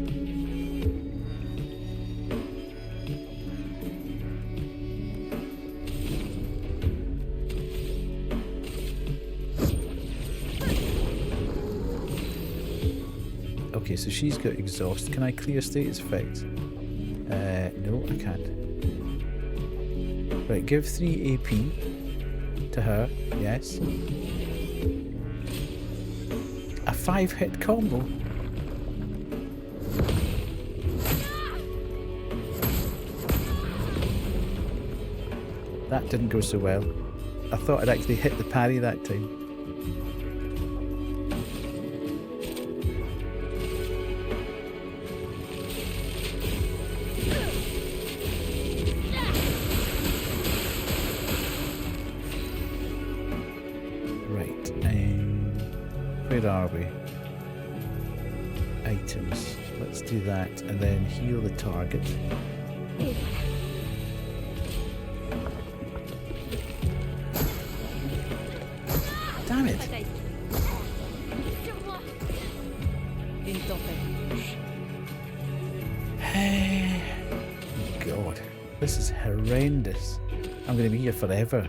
Okay, so she's got exhaust. Can I clear status effects? No, I can't. Right, give 3 AP to her, yes. A 5-hit combo. That didn't go so well. I thought I'd actually hit the parry that time. Where are we? Items. Let's do that and then heal the target. Damn it! God, this is horrendous. I'm going to be here forever.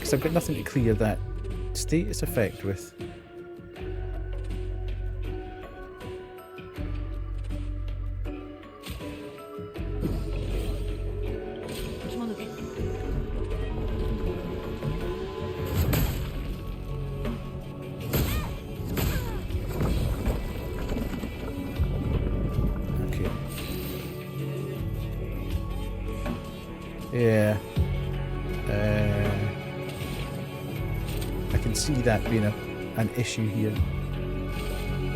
I've got nothing to clear that status effect with. Yeah. I can see that being an issue here.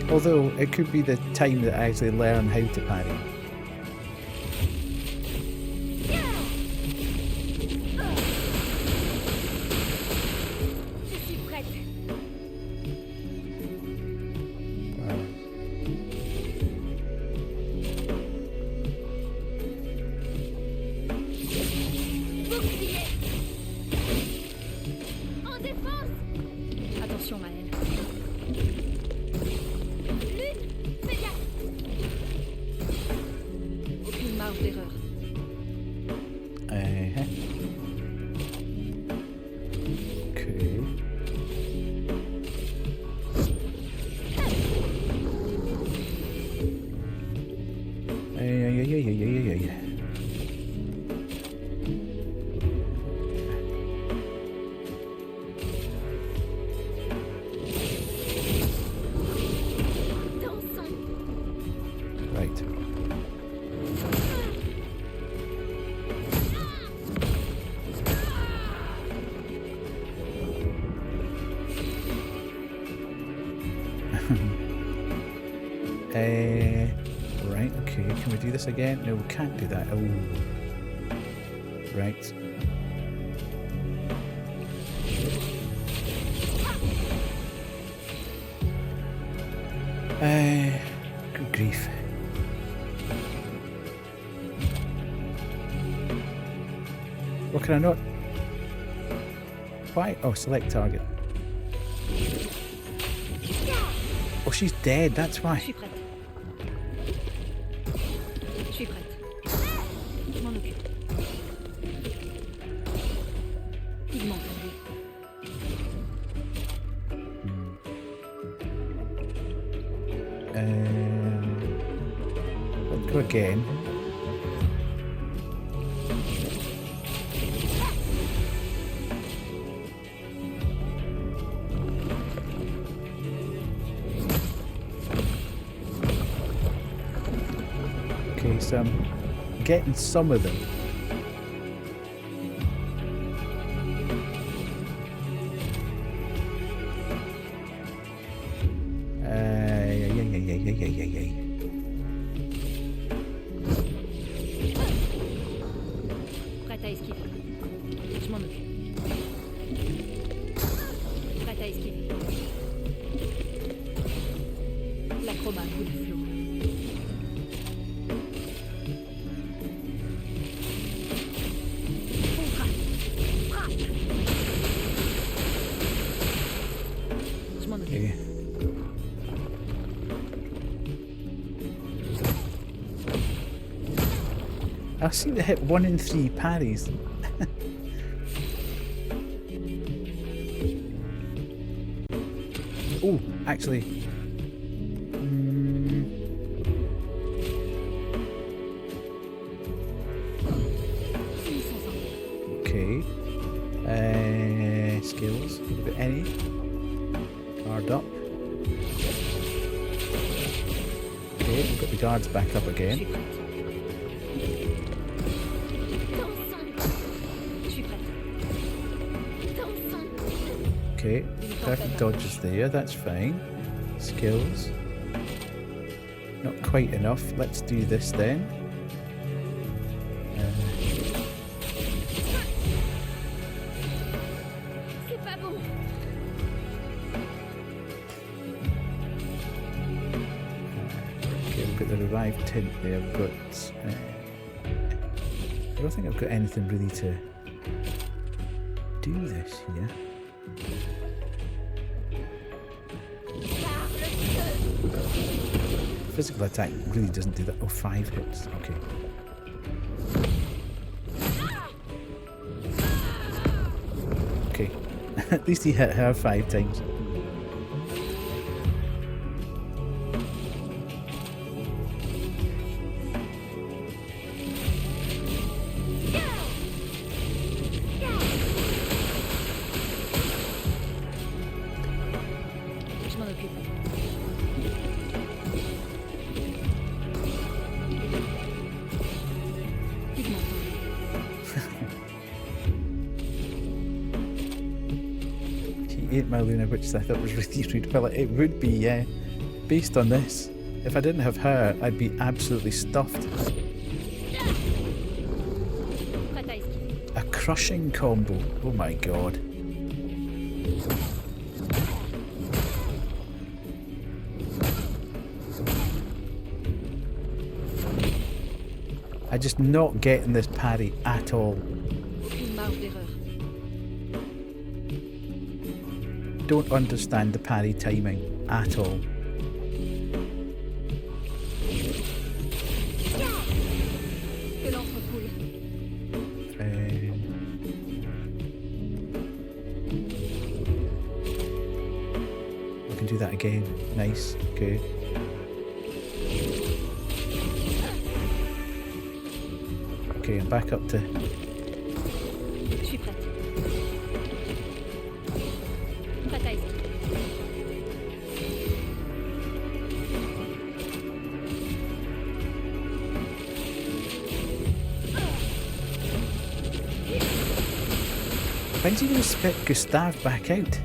Although it could be the time that I actually learn how to parry. Je suis prête. Bouclier. En défense. Attention, Maëlle. Lune, fais gaffe. Aucune marge d'erreur. Okay. Yeah. Dansons. Right. Right, okay. Can we do this again? No, we can't do that. Oh. Right. Good grief. What can I not? Why? Oh, select target. Oh, she's dead, that's Je why. suis prête. Je suis prête. Je m'en occupe. Il manque un bout. Let's go again. Okay, so I'm getting some of them. Yeah. Prête à esquiver. Je m'en occupe. Prête à esquiver. L'acrobat, coup de flot. Je m'en occupe. Okay. I seem to hit 1 in 3 parries. Oh, actually. Okay. Skills. Have you got any? Guard up. Okay, we've got the guards back up Je again. suis prête. Je suis prête. Okay, perfect dodges there, that's fine. Skills. Not quite enough. Let's do this then. C'est pas bon. Okay, we've got the revived tint there. I've got. I don't think I've got anything really to do this here. Physical attack really doesn't do that. Oh, 5 hits. Okay. Okay. At least he hit her 5 times. Je m'en occupe. Il m'entend. ate my Luna, which I thought was really rude. Well, it would be, yeah. Based on this. If I didn't have her, I'd be absolutely stuffed. A crushing combo. Oh my god. I'm just not getting this parry at all. Don't understand the parry timing at all. We can do that again. Nice. Okay. Okay, I'm back up to... Je suis prête. Prête à esquiver. When's he going to spit Gustav back out?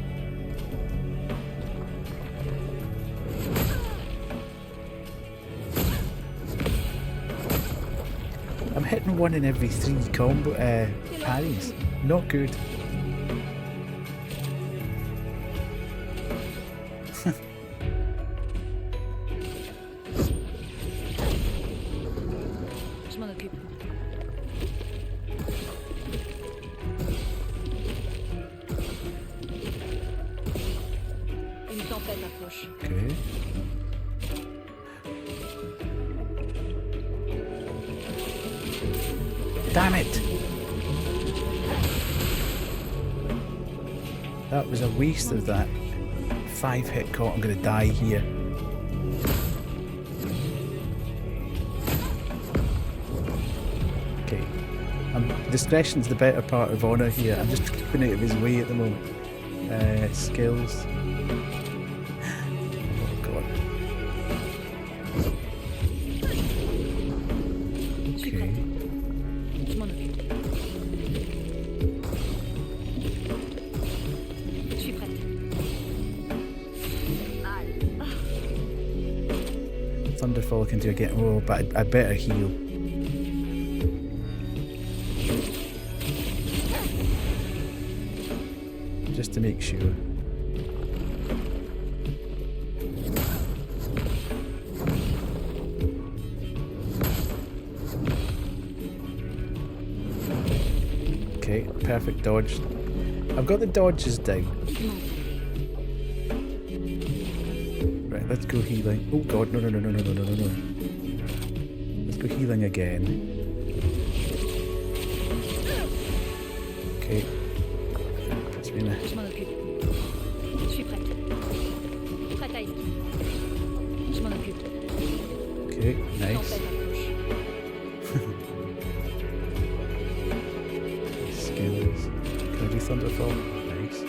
I'm hitting one in every 3 combo parries. Not good. Je m'en occupe. Une tempête approche. Okay. Damn it! That was a waste of that 5-hit caught. I'm gonna die here. Okay. Discretion's the better part of honour here. I'm just keeping out of his way at the moment. Skills. Oh god. Okay. Je m'en occupe. Je suis prête. Thunderfall can do again. Oh, but I better heal. Just to make sure. Okay, perfect dodge. I've got the dodges down. Right, let's go healing. Oh god, no. Let's go healing again. Okay. Je m'en occupe. Je suis prête. Prête à esquiver. Je m'en occupe. Okay, nice. Skills. Can I do Thunderfall? Nice.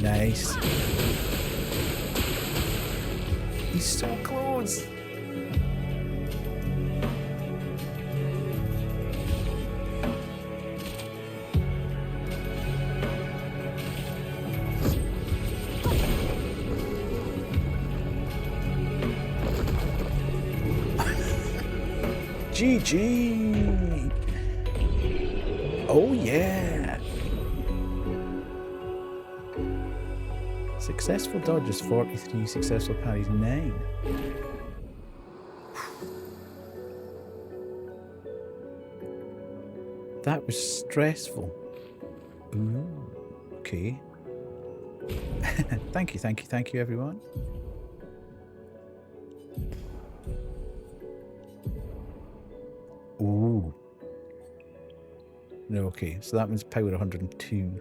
Nice. He's so close. GG! Oh yeah! Successful dodges 43, successful parries 9. That was stressful. Ooh, okay. Thank you everyone. Ooh. No, okay, so that one's power 102.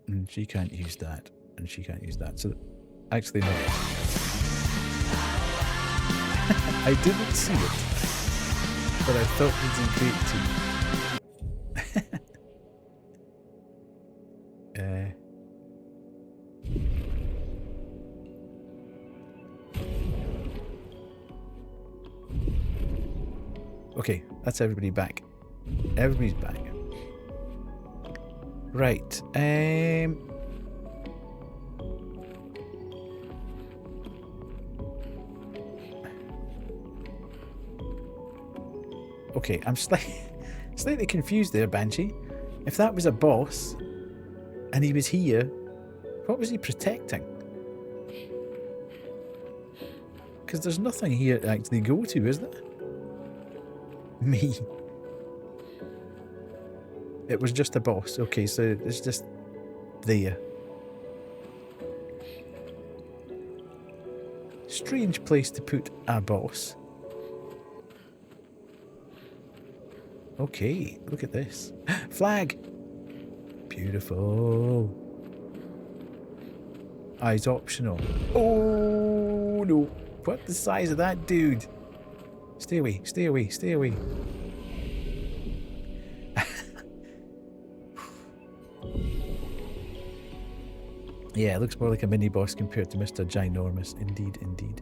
And she can't use that, and she can't use that. So, actually, no. I didn't see it, but I thought it was great too. Okay, that's everybody back. Everybody's back. Right. Okay, I'm slightly confused there, Banshee. If that was a boss, and he was here, what was he protecting? Because there's nothing here to actually go to, is there? Me. It was just a boss. Okay, so it's just there. Strange place to put a boss. Okay, look at this. Flag! Beautiful. Eyes optional. Oh no. What the size of that dude? Stay away, stay away, stay away. Yeah, it looks more like a mini boss compared to Mr. Ginormous. Indeed, indeed.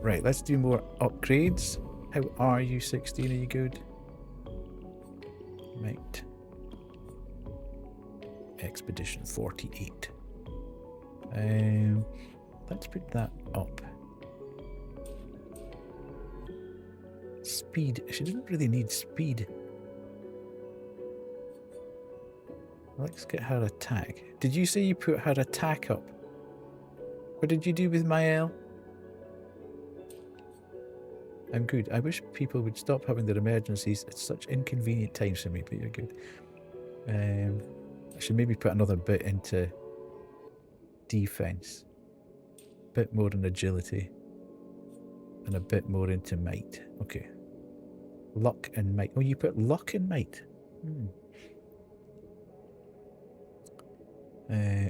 Right, let's do more upgrades. How are you, 16? Are you good? Right. Expedition 48. Let's put that up. Speed. She doesn't really need speed. Let's get her attack. Did you say you put her attack up? What did you do with my L? I'm good. I wish people would stop having their emergencies. It's such inconvenient times for me, but you're good. I should maybe put another bit into defense. Bit more in agility. And a bit more into might. Okay. Luck and might. Oh, you put luck and might.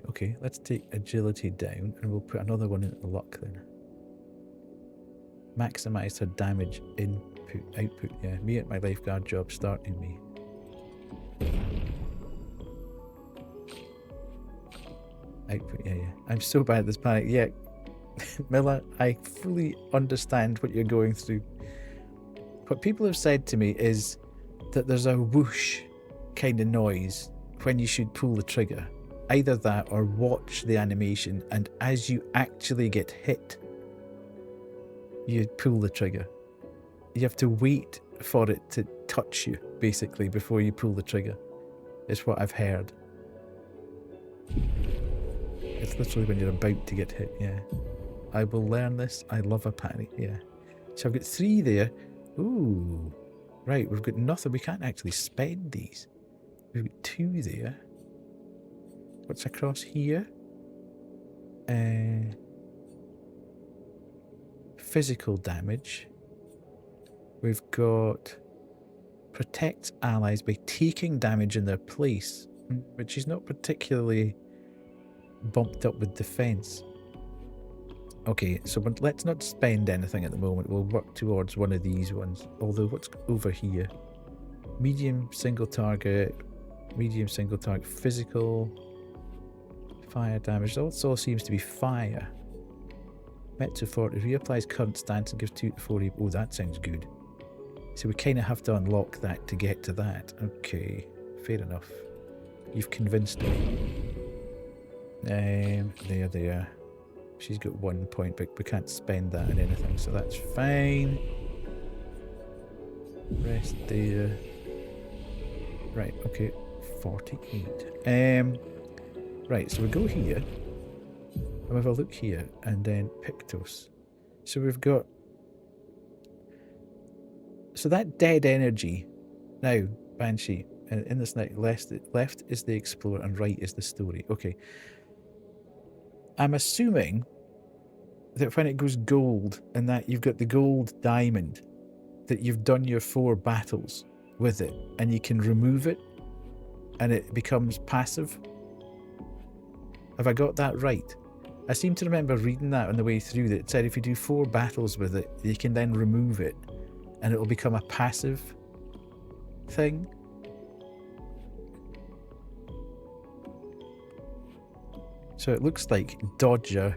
Okay, let's take agility down and we'll put another one into luck then. Maximise her damage input, output. Yeah, me at my lifeguard job starting me. Output, yeah. I'm so bad at this panic. Yeah, Miller, I fully understand what you're going through. What people have said to me is that there's a whoosh kind of noise when you should pull the trigger. Either that or watch the animation, and as you actually get hit, you pull the trigger. You have to wait for it to touch you, basically, before you pull the trigger. It's what I've heard. It's literally when you're about to get hit, yeah. I will learn this. I love a panic, yeah. So I've got 3 there. Ooh. Right, we've got nothing. We can't actually spend these. We've got 2 there. What's across here? Physical damage. We've got protects allies by taking damage in their place, which is not particularly bumped up with defense. Okay, so let's not spend anything at the moment. We'll work towards one of these ones. Although, what's over here? Medium single target, physical, fire damage. Also seems to be fire. Metro 40 reapplies current stance and gives 2 to 4. Oh, that sounds good. So we kind of have to unlock that to get to that. Okay, fair enough. You've convinced me. There. She's got 1 point, but we can't spend that on anything, so that's fine. Rest there. Right, okay. 48. Right, so we go here. And we have a look here, and then Pictos. So we've got... So that dead energy. Now, Banshee, in this night, left is the explorer and right is the story. Okay. I'm assuming that when it goes gold and that you've got the gold diamond, that you've done your 4 battles with it and you can remove it and it becomes passive. Have I got that right? I seem to remember reading that on the way through, that it said if you do 4 battles with it, you can then remove it and it will become a passive thing. So it looks like Dodger.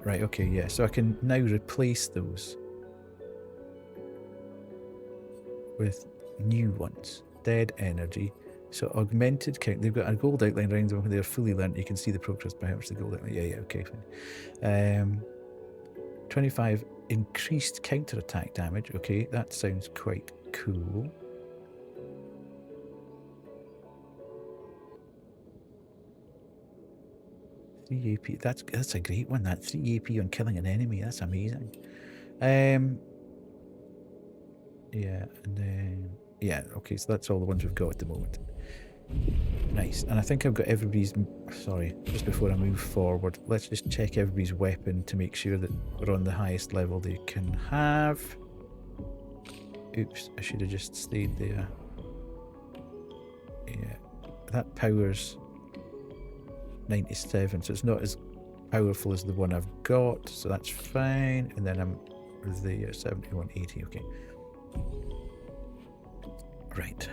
Right, okay, yeah. So I can now replace those with new ones. Dead energy. So augmented count. They've got a gold outline around them when they're fully learnt. You can see the progress by how much the gold outline. Yeah, okay, fine. 25 increased counter attack damage. Okay, that sounds quite cool. Three AP. That's a great one. That 3 AP on killing an enemy. That's amazing. Yeah, and then yeah. Okay, so that's all the ones we've got at the moment. Nice. And I think I've got everybody's. Sorry, just before I move forward, let's just check everybody's weapon to make sure that we're on the highest level they can have. Oops, I should have just stayed there. Yeah, that powers 97, so it's not as powerful as the one I've got, so that's fine. And then I'm the 7180. Okay, right.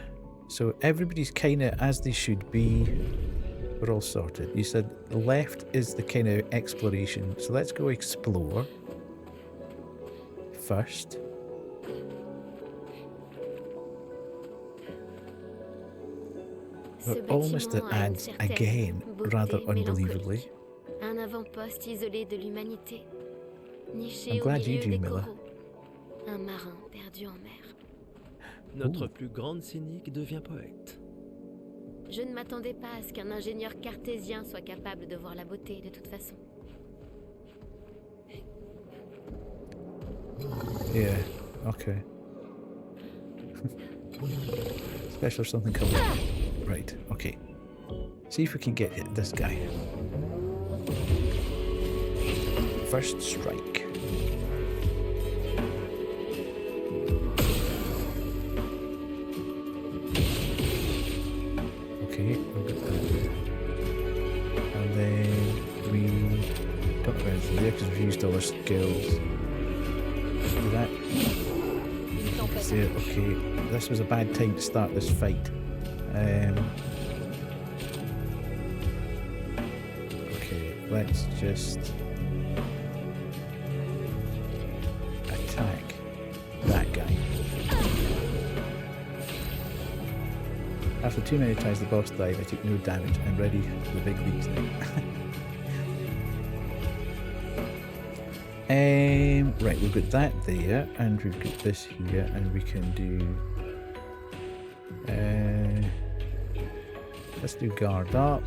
So everybody's kind of as they should be. We're all sorted. You said the left is the kind of exploration, so let's go explore first. We're almost at ads again, rather unbelievably. Un avant-poste isolé de l'humanité, niché I'm au glad you milieu do, des Miller. coraux. Un marin perdu en mer. Notre plus grande cynique devient poète. Je ne m'attendais pas à ce qu'un ingénieur cartésien soit capable de voir la beauté de toute façon. Yeah, okay. Special or something coming up. Right, okay. See if we can get this guy. First strike. Okay, we've got that. And then we don't have anything there because we've used all our skills. Do that. There, okay. This was a bad time to start this fight. Okay, let's just attack that guy. After too many times the boss died, I took no damage. I'm ready for the big leagues now. Right, we've got that there, and we've got this here, and we can do. Let's do guard up.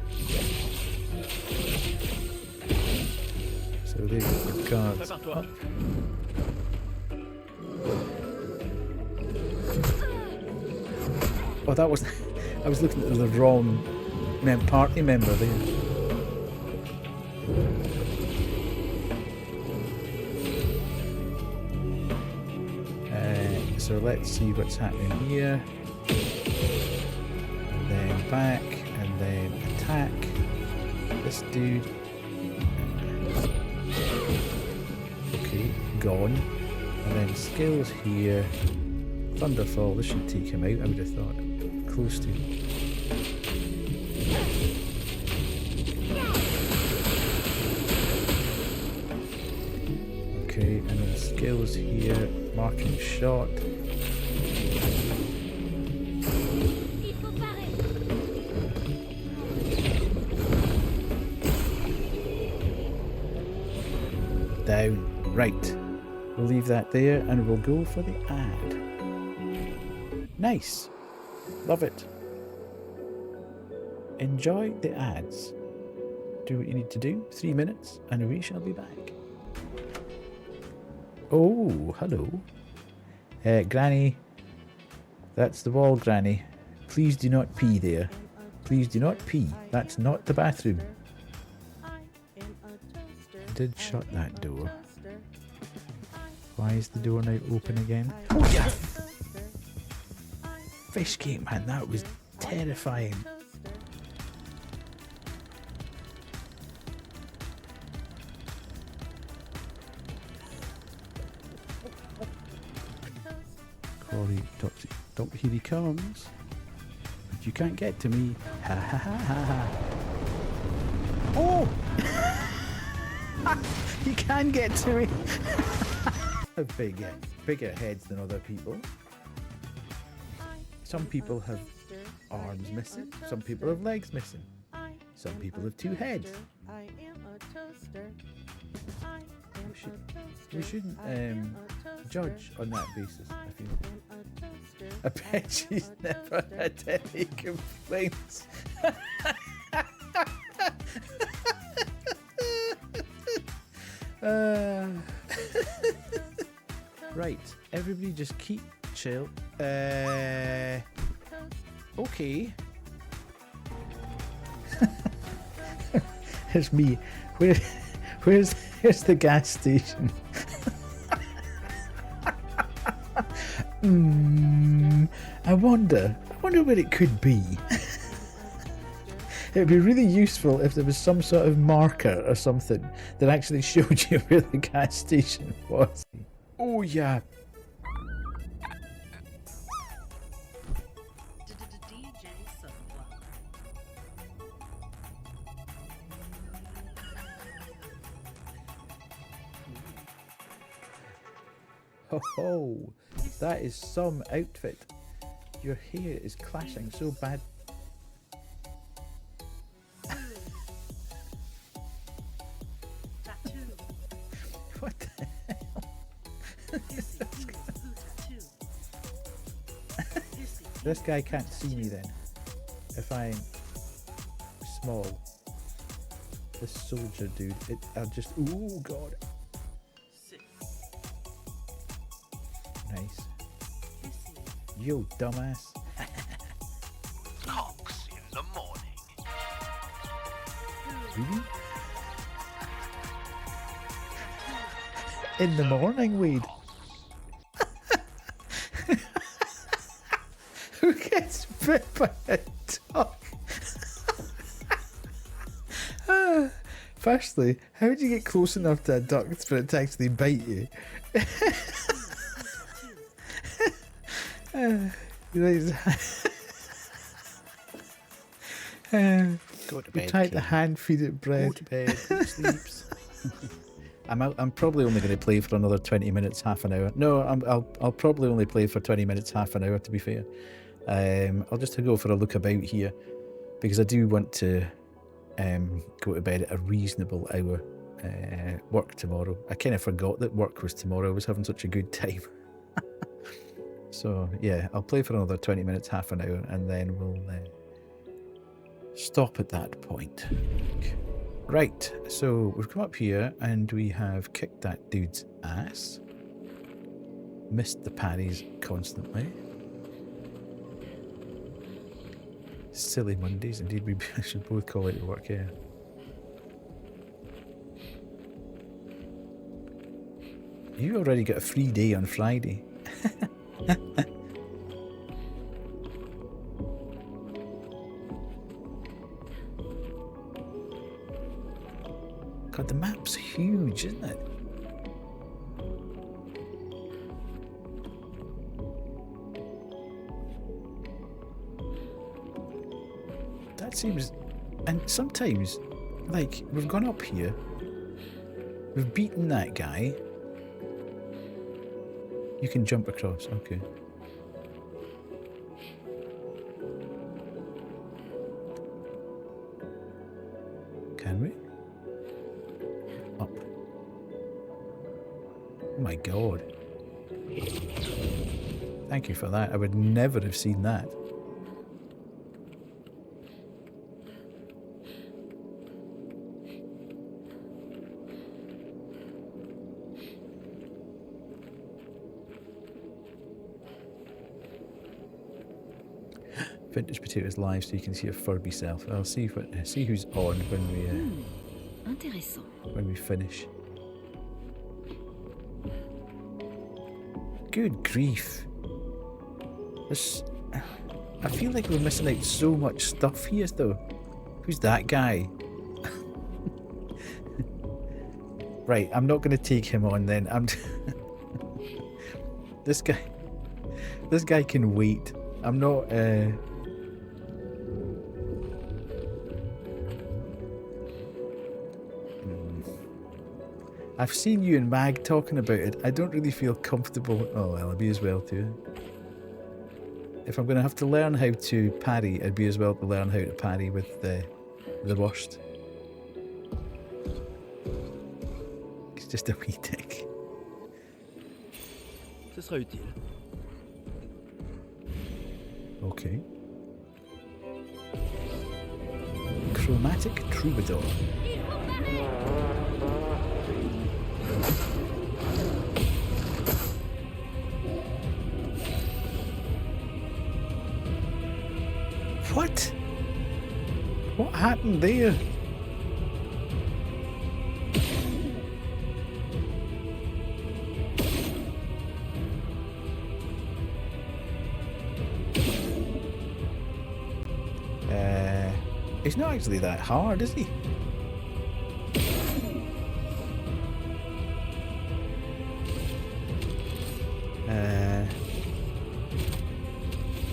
So they've got the guards up. Oh, that was. I was looking at the wrong party member there. So let's see what's happening here. And then back, and then attack this dude. Okay, gone. And then skills here. Thunderfall, this should take him out, I would have thought. Close to. Okay, and then skills here. Marking shot. Down. Right. We'll leave that there and we'll go for the ad. Nice. Love it. Enjoy the ads. Do what you need to do. 3 minutes and we shall be back. Oh, hello. Granny. That's the wall, Granny. Please do not pee there. Please do not pee. That's not the bathroom. I did shut that door. Why is the door now open again? Oh yeah! Fish cake, man, that was terrifying. Corey, Doctor, here he comes. But you can't get to me. Ha ha ha ha ha. Oh! You can get to me. Bigger heads than other people. Some people have arms missing. Some people have legs missing. Some people have 2 heads. I am a toaster. I am a toaster. We shouldn't I am a toaster. judge on that basis, I feel. I am a toaster. I bet she's never had any complaints. Right, everybody just keep chill. Okay. Here's me. Where's the gas station? I wonder where it could be. It'd be really useful if there was some sort of marker or something that actually showed you where the gas station was. Oh yeah. Oh, that is some outfit. Your hair is clashing so bad. What the hell? This guy can't see me then. If I'm small. This soldier dude, I'll just, oh god. Nice. Yo, dumbass. Cox in the morning. Really? In the morning, Wade. Who gets bit by a dog? Firstly, how would you get close enough to a duck for it to actually bite you? Go to bed. We tried to hand feed it bread. Go to bed. It sleeps. I'm probably only going to play for another 20 minutes, half an hour. No, I'll probably only play for 20 minutes, half an hour. To be fair, I'll just go for a look about here because I do want to go to bed at a reasonable hour. Work tomorrow. I kind of forgot that work was tomorrow. I was having such a good time. So yeah, I'll play for another 20 minutes, half an hour, and then we'll stop at that point. Right, so we've come up here and we have kicked that dude's ass. Missed the parries constantly. Silly Mondays, indeed we should both call it work, yeah. You already got a free day on Friday. God, the map's huge, isn't it? That seems... And sometimes, like, we've gone up here, we've beaten that guy. You can jump across, okay. Can we? Up. Oh my god. Thank you for that. I would never have seen that. Vintage Potatoes live, so you can see a Furby self. I'll see who's on when we finish. Good grief! I feel like we're missing out so much stuff here, though. Who's that guy? Right, I'm not going to take him on then. This guy can wait. I'm not. I've seen you and Mag talking about it. I don't really feel comfortable. Oh well, I'll be as well too. If I'm going to have to learn how to parry, it'd be as well to learn how to parry with the worst. It's just a wee tick. Ce sera utile. Okay. Chromatic Troubadour. What? What happened there? It's not actually that hard, is he?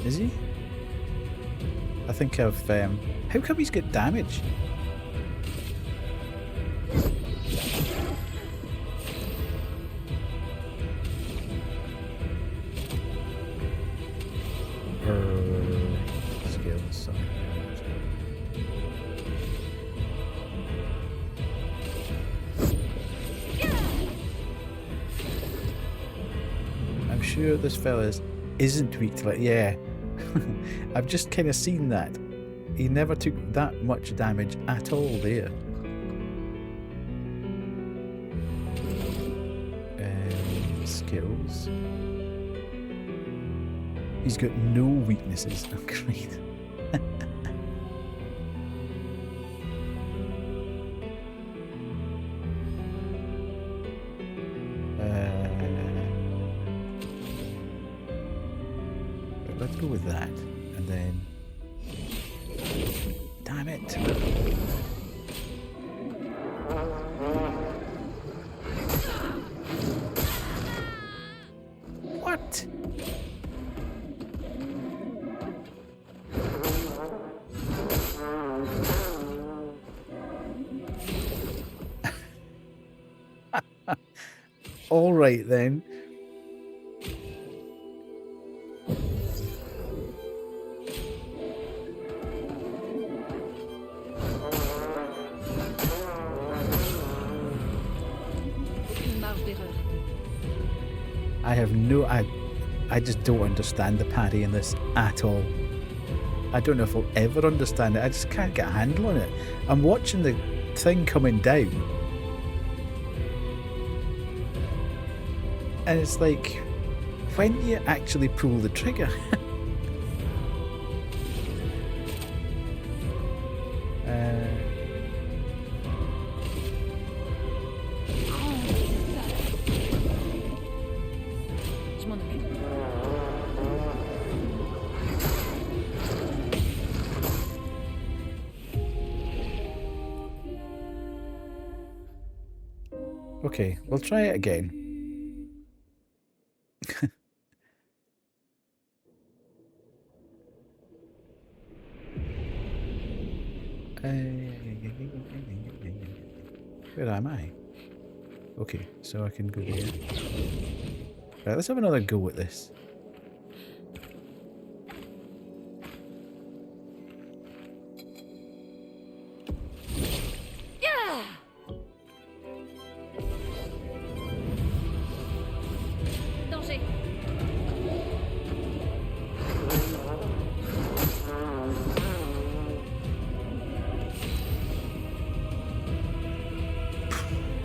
Is he? I think I've... how come he's got damage? Skills, sorry. I'm sure this fella isn't weak to it. Yeah. I've just kind of seen that. He never took that much damage at all there. Skills. He's got no weaknesses. Oh, great. Let's go with that, and then... Damn it! What? All right then. I have no... I just don't understand the parry in this at all. I don't know if I'll ever understand it. I just can't get a handle on it. I'm watching the thing coming down. And it's like, when do you actually pull the trigger? Okay, we'll try it again. Where am I? Okay, so I can go there. Right, let's have another go at this.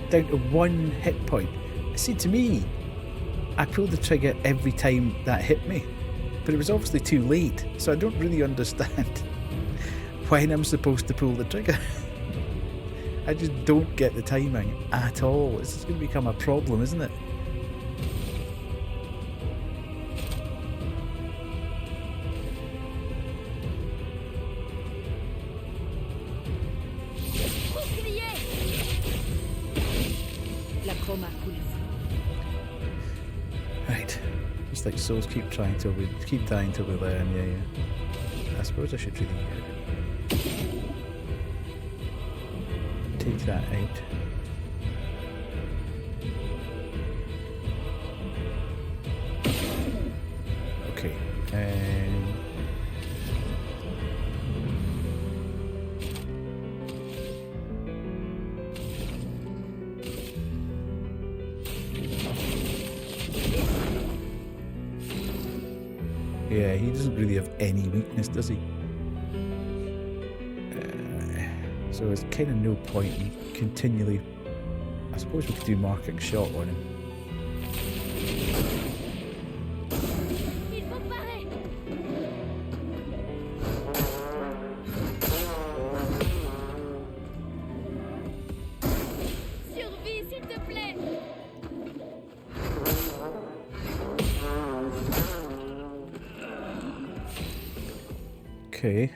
Down to 1 hit point. See, to me, I pulled the trigger every time that hit me, but it was obviously too late, so I don't really understand when I'm supposed to pull the trigger. I just don't get the timing at all. This is going to become a problem, isn't it? Right. Just like souls keep trying till we keep dying till we learn, yeah. I suppose I should really take that out. Okay. Yeah, he doesn't really have any weakness, does he? So there's kind of no point in continually... I suppose we could do marking shot on him. Il faut parer. Survie, s'il te plaît. Okay.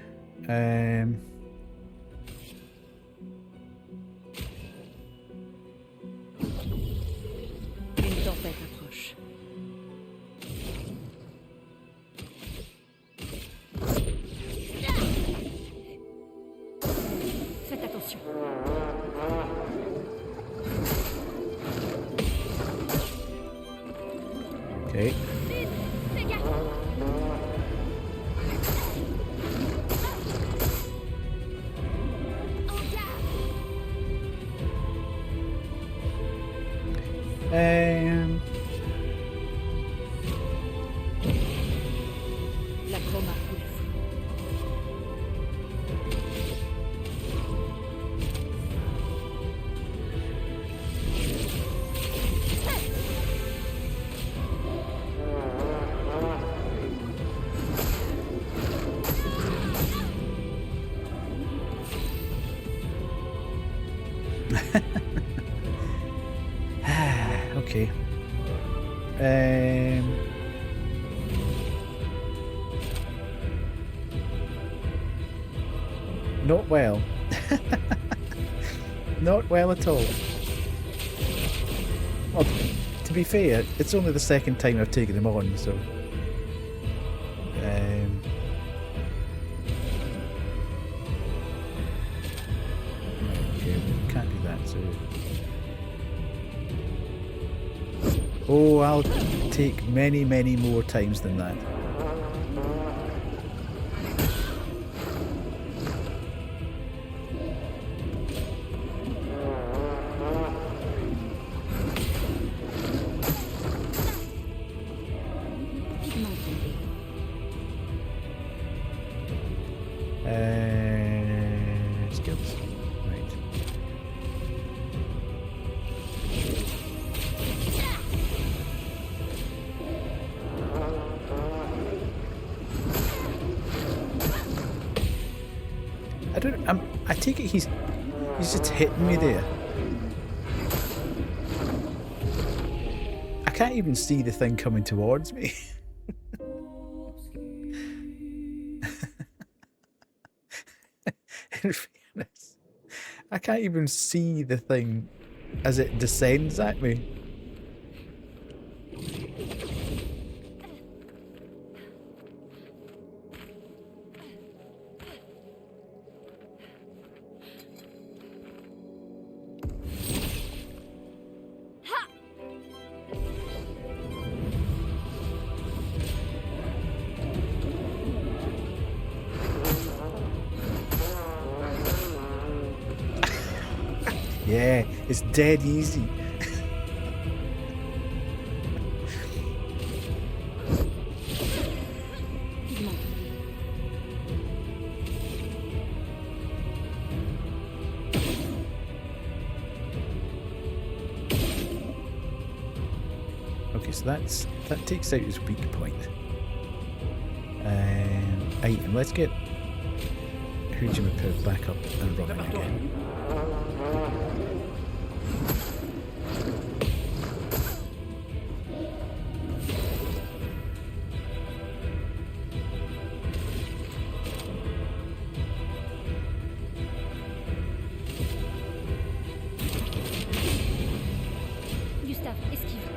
Une tempête approche. Faites attention. Okay. Vite, fais gaffe. En garde. La chroma pulse. Okay. Not well. Not well at all. Well, to be fair, it's only the second time I've taken him on, so... Okay, we can't do that, so... Oh, I'll take many, many more times than that. Skills. Right. I take it he's just hitting me there. I can't even see the thing coming towards me. In fairness, I can't even see the thing as it descends at me. Yeah, it's dead easy. Okay, so that takes out his weak point. Item. Let's get Hujimapiv back up and running again. Gustave, esquive.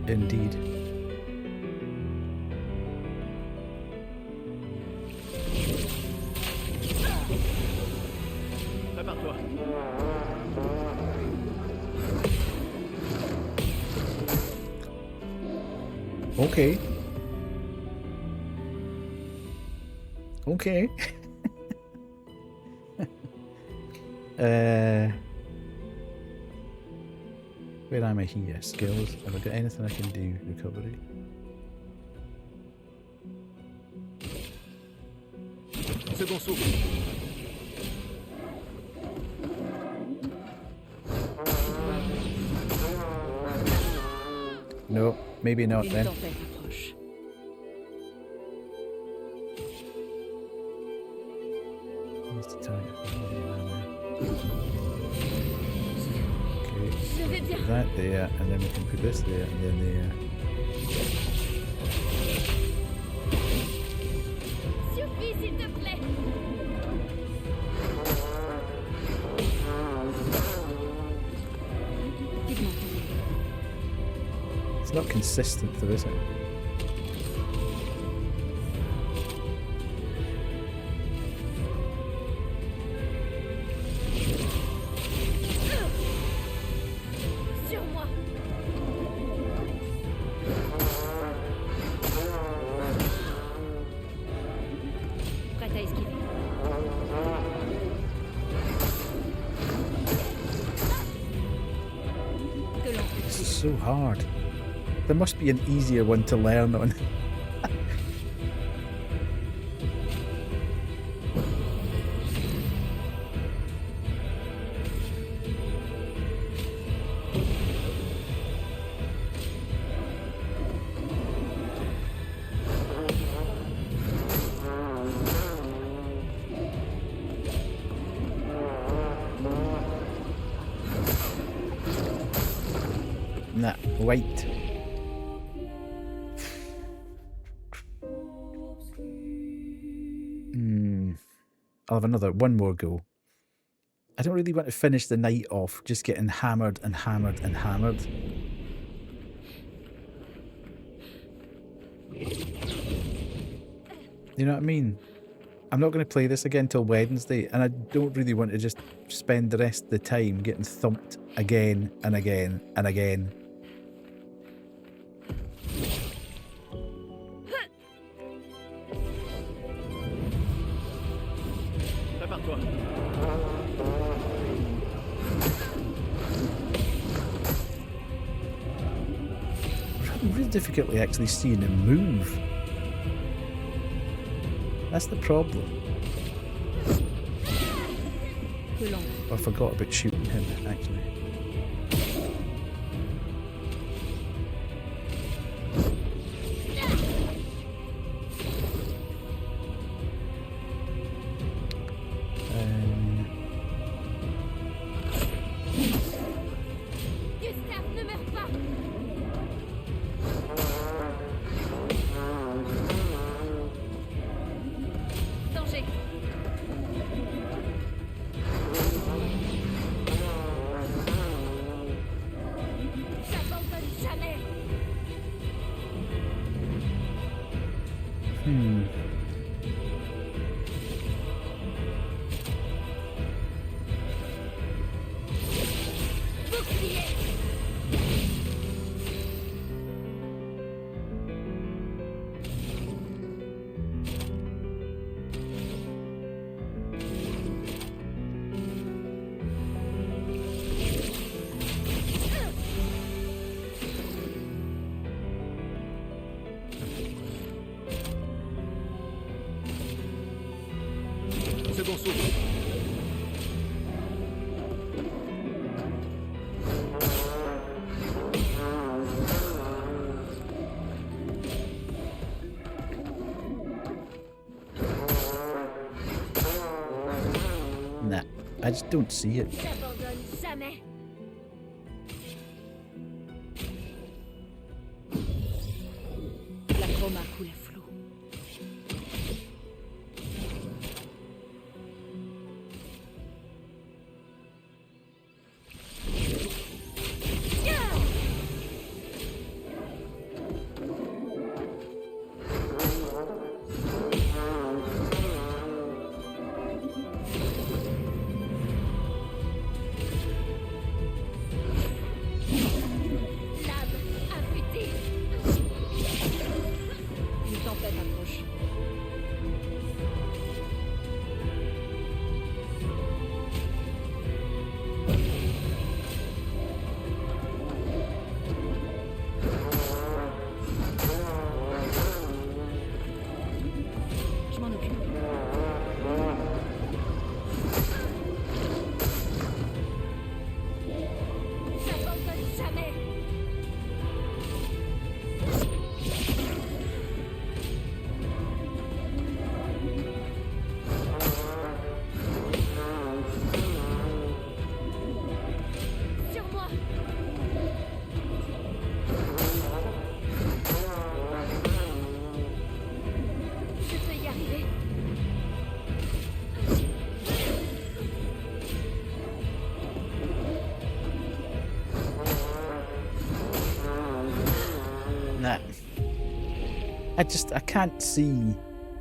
Indeed. Prépare-toi. Okay. Okay. Where am I here? Skills. Have I got anything I can do? Recovery. Second souffle. No, maybe not Une then. tempête approche. Where's the target? Je vais Okay, bien. put that there, and then we can put this there, and then there. Suffit, s'il te plaît. It's not consistent though, is it? Sur moi. Prête à esquiver. Que l'on This is so hard. There must be an easier one to learn on. Nah, wait. I'll have one more go. I don't really want to finish the night off just getting hammered and hammered and hammered. You know what I mean? I'm not going to play this again till Wednesday, and I don't really want to just spend the rest of the time getting thumped again and again and again. Prépare-toi. I'm really difficultly actually seeing him move. That's the problem. Que l'on I forgot about shooting him, actually. Gustave, ne meurs pas. Danger. J'abandonne jamais. Bouclier. Second souffle. Nah, I just don't see it. J'abandonne jamais. La chroma coule à flot. Lame affûtée. I can't see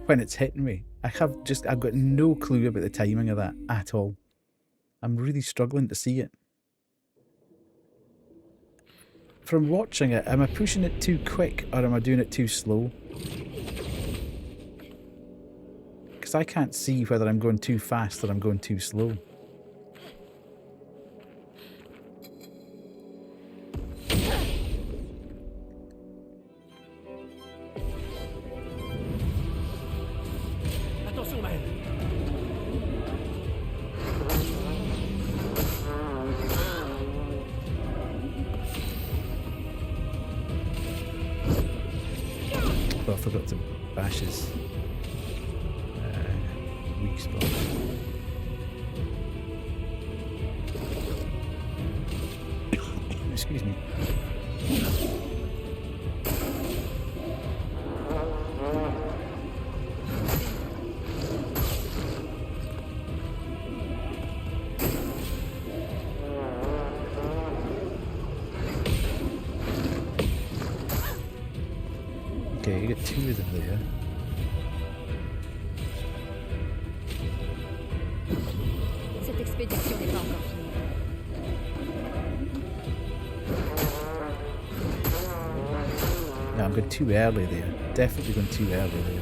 when it's hitting me. I've got no clue about the timing of that at all. I'm really struggling to see it. From watching it, am I pushing it too quick or am I doing it too slow? Because I can't see whether I'm going too fast or I'm going too slow. Attention, Maël. Oh, I forgot to bash his weak spot. Excuse me. Okay, you get two of them there. Cette expédition n'est pas encore finie. No, I'm going too early there. Definitely going too early there.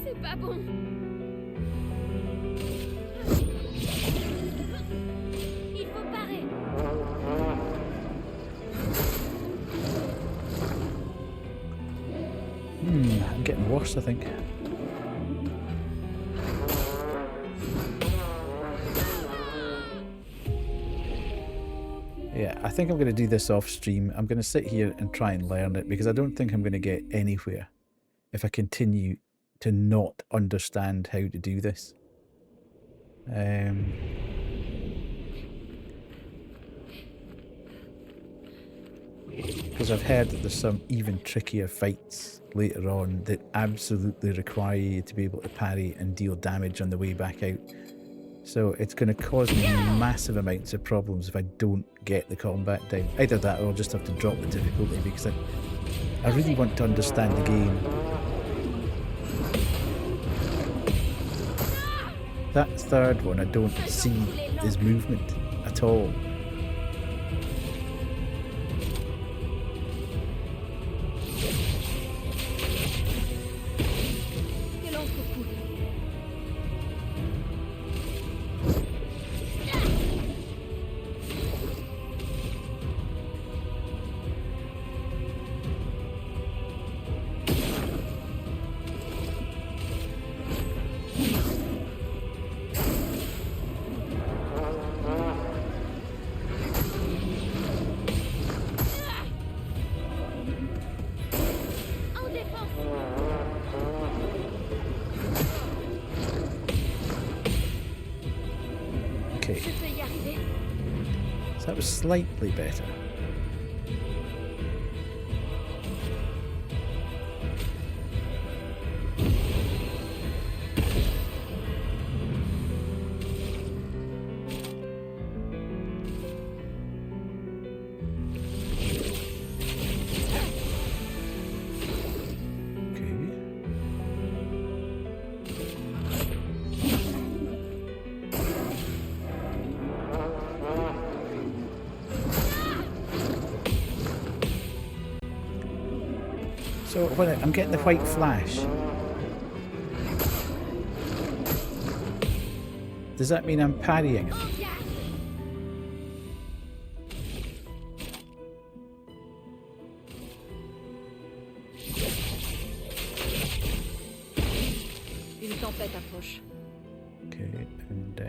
C'est pas bon. Il faut parer. I'm getting worse, I think. Yeah, I think I'm going to do this off stream. I'm going to sit here and try and learn it because I don't think I'm going to get anywhere if I continue to not understand how to do this. Because I've heard that there's some even trickier fights later on that absolutely require you to be able to parry and deal damage on the way back out. So it's going to cause me massive amounts of problems if I don't get the combat down. Either that or I'll just have to drop the difficulty because I really want to understand the game. That third one, I don't see his movement at all. Okay. So that was slightly better. So when I'm getting the white flash, does that mean I'm parrying it? Une tempête approche. Okay, and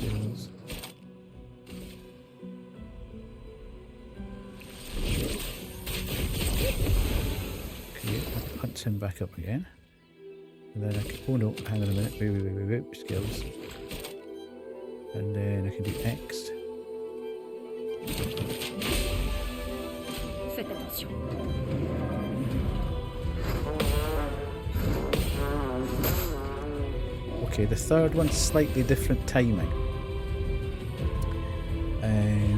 heals. Okay, that punts him back up again. And then I can, oh no, hang on a minute, wait, skills. And then I can do X. Faites attention. Attention. Okay, the third one's slightly different timing. Hey.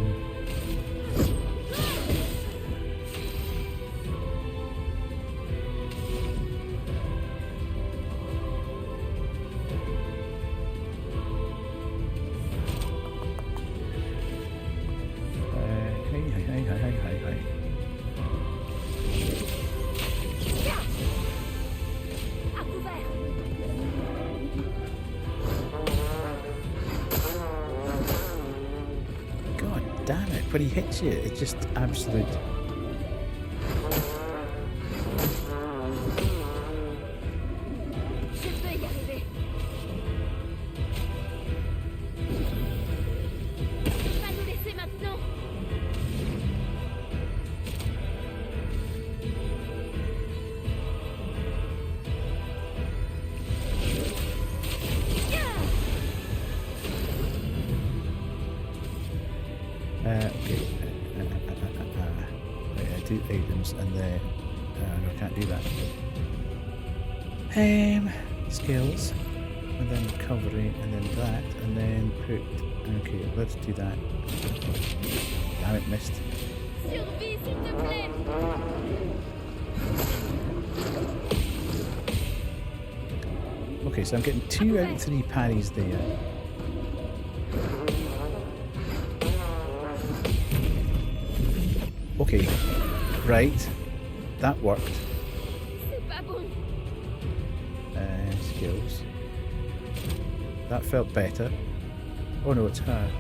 À couvert. God damn it, when he hits you, it's just absolute. Je peux y arriver. Pas nous laisser maintenant. Okay. Wait, I do items and then no, I can't do that. Skills and then recovery and then that and then put. Okay, let's do that. Damn it, missed. Survie, s'il te plaît. Okay, so I'm getting 2 out of 3 parries there. Okay, right, that worked. C'est pas bon. Skills. That felt better. Oh no, it's her.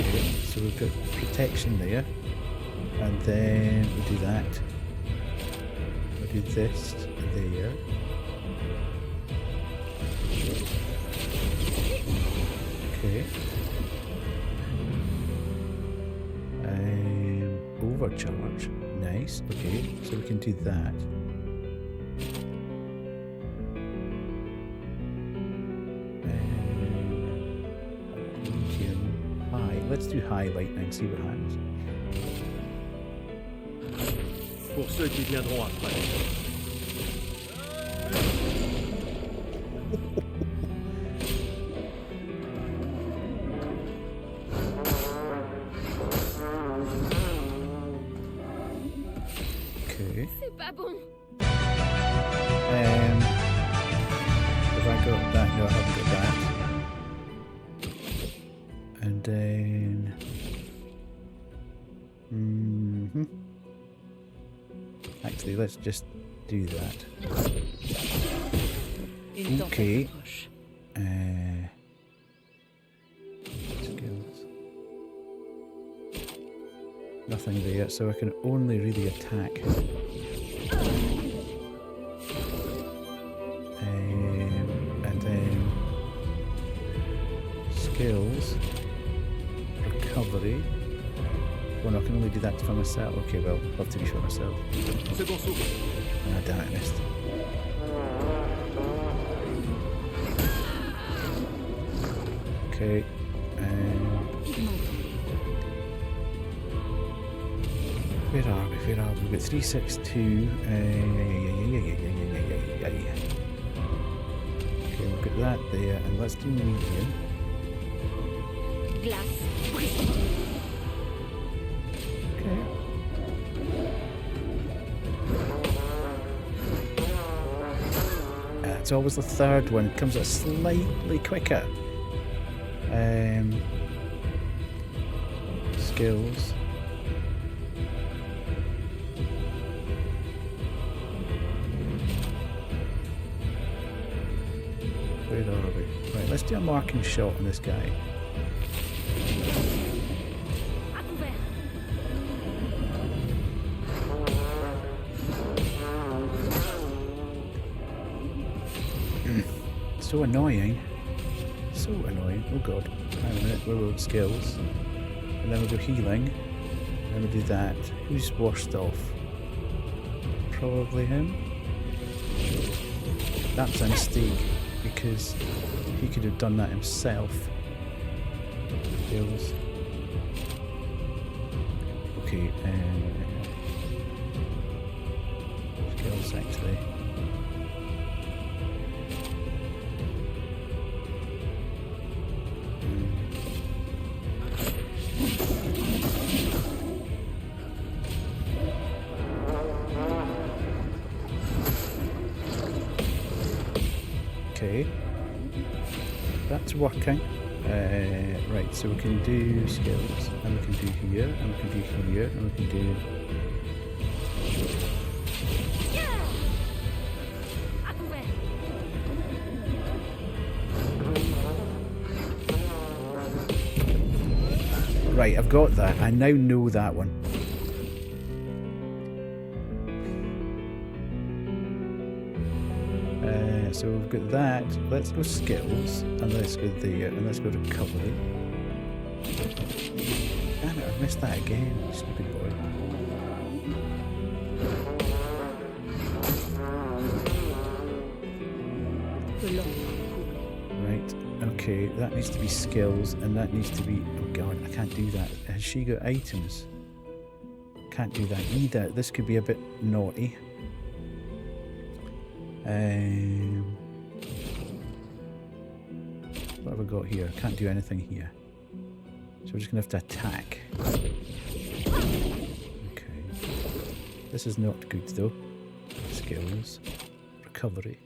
Okay, so we've got protection there. And then we do that. We do this there. Okay. Overcharge. Nice. Okay, so we can do that. Medium, high. Let's do high lightning. See what happens. Pour ceux qui viendront après. Okay. C'est pas bon. Have I got that? No, I haven't got that. And then. Actually, let's just do that. Okay. Skills. Nothing there, so I can only really attack. And then skills, recovery. Well, no, I can only do that for myself. Okay, well, I'll have to be for myself. Ah, damn it, missed. Okay. Where are we? We've got 362. Okay, we've got that there, and let's do medium. Glace. Okay. It's always the third one. Comes out slightly quicker. Skills. Where are we? Right, let's do a marking shot on this guy. So annoying. So annoying. Oh god. Hang on a minute. We'll go skills. And then we'll go healing. And then we'll do that. Who's washed off? Probably him. That's a mistake. Because he could have done that himself. Skills. Okay, skills actually. Okay, that's working. Right, so we can do skills, and we can do here, and we can do here, and we can do... À couvert. Right, I've got that. I now know that one. So we've got that. Let's go skills, and let's go there, and let's go recovery. Damn it, I've missed that again, stupid boy. Right, okay, that needs to be skills, and that needs to be... Oh god, I can't do that. Has she got items? Can't do that either. This could be a bit naughty. What have I got here? Can't do anything here. So we're just going to have to attack. Okay. This is not good though. Skills. Recovery.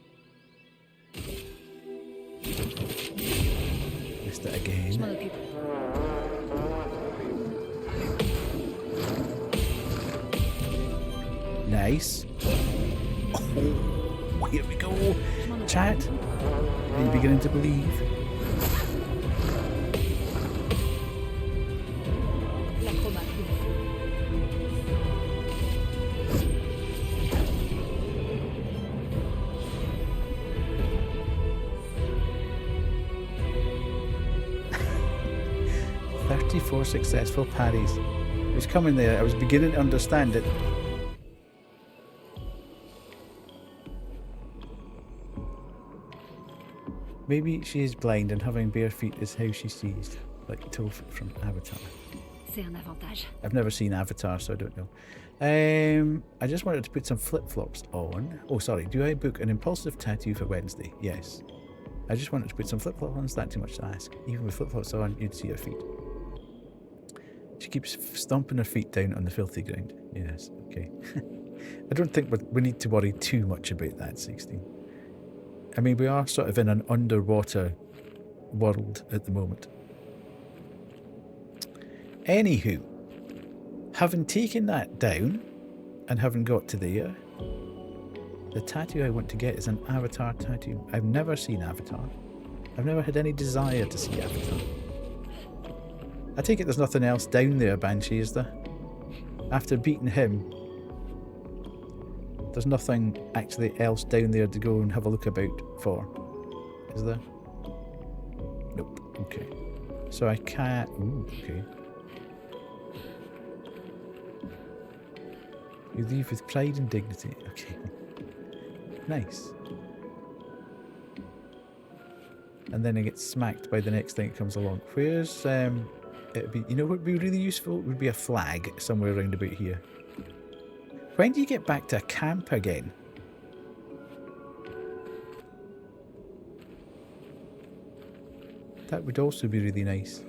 Missed it again. Je m'en occupe. Nice. Oh, here we go. Chat. Are you beginning to believe? L'acromate. 34 successful parries. It was coming there. I was beginning to understand it. Maybe she is blind and having bare feet is how she sees, like Toph from Avatar. C'est un avantage. I've never seen Avatar, so I don't know. I just wanted to put some flip-flops on. Oh, sorry. Do I book an impulsive tattoo for Wednesday? Yes. I just wanted to put some flip-flops on. Is that too much to ask? Even with flip-flops on, you'd see her feet. She keeps stomping her feet down on the filthy ground. Yes, okay. I don't think we need to worry too much about that, 16. I mean, we are sort of in an underwater world at the moment. Anywho, having taken that down and having got to there, the tattoo I want to get is an Avatar tattoo. I've never seen Avatar. I've never had any desire to see Avatar. I take it there's nothing else down there, Banshee, is there? After beating him, there's nothing actually else down there to go and have a look about for, is there? Nope. Okay. So I can't... Ooh, okay. You leave with pride and dignity. Okay. Nice. And then I get smacked by the next thing that comes along. Where's... it'd be, you know what would be really useful? It would be a flag somewhere around about here. When do you get back to camp again? That would also be really nice.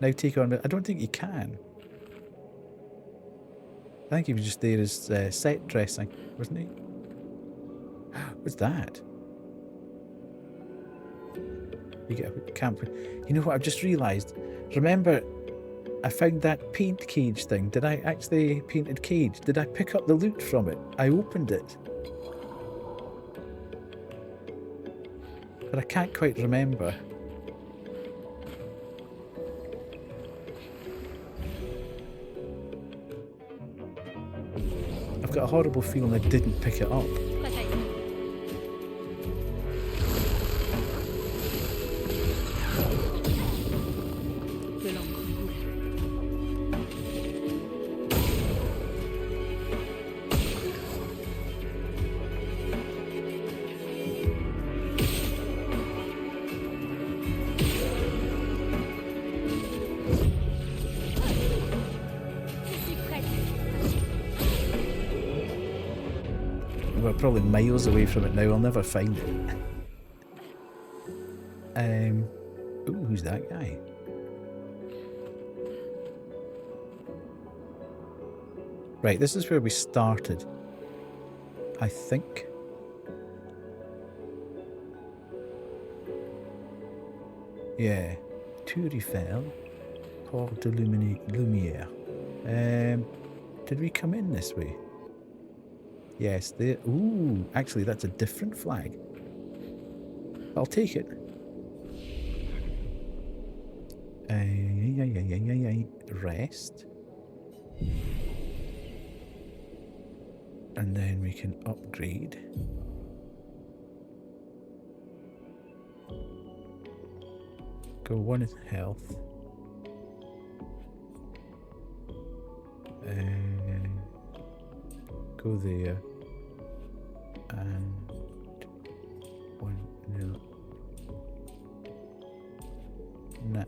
Now take on... I don't think you can. I think he was just there as set dressing, wasn't he? What's that? You get a camp... You know what I've just realised? Remember... I found that paint cage thing. Did I actually painted cage? Did I pick up the loot from it? I opened it. But I can't quite remember. I've got a horrible feeling I didn't pick it up. we're probably miles away from it now. I'll never find it. Ooh, who's that guy? Right, this is where we started, I think. Yeah. Tour Eiffel. Porte de Lumière. Did we come in this way? Yes, there. Ooh, actually, that's a different flag. I'll take it. Rest. And then we can upgrade. Go 1 health. Go there. And 1 nil. Nah.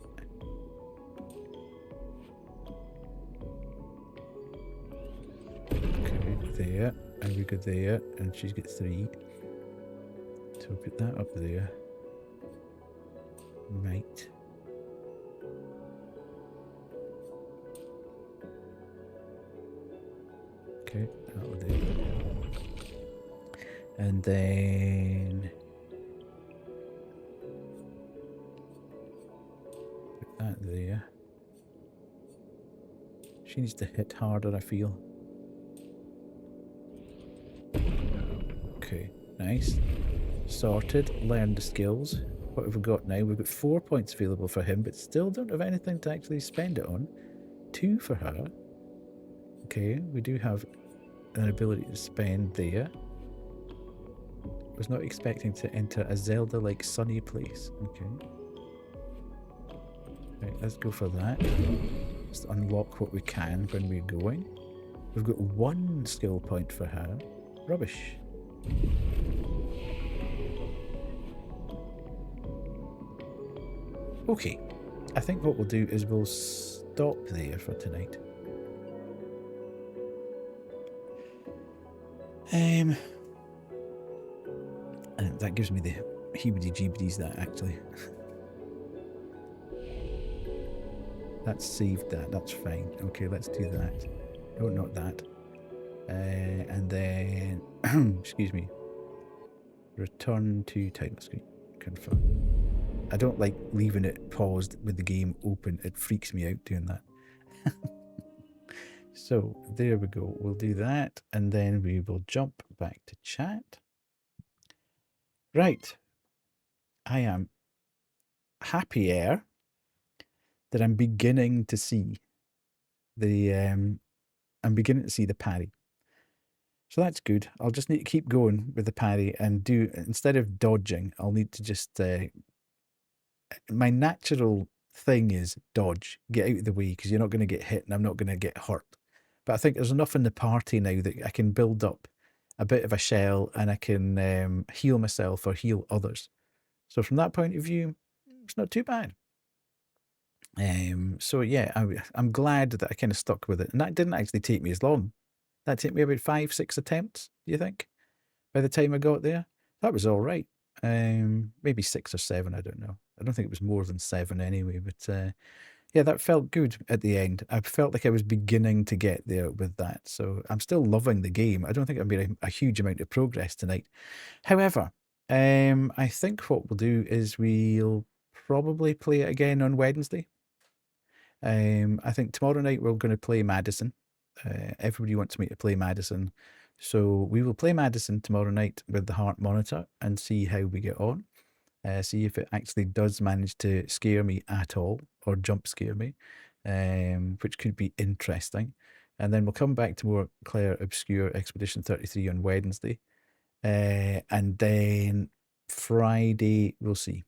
Okay, there. And we go there. And she's got 3. So we'll put that up there. Right. Okay, that will do. And then put that there. She needs to hit harder, I feel. Okay, nice. Sorted, learned the skills. What have we got now? We've got 4 points available for him, but still don't have anything to actually spend it on. 2 for her. Okay, we do have an ability to spend there. Was not expecting to enter a Zelda-like sunny place. Okay. Right, let's go for that. Let's unlock what we can when we're going. We've got 1 skill point for her. Rubbish. Okay, I think what we'll do is we'll stop there for tonight. And that gives me the heebie-jeebies, that actually. That's saved that, that's fine. Okay, let's do that. No, not that. And then, excuse me, return to title screen, confirm. I don't like leaving it paused with the game open. It freaks me out doing that. So there we go. We'll do that. And then we will jump back to chat. Right. I am happier that I'm beginning to see the parry. So that's good. I'll just need to keep going with the parry and do, instead of dodging, I'll need to just my natural thing is dodge, get out of the way, because you're not going to get hit and I'm not going to get hurt. But I think there's enough in the party now that I can build up a bit of a shell and I can heal myself or heal others. So from that point of view, it's not too bad. So yeah, I'm glad that I kind of stuck with it. And that didn't actually take me as long. That took me about 5-6 attempts, do you think? By the time I got there? That was all right. Maybe 6 or 7, I don't know. I don't think it was more than 7 anyway, but yeah, that felt good at the end. I felt like I was beginning to get there with that. So I'm still loving the game. I don't think I've made a huge amount of progress tonight. However, I think what we'll do is we'll probably play it again on Wednesday. I think tomorrow night we're going to play Madison. Everybody wants me to play Madison. So we will play Madison tomorrow night with the heart monitor and see how we get on. See if it actually does manage to scare me at all or jump scare me, which could be interesting. And then we'll come back to more Clair Obscur Expedition 33 on Wednesday. And then Friday, we'll see.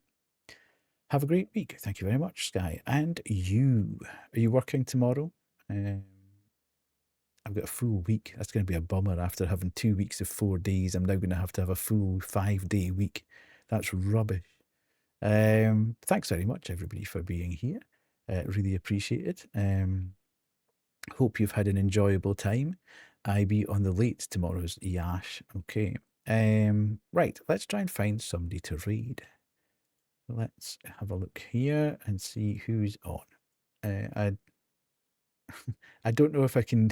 Have a great week. Thank you very much, Sky. And you. Are you working tomorrow? I've got a full week. That's going to be a bummer after having 2 weeks of 4 days. I'm now going to have a full 5-day week. That's rubbish. Thanks very much, everybody, for being here. Really appreciate it. Hope you've had an enjoyable time. I be on the late tomorrow's Yash. Okay. Right, let's try and find somebody to read. Let's have a look here and see who's on. I don't know if I can.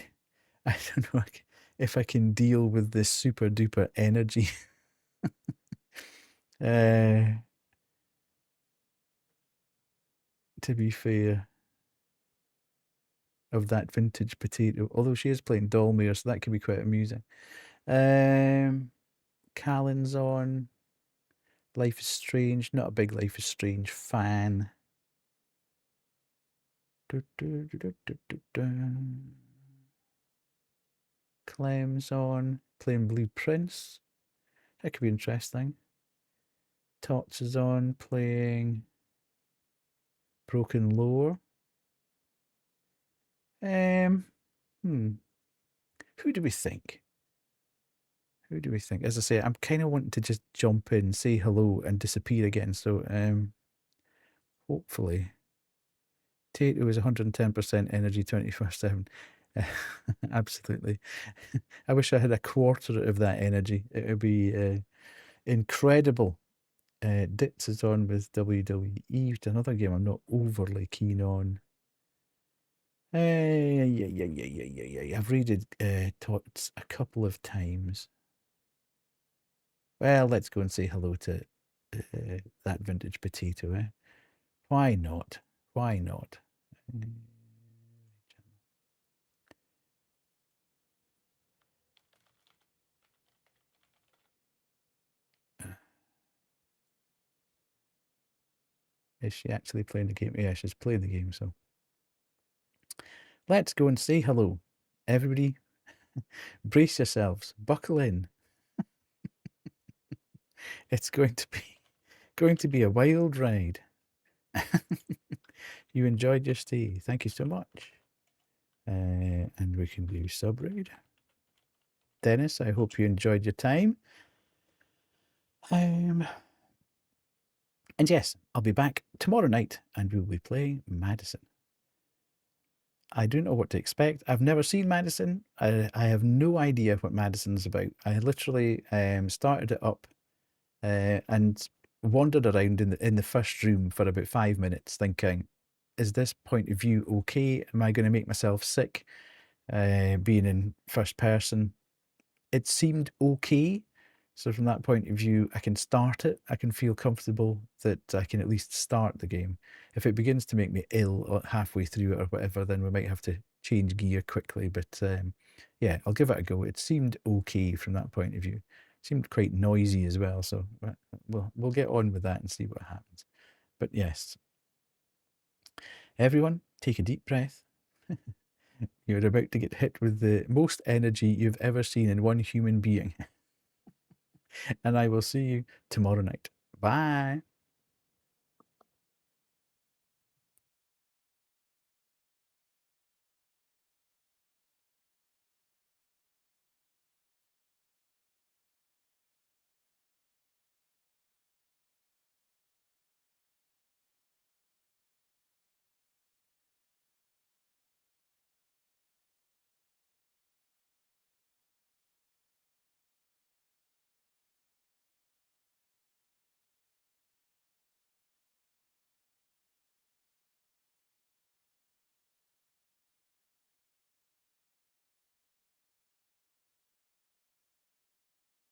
I don't know if I can deal with this super duper energy. To be fair, of that vintage potato. Although she is playing Dolmere, so that could be quite amusing. Callan's on. Life is Strange. Not a big Life is Strange fan. Clem's on. Playing Blue Prince. That could be interesting. Tots is on. Playing Broken Lore. Who do we think? Who do we think? As I say, I'm kind of wanting to just jump in, say hello, and disappear again. So, hopefully, Tato is 110% energy 24/7. Absolutely. I wish I had a quarter of that energy. It would be incredible. Ditz is on with WWE. It's another game I'm not overly keen on. Yeah. I've read Tots a couple of times. Well, let's go and say hello to that vintage potato, eh? Why not? Why not? Is she actually playing the game? Yeah, she's playing the game, so. Let's go and say hello. Everybody, brace yourselves. Buckle in. It's going to be a wild ride. You enjoyed your stay. Thank you so much. And we can do sub-raid. Dennis, I hope you enjoyed your time. And yes, I'll be back tomorrow night and we'll be playing Madison. I don't know what to expect. I've never seen Madison. I have no idea what Madison's about. I literally started it up and wandered around in the first room for about 5 minutes thinking, is this point of view okay? Am I going to make myself sick being in first person? It seemed okay. So from that point of view, I can start it. I can feel comfortable that I can at least start the game. If it begins to make me ill halfway through it or whatever, then we might have to change gear quickly. But yeah, I'll give it a go. It seemed okay from that point of view. It seemed quite noisy as well. So we'll get on with that and see what happens. But yes, everyone, take a deep breath. You're about to get hit with the most energy you've ever seen in one human being. And I will see you tomorrow night. Bye.